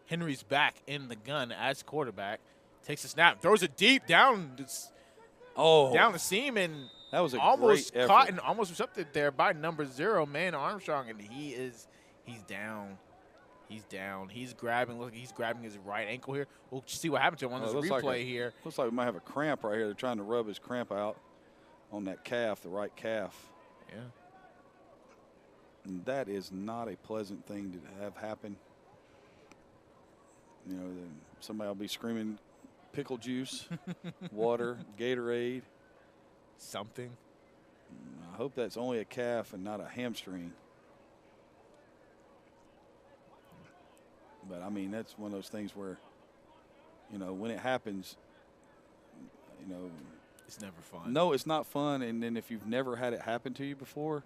Henry's back in the gun as quarterback. Takes a snap, throws it deep down the seam, and that was almost great caught effort. and almost recepted there by number 0, man, Armstrong, and he's down. He's down. He's grabbing. Look, he's grabbing his right ankle here. We'll see what happens to him on this replay here. Looks like we might have a cramp right here. They're trying to rub his cramp out on that calf, the right calf. Yeah. And that is not a pleasant thing to have happen. Somebody will be screaming pickle juice, water, Gatorade. Something. I hope that's only a calf and not a hamstring. But, I mean, that's one of those things where, when it happens, it's never fun. No, it's not fun. And then if you've never had it happen to you before,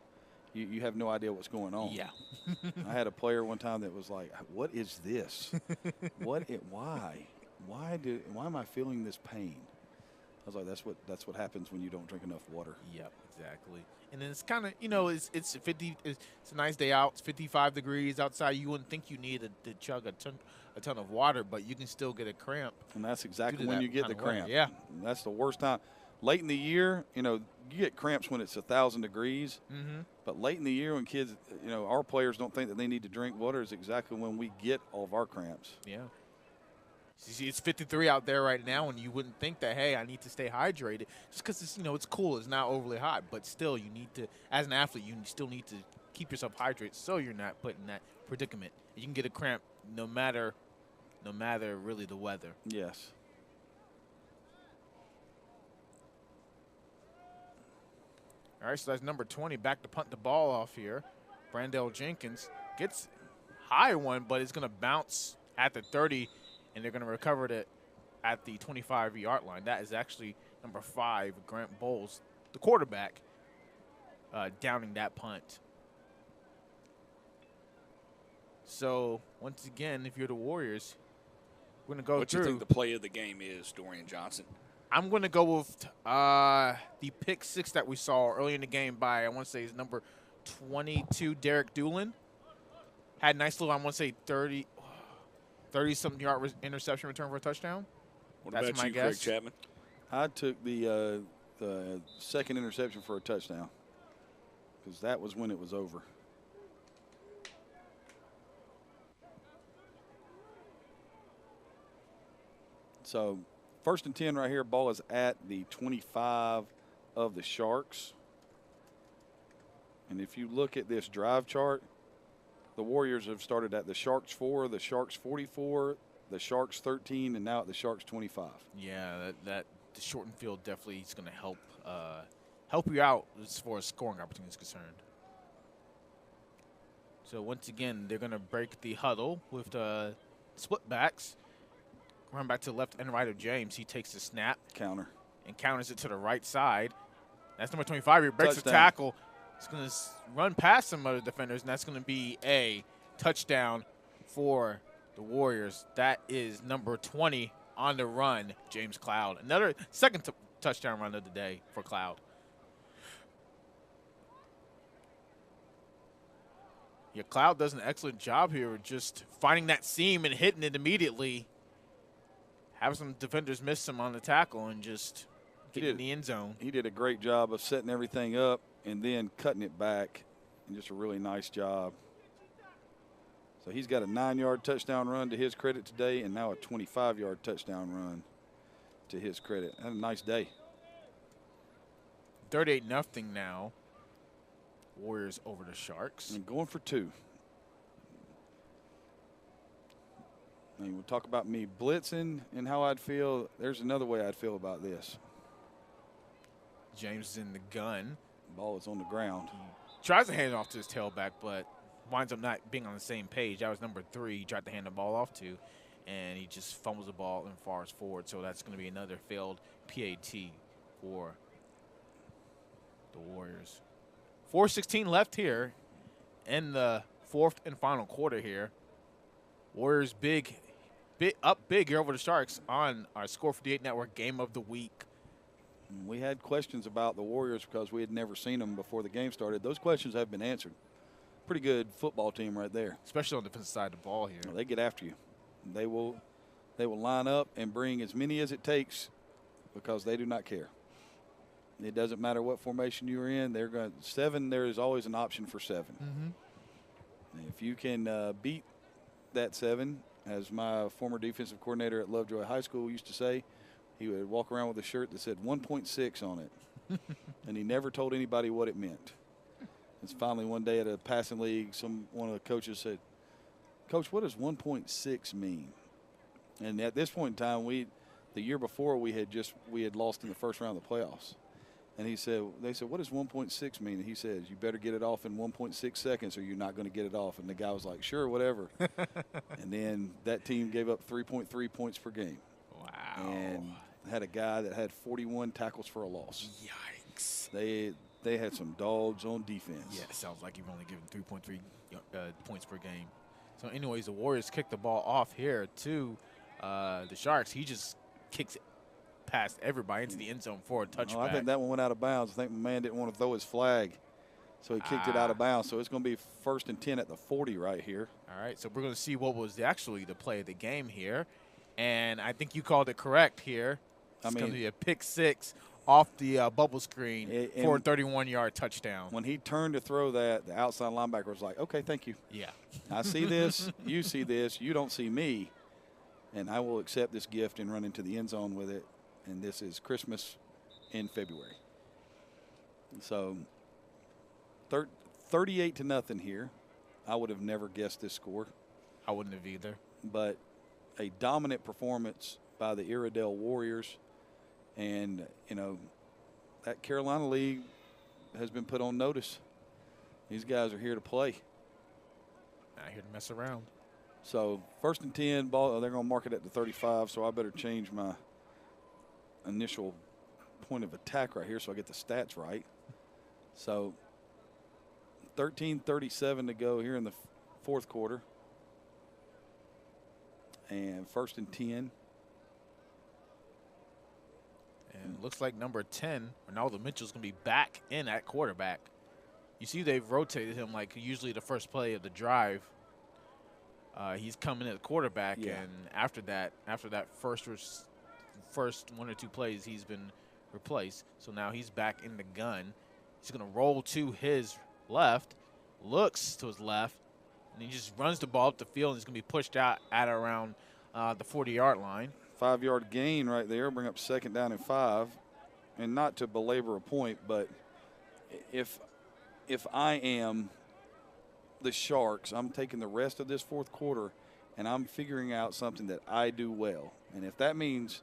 you have no idea what's going on. Yeah. I had a player one time that was like, what is this? Why? Why am I feeling this pain? I was like, that's what happens when you don't drink enough water. Yep, exactly. And then it's kind of, it's 50. It's a nice day out. It's 55 degrees outside. You wouldn't think you need to chug a ton of water, but you can still get a cramp. And that's exactly when you get the cramp. Yeah. That's the worst time. Late in the year, you get cramps when it's 1,000 degrees. Mm-hmm. But late in the year when kids, our players don't think that they need to drink water is exactly when we get all of our cramps. Yeah. You see, it's 53 out there right now, and you wouldn't think that, hey, I need to stay hydrated just because it's, it's cool. It's not overly hot, but still, you need to, as an athlete, you still need to keep yourself hydrated so you're not put in that predicament. You can get a cramp no matter really the weather. Yes. All right, so that's number 20 back to punt the ball off here. Brandel Jenkins gets high one, but it's going to bounce at the 30, and they're going to recover it at the 25-yard line. That is actually number 5, Grant Bowles, the quarterback, downing that punt. So, once again, if you're the Warriors, we're going to go What through. do you think the play of the game is, Dorian Johnson? I'm going to go with the pick 6 that we saw early in the game by, I want to say, is number 22, Derek Doolin. Had a nice little, I want to say, 30-something yard interception return for a touchdown. What That's about my you, guess. Craig Chapman? I took the second interception for a touchdown because that was when it was over. So, 1st and 10 right here. Ball is at the 25 of the Sharks. And if you look at this drive chart, the Warriors have started at the Sharks 4, the Sharks 44, the Sharks 13, and now at the Sharks 25. Yeah, that the shortened field definitely is going to help you out as far as scoring opportunity is concerned. So once again, they're going to break the huddle with the split backs. Run back to the left and right of James. He takes the snap. Counter. And counters it to the right side. That's number 25. He breaks Touchdown. the tackle. He's going to run past some other defenders, and that's going to be a touchdown for the Warriors. That is number 20 on the run, James Cloud. Another second touchdown run of the day for Cloud. Yeah, Cloud does an excellent job here just finding that seam and hitting it immediately. Have some defenders miss him on the tackle and just get in the end zone. He did a great job of setting everything up and then cutting it back, and just a really nice job. So he's got a 9-yard touchdown run to his credit today, and now a 25-yard touchdown run to his credit. Had a nice day. 38-0 now. Warriors over the Sharks. And going for 2. And we'll talk about me blitzing and how I'd feel. There's another way I'd feel about this. James is in the gun. Ball is on the ground. Tries to hand it off to his tailback, but winds up not being on the same page. That was number 3 he tried to hand the ball off to, and he just fumbles the ball and fars forward. So that's going to be another failed PAT for the Warriors. 4:16 left here in the fourth and final quarter here. Warriors big up big here over the Sharks on our Score 58 Network Game of the Week. We had questions about the Warriors because we had never seen them before the game started. Those questions have been answered. Pretty good football team right there. Especially on the defensive side of the ball here. Well, they get after you. They will line up and bring as many as it takes because they do not care. It doesn't matter what formation you're in. They're going 7. There is always an option for 7. Mm-hmm. If you can beat that 7, as my former defensive coordinator at Lovejoy High School used to say, he would walk around with a shirt that said 1.6 on it, and he never told anybody what it meant. It's finally one day at a passing league, one of the coaches said, "Coach, what does 1.6 mean?" And at this point in time, the year before we had lost in the first round of the playoffs, and they said, "What does 1.6 mean?" And he says, "You better get it off in 1.6 seconds, or you're not going to get it off." And the guy was like, "Sure, whatever." And then that team gave up 3.3 points per game. Wow. And had a guy that had 41 tackles for a loss. Yikes. They had some dogs on defense. Yeah, it sounds like you've only given 3.3 points per game. So, anyways, the Warriors kick the ball off here to the Sharks. He just kicks it past everybody into the end zone for a touchback. I think that one went out of bounds. I think the man didn't want to throw his flag, so he kicked it out of bounds. So it's going to be 1st and 10 at the 40 right here. All right, so we're going to see what was actually the play of the game here. And I think you called it correct here. It's going to be a pick 6 off the bubble screen for a 31-yard touchdown. When he turned to throw that, the outside linebacker was like, "Okay, thank you. Yeah. I see this. You see this. You don't see me. And I will accept this gift and run into the end zone with it." And this is Christmas in February. So 38-0 here. I would have never guessed this score. I wouldn't have either. But a dominant performance by the Iredell Warriors. And, that Carolina League has been put on notice. These guys are here to play. Not here to mess around. So 1st and 10, ball. They're going to mark it at the 35, so I better change my initial point of attack right here so I get the stats right. So 13:37 to go here in the fourth quarter. And 1st and 10. And looks like number 10, Ronaldo Mitchell's going to be back in at quarterback. You see they've rotated him like usually the first play of the drive. He's coming at quarterback, and after that first 1 or 2 plays, he's been replaced. So now he's back in the gun. He's going to roll to his left, looks to his left, and he just runs the ball up the field, and he's going to be pushed out at around the 40-yard line. 5-yard gain right there, bring up 2nd down and 5. And not to belabor a point, but if I am the Sharks, I'm taking the rest of this fourth quarter and I'm figuring out something that I do well. And if that means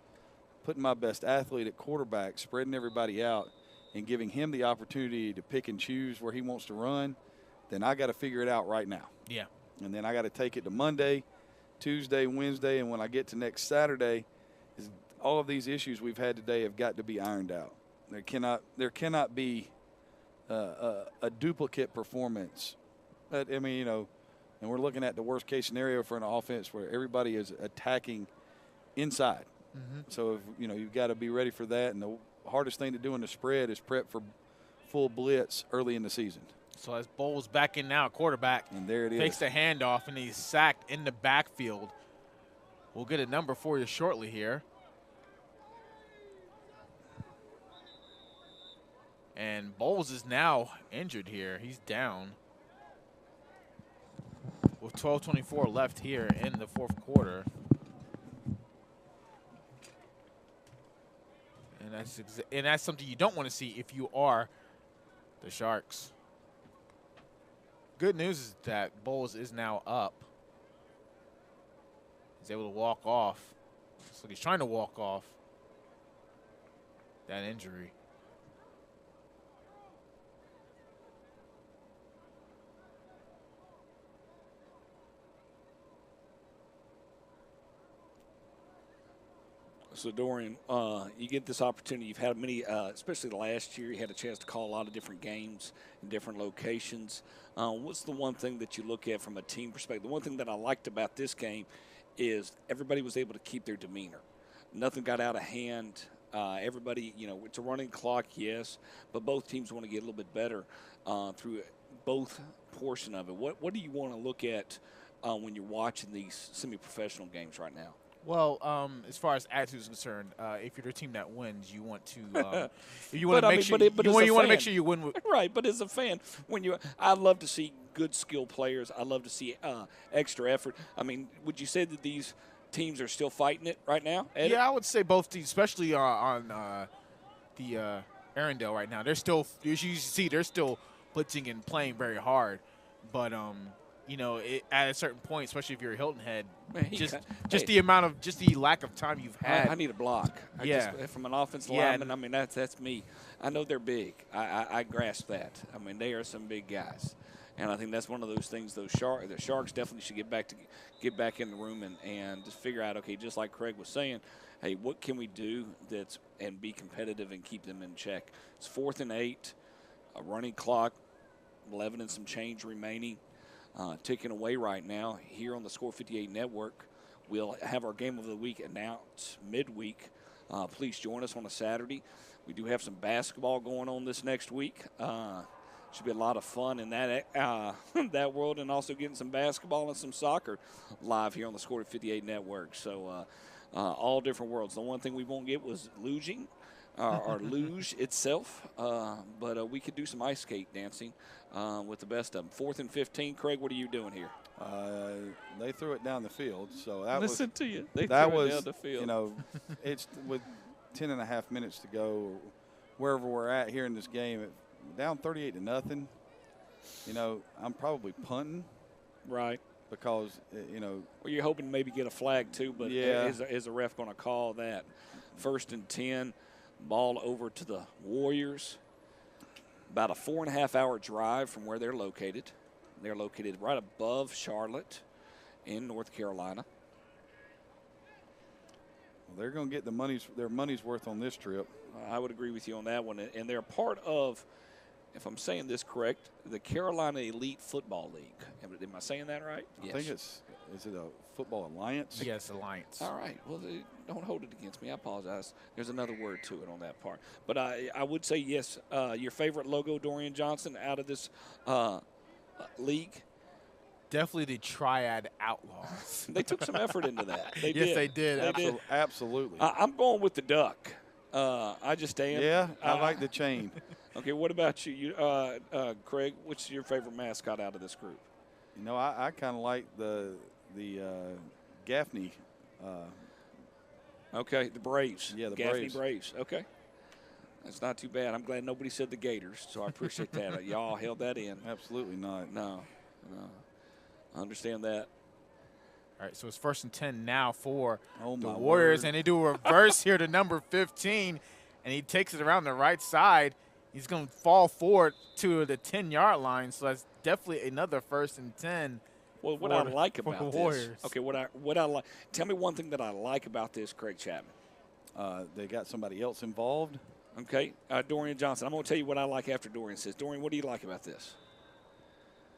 putting my best athlete at quarterback, spreading everybody out, and giving him the opportunity to pick and choose where he wants to run, then I got to figure it out right now. Yeah. And then I got to take it to Monday, Tuesday, Wednesday, and when I get to next Saturday, all of these issues we've had today have got to be ironed out. There cannot be a duplicate performance. But, I mean, and we're looking at the worst case scenario for an offense where everybody is attacking inside. Mm-hmm. So, you've got to be ready for that. And the hardest thing to do in the spread is prep for full blitz early in the season. So as Bowles back in now, quarterback. And there it is. Fakes the handoff, and he's sacked in the backfield. We'll get a number for you shortly here. And Bowles is now injured here. He's down. With 12:24 left here in the fourth quarter. And that's something you don't want to see if you are the Sharks. Good news is that Bowles is now up. He's He's able to walk off. Looks like he's trying to walk off that injury. So, Dorian, you get this opportunity. You've had many, especially last year, you had a chance to call a lot of different games in different locations. What's the one thing that you look at from a team perspective? The one thing that I liked about this game is everybody was able to keep their demeanor. Nothing got out of hand. Everybody, it's a running clock, yes, but both teams want to get a little bit better through both portion of it. What do you want to look at when you're watching these semi-professional games right now? Well, as far as attitude is concerned, if you're the team that wins, you want to you want to make sure you want to make sure you win. Right, but as a fan, I love to see good skill players. I love to see extra effort. I mean, would you say that these teams are still fighting it right now, Ed? Yeah, I would say both teams, especially on the Arendelle right now. They're still, as you see, they're still blitzing and playing very hard, but at a certain point, especially if you're a Hilton head, just the lack of time you've had. I need a block. From an offensive lineman, I mean, that's me. I know they're big. I grasp that. I mean, they are some big guys, and I think that's one of those things. The Sharks definitely should get back in the room and just figure out. Okay, just like Craig was saying, hey, what can we do and be competitive and keep them in check? It's 4th and 8, a running clock, 11 and some change remaining. Ticking away right now here on the Score 58 Network. We'll have our game of the week announced midweek. Please join us on a Saturday. We do have some basketball going on this next week. Should be a lot of fun in that that world, and also getting some basketball and some soccer live here on the Score 58 Network. So all different worlds. The one thing we won't get was luging. Or luge itself, but we could do some ice skate dancing with the best of them. 4th and 15, Craig, what are you doing here? They threw it down the field, so that Listen to you. They that threw was it down the field. It's with 10 and a half minutes to go, wherever we're at here in this game, down 38-0. I'm probably punting, right? Because well, you're hoping to maybe get a flag too, but is a ref going to call that? 1st and 10. Ball over to the Warriors. About a 4.5-hour drive from where they're located. They're located right above Charlotte in North Carolina. Well, they're going to get their money's worth on this trip. I would agree with you on that one. And they're part of, if I'm saying this correct, the Carolina Elite Football League. Am I saying that right? I think is it a football alliance? Yes, alliance. All right. Well, don't hold it against me. I apologize. There's another word to it on that part. But I would say, yes, your favorite logo, Dorian Johnson, out of this league? Definitely the Triad Outlaws. They took some effort into that. They did. Absolutely. I'm going with the duck. I just am. Yeah, I like the chain. Okay, what about you? Craig, what's your favorite mascot out of this group? I kind of like the Gaffney. Okay, the Braves. Yeah, the Gaffney Braves. Okay. That's not too bad. I'm glad nobody said the Gators, so I appreciate that. Y'all held that in. Absolutely not. No. I understand that. All right, so it's 1st and 10 now for the Warriors, word. and they do a reverse here to number 15, and he takes it around the right side. He's going to fall forward to the 10-yard line, so that's definitely another 1st and 10. Well, what I like about the this. Warriors. Okay, what I like. Tell me one thing that I like about this, Craig Chapman. They got somebody else involved. Okay, Dorian Johnson. I'm going to tell you what I like after Dorian says. Dorian, what do you like about this?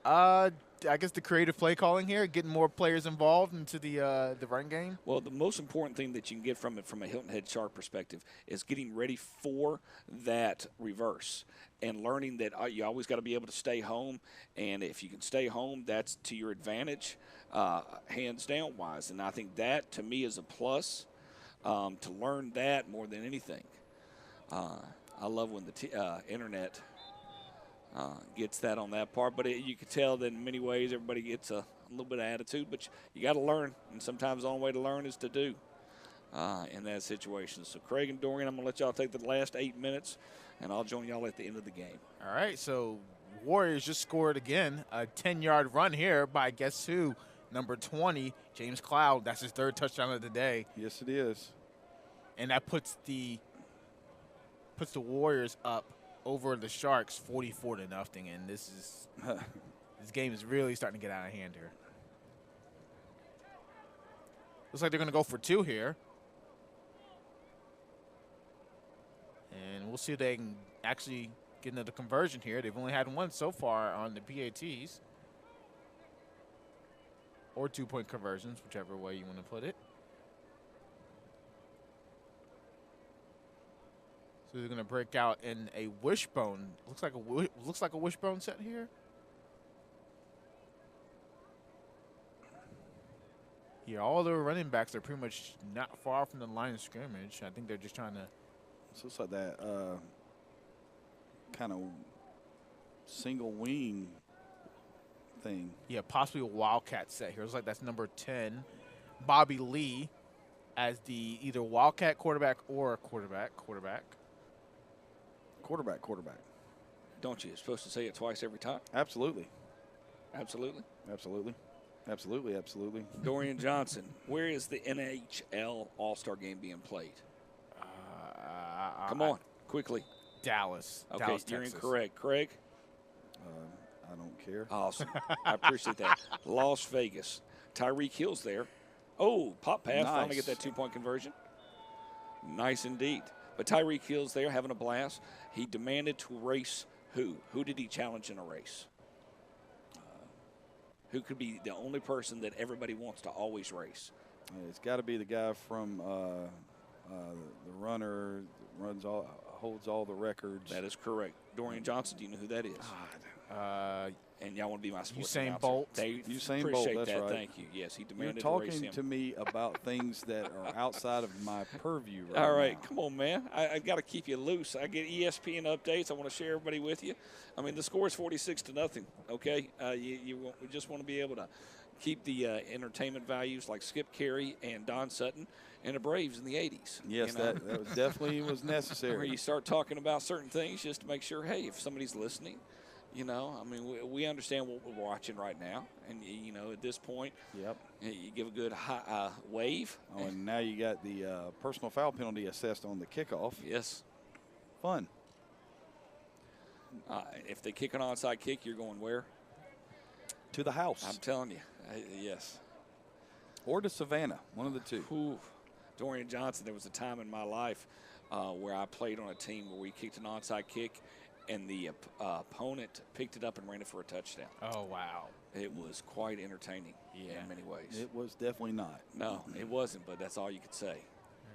I guess the creative play calling here, getting more players involved into the run game. Well, the most important thing that you can get from it, from a Hilton Head Shark perspective, is getting ready for that reverse and learning that you always got to be able to stay home. And if you can stay home, that's to your advantage, hands down wise. And I think that, to me, is a plus to learn that more than anything. I love when the internet gets that on that part, but you can tell that in many ways everybody gets a little bit of attitude, but you got to learn, and sometimes the only way to learn is to do in that situation. So Craig and Dorian, I'm going to let y'all take the last 8 minutes, and I'll join y'all at the end of the game. All right, so Warriors just scored again, a 10-yard run here by guess who? number 20, James Cloud. That's his 3rd touchdown of the day. Yes, it is. And that puts the Warriors up over the Sharks 44-0. And this game is really starting to get out of hand here. Looks like they're going to go for 2 here. And we'll see if they can actually get into the conversion here. They've only had 1 so far on the PATs. Or 2-point conversions, whichever way you want to put it. So they're going to break out in a wishbone. Looks like a wishbone set here. Yeah, all the running backs are pretty much not far from the line of scrimmage. I think they're just trying to. So it's like that kind of single wing thing. Yeah, possibly a Wildcat set here. Looks like that's number 10, Bobby Lee, as the either Wildcat quarterback or quarterback. Don't you? You're supposed to say it twice every time. Absolutely. Absolutely. Absolutely. Absolutely. Absolutely. Dorian Johnson, where is the NHL All-Star game being played? Come on, quickly. Dallas. Okay, Dallas, you're Texas. incorrect. Craig? I don't care. Awesome. I appreciate that. Las Vegas. Tyreek Hill's there. Oh, pop pass. Nice. Finally get that 2-point conversion. Nice indeed. But Tyreek Hill's there having a blast. He demanded to race who? Who did he challenge in a race? Who could be the only person that everybody wants to always race? It's got to be the guy from the runner that holds all the records. That is correct. Dorian Johnson, do you know who that is? And y'all want to be my sports Usain announcer. Bolt. Usain Bolt, Appreciate that's that. right. Thank you. Yes, he You're demanded to race talking him. to me about things that are outside of my purview right All right, now. come on, man. I've got to keep you loose. I get ESPN updates. I want to share everybody with you. I mean, the score is 46-0. Okay, we just want to be able to keep the entertainment values like Skip Carey and Don Sutton and the Braves in the 80s. Yes, you know? that was definitely was Where necessary. you start talking about certain things just to make sure, hey, if somebody's listening, you know, I mean, we understand what we're watching right now. And, you know, at this point, Yep. you give a good high, wave. Oh, and now you got the personal foul penalty assessed on the kickoff. Yes. Fun. If they kick an onside kick, you're going where? To the house. I'm telling you, yes. Or to Savannah, one of the two. Ooh. Dorian Johnson, there was a time in my life where I played on a team where we kicked an onside kick, and the opponent picked it up and ran it for a touchdown. Oh, wow. It was quite entertaining in many ways. It was definitely not. No, it wasn't, but that's all you could say.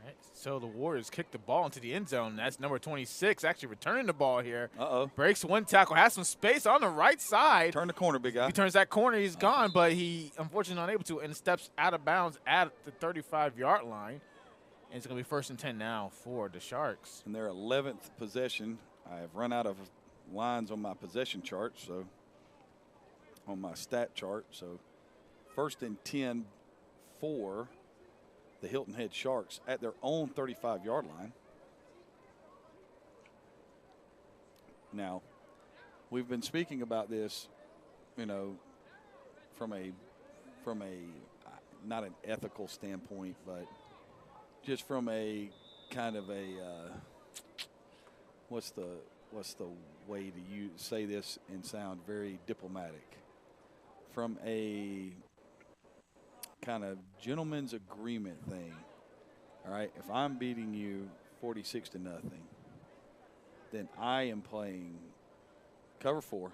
All right, so the Warriors kick the ball into the end zone. That's number 26 actually returning the ball here. Uh-oh. Breaks 1 tackle, has some space on the right side. Turn the corner, big guy. He turns that corner, he's gone, but he unfortunately not able to and steps out of bounds at the 35-yard line. And it's going to be 1st and 10 now for the Sharks. In their 11th possession, I have run out of lines on my possession chart, so on my stat chart. So 1st and 10 for the Hilton Head Sharks at their own 35-yard line. Now, we've been speaking about this, you know, from a not an ethical standpoint, but just from a kind of a what's the way to say this and sound very diplomatic? From a kind of gentleman's agreement thing. All right, if I'm beating you 46-0, then I am playing cover 4.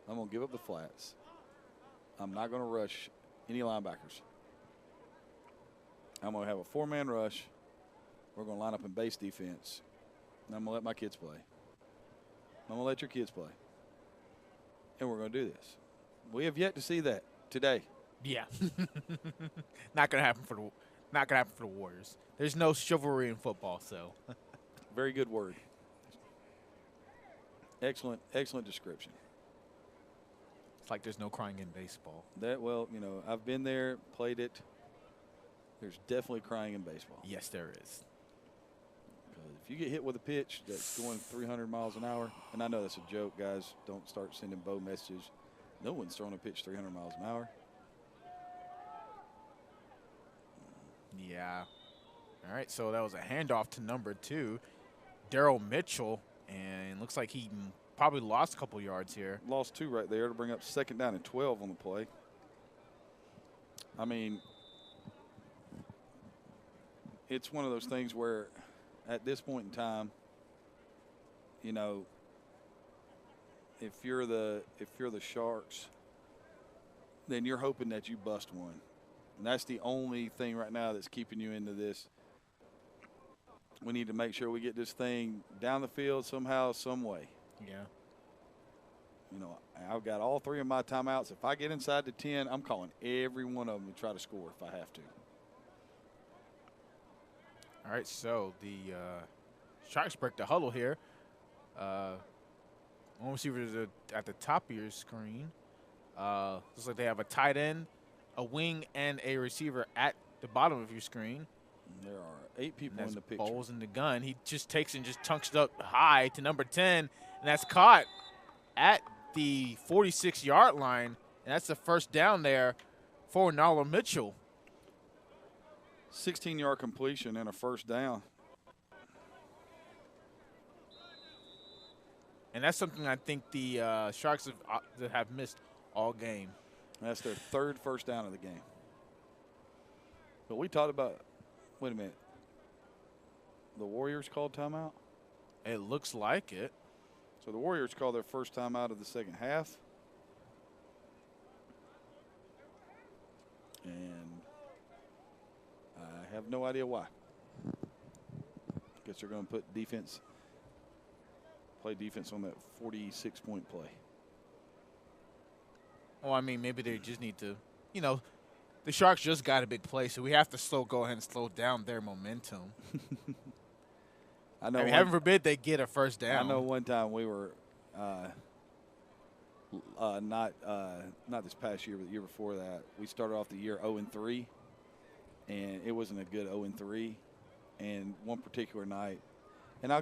I'm going to give up the flats. I'm not going to rush any linebackers. I'm going to have a 4-man rush. We're going to line up in base defense. And I'm going to let my kids play. I'm going to let your kids play. And we're going to do this. We have yet to see that today. Yeah. Not going to happen for the Warriors. There's no chivalry in football, so. Very good word. Excellent description. It's like there's no crying in baseball. Well, you know, I've been there, played it. There's definitely crying in baseball. Yes, there is. If you get hit with a pitch that's going 300 miles an hour, and I know that's a joke, guys. Don't start sending Bo messages. No one's throwing a pitch 300 miles an hour. Yeah. All right, so that was a handoff to number 2, Daryl Mitchell, and looks like he probably lost a couple yards here. Lost 2 right there to bring up 2nd down and 12 on the play. I mean, it's one of those things where at this point in time, you know, if you're the Sharks, then you're hoping that you bust one. And that's the only thing right now that's keeping you into this. We need to make sure we get this thing down the field somehow, some way. Yeah. You know, I've got all 3 of my timeouts. If I get inside the 10, I'm calling every one of them to try to score if I have to. All right, so the Sharks break the huddle here. One receiver is at the top of your screen. Looks like they have a tight end, a wing, and a receiver at the bottom of your screen. There are 8 people in the picture. Bowles in the gun. He just takes and just tunks it up high to number 10, and that's caught at the 46-yard line, and that's the first down there for Nala Mitchell. 16-yard completion and a first down. And that's something I think the Sharks have missed all game. That's their 3rd first down of the game. But we talked about, wait a minute, the Warriors called timeout? It looks like it. So the Warriors called their first timeout of the second half. And I have no idea why. Guess they're going to put play defense on that 46-point play. Oh, I mean, maybe they just need to, you know, the Sharks just got a big play, so we have to go ahead and slow down their momentum. I know. I mean, heaven forbid they get a first down. I know one time we were not this past year, but the year before that, we started off the year 0-3, and it wasn't a good 0-3. And one particular night, and I'll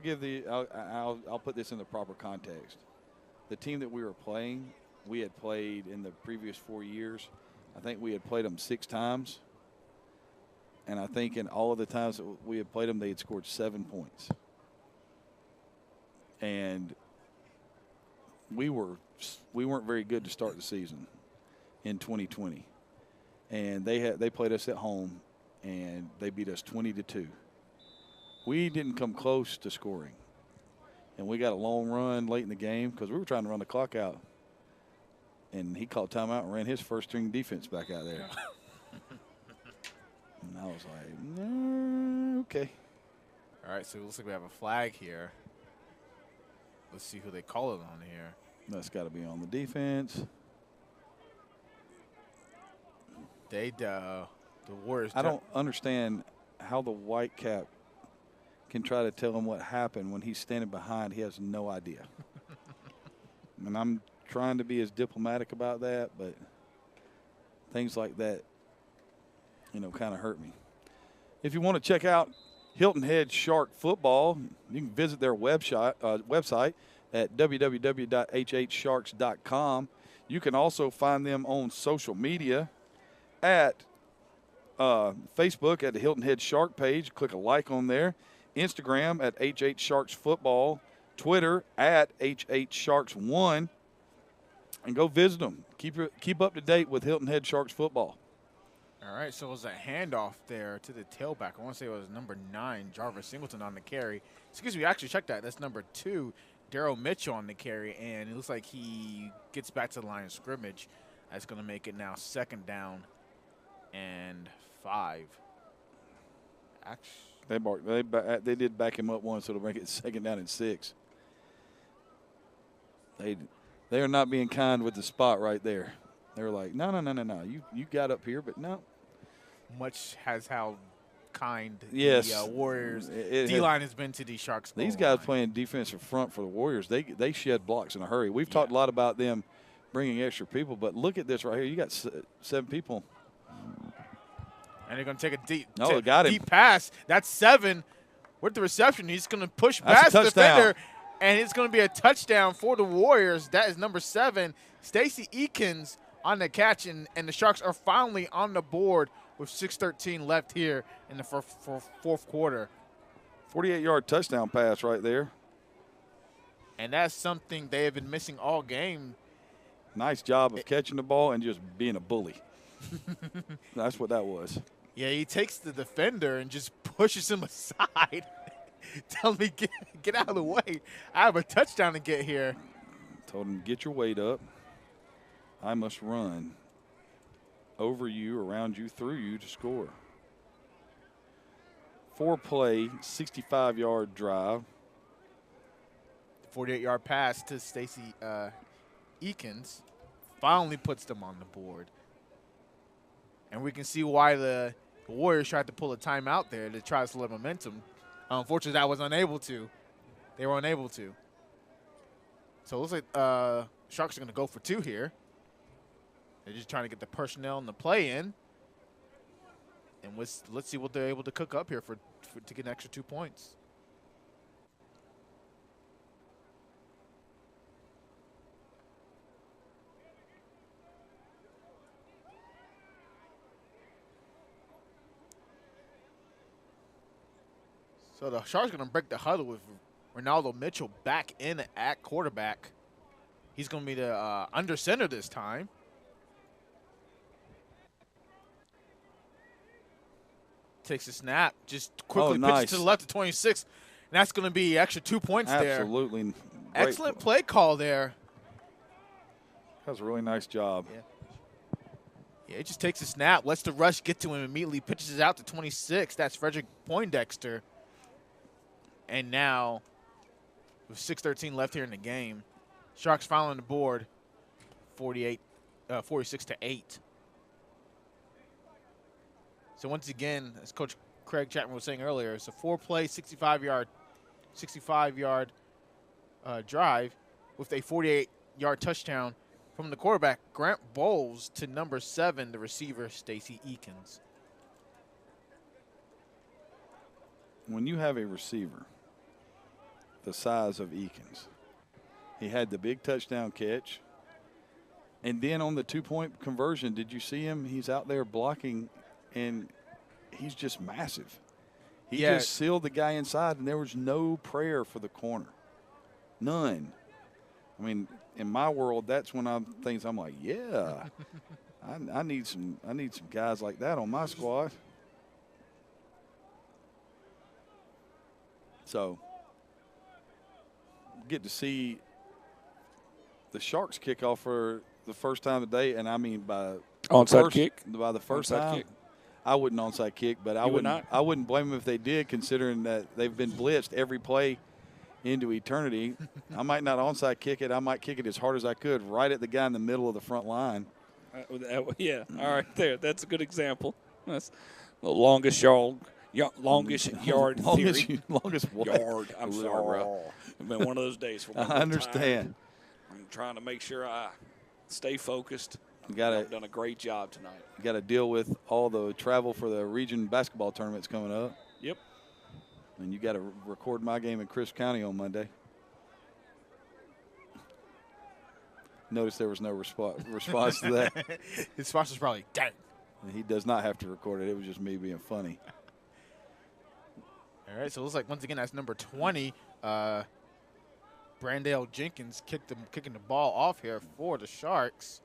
put this in the proper context. The team that we were playing, we had played in the previous 4 years. I think we had played them 6 times. And I think in all of the times that we had played them, they had scored 7 points. And we weren't very good to start the season in 2020. And they played us at home, and they beat us 20-2. We didn't come close to scoring. And we got a long run late in the game because we were trying to run the clock out. And he called timeout and ran his first-string defense back out there. And I was like, nah, okay. All right, so it looks like we have a flag here. Let's see who they call it on here. That's got to be on the defense. The Warriors. I don't understand how the white cap can try to tell him what happened when he's standing behind. He has no idea. And I'm trying to be as diplomatic about that, but things like that, you know, kind of hurt me. If you want to check out Hilton Head Shark Football, you can visit their website at www.hhsharks.com. You can also find them on social media at Facebook at the Hilton Head Shark page. Click a like on there. Instagram at HH Sharks Football. Twitter at HH Sharks 1. And go visit them. Keep up to date with Hilton Head Sharks Football. All right, so it was a handoff there to the tailback. I want to say it was number 9, Jarvis Singleton on the carry. Excuse me, actually check that. That's number 2, Daryl Mitchell on the carry, and it looks like he gets back to the line of scrimmage. That's going to make it now 2nd down and 5. Actually, they did back him up once, so it'll make it 2nd down and 6. They are not being kind with the spot right there. They're like, no. You got up here, but no. Much has how kind the Warriors D-line has been to the Sharks. These guys playing defensive front for the Warriors, they shed blocks in a hurry. We've talked a lot about them bringing extra people, but look at this right here. You got 7 people. And they're going to take a deep pass. That's 7 with the reception. He's going to push past the defender, and it's going to be a touchdown for the Warriors. That is number 7, Stacey Eakins on the catch, and the Sharks are finally on the board with 6:13 left here in the fourth quarter. 48-yard touchdown pass right there. And that's something they have been missing all game. Nice job of catching the ball and just being a bully. That's what that was. Yeah, he takes the defender and just pushes him aside. Tell me, get out of the way. I have a touchdown to get here. Told him, get your weight up. I must run over you, around you, through you to score. 4-play, 65-yard drive. 48-yard pass to Stacey Eakins finally puts them on the board. And we can see why the Warriors tried to pull a timeout there to try to slow momentum. Unfortunately, that was unable to. They were unable to. So it looks like Sharks are going to go for 2 here. They're just trying to get the personnel and the play in. And let's see what they're able to cook up here to get an extra 2 points. So the Sharks are going to break the huddle with Ronaldo Mitchell back in at quarterback. He's going to be the under center this time. Takes a snap, just quickly pitches to the left of 26. And that's going to be extra 2 points there. Absolutely. Excellent play call there. That was a really nice job. Yeah, it just takes a snap, lets the rush get to him immediately, pitches it out to 26. That's Frederick Poindexter. And now, with 6:13 left here in the game, Sharks finally on the board, 46-8. So once again, as Coach Craig Chapman was saying earlier, it's a 4-play, 65-yard drive with a 48-yard touchdown from the quarterback, Grant Bowles, to number 7, the receiver, Stacey Eakins. When you have a receiver the size of Eakins, he had the big touchdown catch. And then on the 2-point conversion, did you see him? He's out there blocking, and he's just massive. He just sealed the guy inside, and there was no prayer for the corner. None. I mean, in my world, that's when I'm like, yeah, I need some guys like that on my squad. So get to see the Sharks kick off for the first time today, and I mean by onside kick. By the first onside time, kick. I wouldn't onside kick, but I wouldn't blame them if they did, considering that they've been blitzed every play into eternity. I might not onside kick it. I might kick it as hard as I could, right at the guy in the middle of the front line. Yeah, all right, there. That's a good example. That's the longest yard theory. Longest what? Yard. I'm sorry, bro. It's been one of those days for me. I understand. I'm trying to make sure I stay focused. I've done a great job tonight. You got to deal with all the travel for the region basketball tournaments coming up. Yep. And you got to record my game in Crisp County on Monday. Notice there was no response to that. His sponsor's probably, dang. He does not have to record it. It was just me being funny. All right, so it looks like, once again, that's number 20. Brandel Jenkins kicking the ball off here for the Sharks.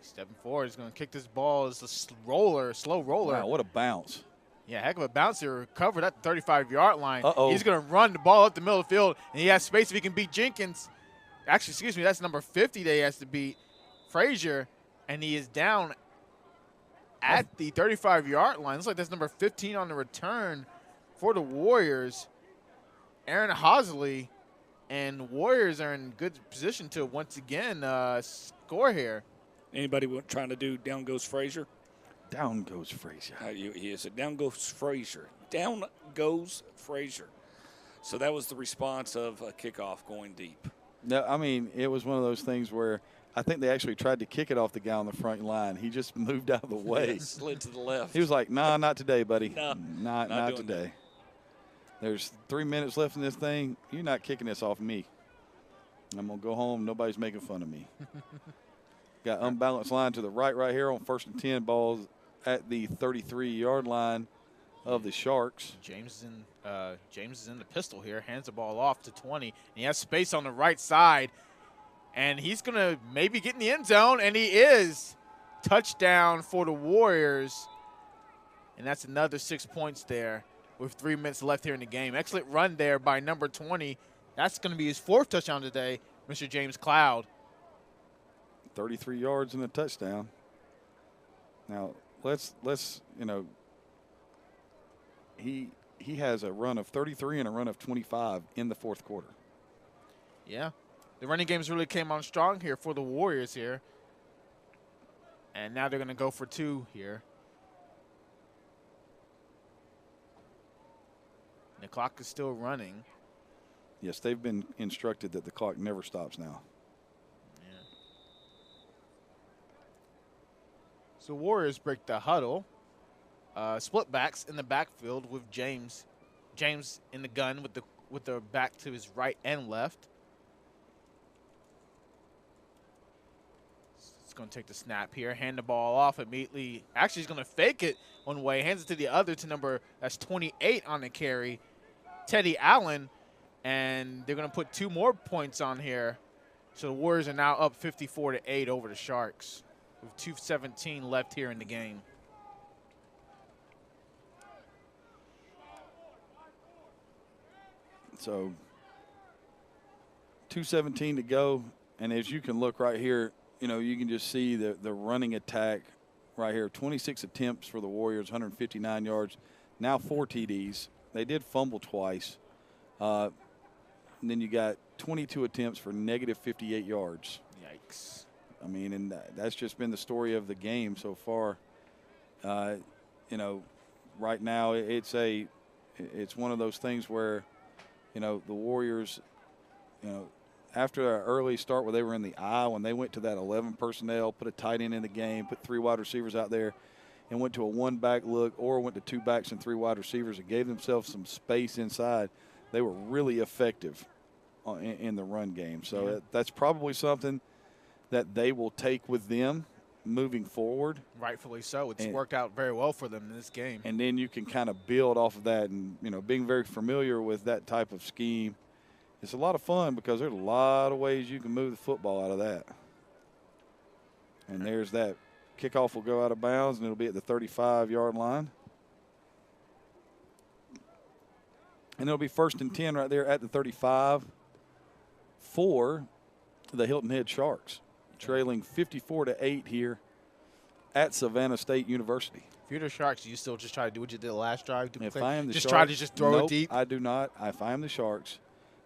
Stepping forward, he's going to kick this ball as a slow roller. Wow, what a bounce. Yeah, heck of a bounce here. Recovered at the 35-yard line. Uh-oh. He's going to run the ball up the middle of the field, and he has space if he can beat Jenkins. Actually, excuse me, that's number 50 that he has to beat, Frazier, and he is down at the 35-yard line. Looks like that's number 15 on the return for the Warriors. Aaron Hosley, and Warriors are in good position to once again score here. Anybody trying to do down goes Frazier? Down goes Frazier. He said down goes Frazier. Down goes Frazier. So that was the response of a kickoff going deep. No, I mean, it was one of those things where I think they actually tried to kick it off the guy on the front line. He just moved out of the way. Yeah, slid to the left. He was like, nah, not today, buddy. No, not today. That. There's 3 minutes left in this thing. You're not kicking this off me. I'm going to go home. Nobody's making fun of me. Got unbalanced line to the right here on 1st and 10, balls at the 33-yard line of the Sharks. James is in the pistol here, hands the ball off to 20, and he has space on the right side, and he's going to maybe get in the end zone, and he is. Touchdown for the Warriors, and that's another 6 points there with 3 minutes left here in the game. Excellent run there by number 20. That's going to be his 4th touchdown today, Mr. James Cloud. 33 yards and a touchdown. Now, let's he has a run of 33 and a run of 25 in the 4th quarter. Yeah. The running games really came on strong here for the Warriors here. And now they're going to go for 2 here. The clock is still running. Yes, they've been instructed that the clock never stops now. Yeah. So Warriors break the huddle. Split backs in the backfield with James. James in the gun with the back to his right and left. He's going to take the snap here, hand the ball off immediately. Actually, he's going to fake it one way, hands it to the other to that's 28 on the carry, Teddy Allen, and they're going to put 2 more points on here. So the Warriors are now up 54-8 over the Sharks with 2:17 left here in the game. So 2:17 to go, and as you can look right here, you can just see the running attack right here. 26 attempts for the Warriors, 159 yards, now 4 TDs. They did fumble twice. And then you got 22 attempts for negative 58 yards. Yikes. I mean, and that's just been the story of the game so far. Right now it's one of those things where, the Warriors, after an early start where they were in the eye, when they went to that 11 personnel, put a tight end in the game, put 3 wide receivers out there, and went to a 1-back look or went to 2 backs and 3 wide receivers and gave themselves some space inside, they were really effective in the run game. So that's probably something that they will take with them moving forward. Rightfully so. It's worked out very well for them in this game. And then you can kind of build off of that, and, being very familiar with that type of scheme, it's a lot of fun because there's a lot of ways you can move the football out of that. And there's that. Kickoff will go out of bounds, and it'll be at the 35-yard line. And it'll be 1st and 10 right there at the 35 for the Hilton Head Sharks, trailing 54-8 here at Savannah State University. If you're the Sharks, you still just try to do what you did last drive? If I am the just Sharks, try to just throw nope, it deep? I do not. If I am the Sharks,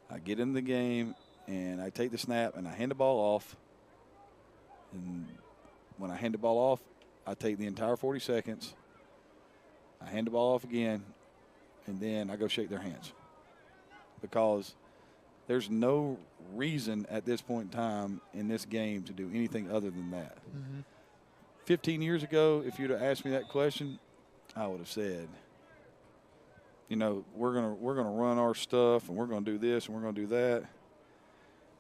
I get in the game, and I take the snap, and I hand the ball off. And when I hand the ball off, I take the entire 40 seconds. I hand the ball off again, and then I go shake their hands. Because there's no reason at this point in time in this game to do anything other than that. Mm-hmm. 15 years ago, if you'd have asked me that question, I would have said, we're gonna run our stuff, and we're gonna do this, and we're gonna do that.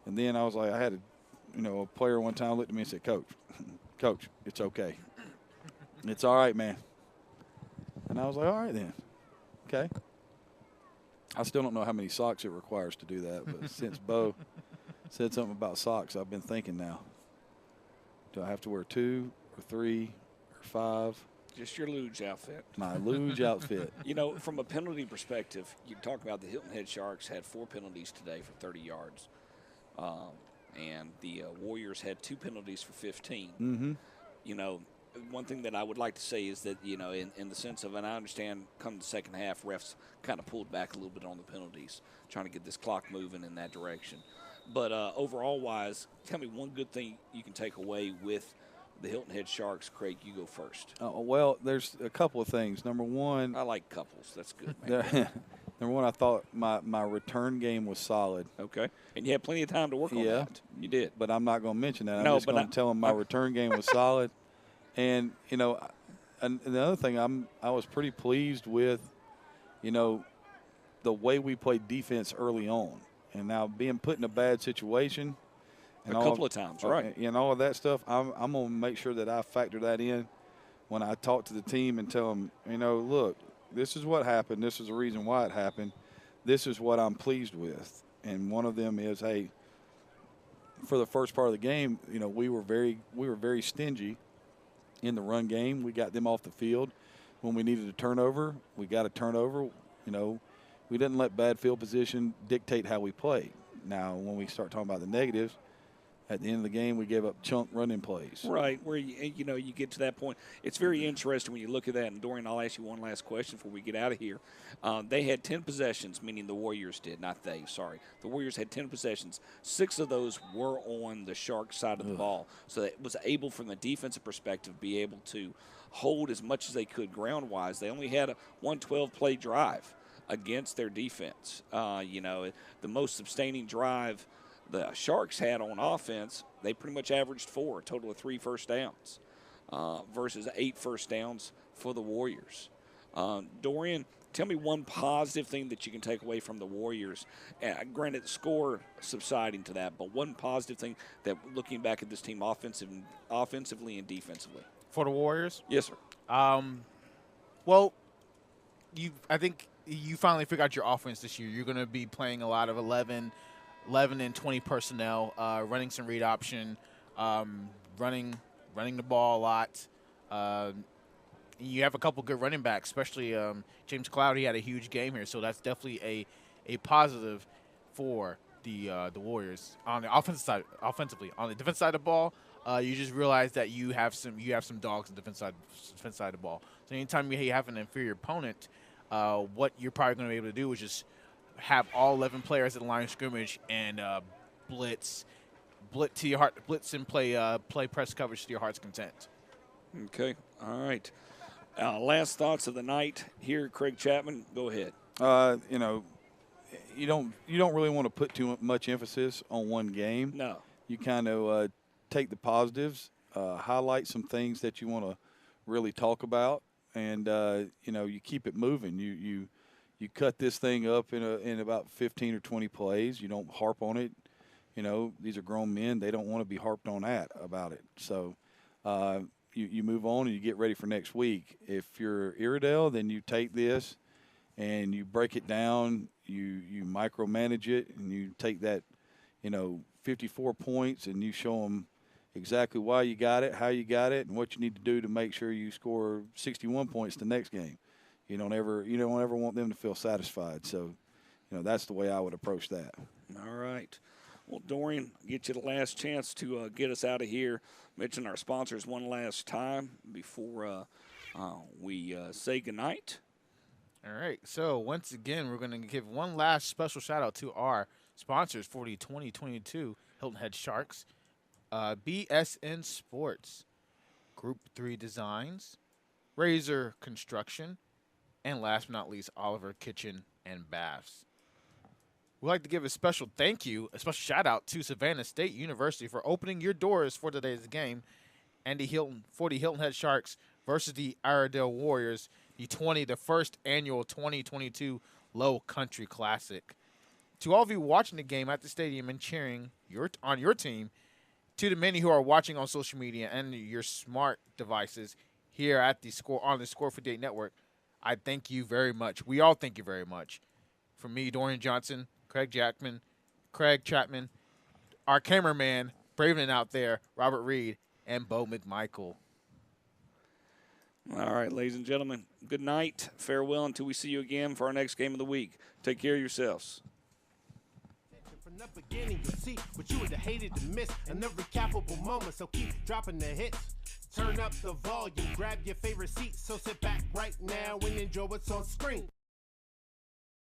And then I was like, I had a player one time looked at me and said, Coach, it's okay. It's all right, man. And I was like, all right then. Okay. I still don't know how many socks it requires to do that, but since Bo said something about socks, I've been thinking now. Do I have to wear 2 or 3 or 5? Just your luge outfit. My luge outfit. From a penalty perspective, you talk about the Hilton Head Sharks had 4 penalties today for 30 yards. And the Warriors had 2 penalties for 15. Mm-hmm. One thing that I would like to say is that, in the sense of, and I understand come the second half, refs kind of pulled back a little bit on the penalties, trying to get this clock moving in that direction. But overall-wise, tell me one good thing you can take away with the Hilton Head Sharks. Craig, you go first. Well, there's a couple of things. Number one, I like couples. That's good, man. Number one, I thought my return game was solid. Okay. And you had plenty of time to work on that. You did. But I'm not going to mention that. I'm No, just going to tell them my return game was solid. And, and the other thing I was pretty pleased with, the way we played defense early on. And now being put in a bad situation, And a couple of times, right. And all of that stuff, I'm going to make sure that I factor that in when I talk to the team and tell them, look, this is what happened. This is the reason why it happened. This is what I'm pleased with. And one of them is, hey, for the first part of the game, we were very stingy in the run game. We got them off the field. When we needed a turnover, we got a turnover. We didn't let bad field position dictate how we played. Now, when we start talking about the negatives, at the end of the game, we gave up chunk running plays. Right, where you get to that point. It's very interesting when you look at that. And Dorian, I'll ask you one last question before we get out of here. They had 10 possessions, meaning the Warriors did, not they. Sorry, the Warriors had 10 possessions. 6 of those were on the Sharks side of the ball, so it was able, from the defensive perspective, be able to hold as much as they could ground-wise. They only had a 112-play drive against their defense. The most sustaining drive the Sharks had on offense, they pretty much averaged 4, a total of 3 first downs, versus 8 first downs for the Warriors. Dorian, tell me one positive thing that you can take away from the Warriors. Granted, the score subsiding to that, but one positive thing that, looking back at this team offensively and defensively. For the Warriors? Yes, sir. Well, I think you finally figured out your offense this year. You're going to be playing a lot of 11 and 20 personnel, running some read option, running the ball a lot. You have a couple good running backs, especially James Cloud. He had a huge game here, so that's definitely a positive for the Warriors on the offensive side. Offensively, on the defense side of the ball, you just realize that you have some dogs on the defense side of the ball. So anytime you have an inferior opponent, what you're probably going to be able to do is just have all 11 players at the line of scrimmage and blitz to your heart, blitz and play press coverage to your heart's content. Okay, all right. Last thoughts of the night here, Craig Chapman. Go ahead. You don't really want to put too much emphasis on one game. No. You kind of take the positives, highlight some things that you want to really talk about, and you keep it moving. You cut this thing up in about 15 or 20 plays. You don't harp on it. These are grown men. They don't want to be harped on about it. So you move on and you get ready for next week. If you're Iredell, then you take this and you break it down. You micromanage it, and you take that, 54 points, and you show them exactly why you got it, how you got it, and what you need to do to make sure you score 61 points the next game. You don't ever want them to feel satisfied. So, that's the way I would approach that. All right. Well, Dorian, get you the last chance to get us out of here. Mention our sponsors one last time before we say goodnight. All right. So, once again, we're going to give one last special shout-out to our sponsors for the 2022 Hilton Head Sharks, BSN Sports, Group 3 Designs, Razor Construction, and last but not least, Oliver Kitchen and Baths. We'd like to give a special thank you, a special shout-out to Savannah State University for opening your doors for today's game, and for the Hilton Head Sharks versus the Iredell Warriors, the first annual 2022 Low Country Classic. To all of you watching the game at the stadium and cheering on your team, to the many who are watching on social media and your smart devices here at on the Score 58 Network, I thank you very much. We all thank you very much. From me, Dorian Johnson, Craig Chapman, our cameraman, Braven out there, Robert Reed, and Bo McMichael. All right, ladies and gentlemen, good night. Farewell until we see you again for our next game of the week. Take care of yourselves. From the beginning, you'll see what you would have hated to miss. Another recapable moment, so keep dropping the hits. Turn up the volume, grab your favorite seat, so sit back right now and enjoy what's on screen.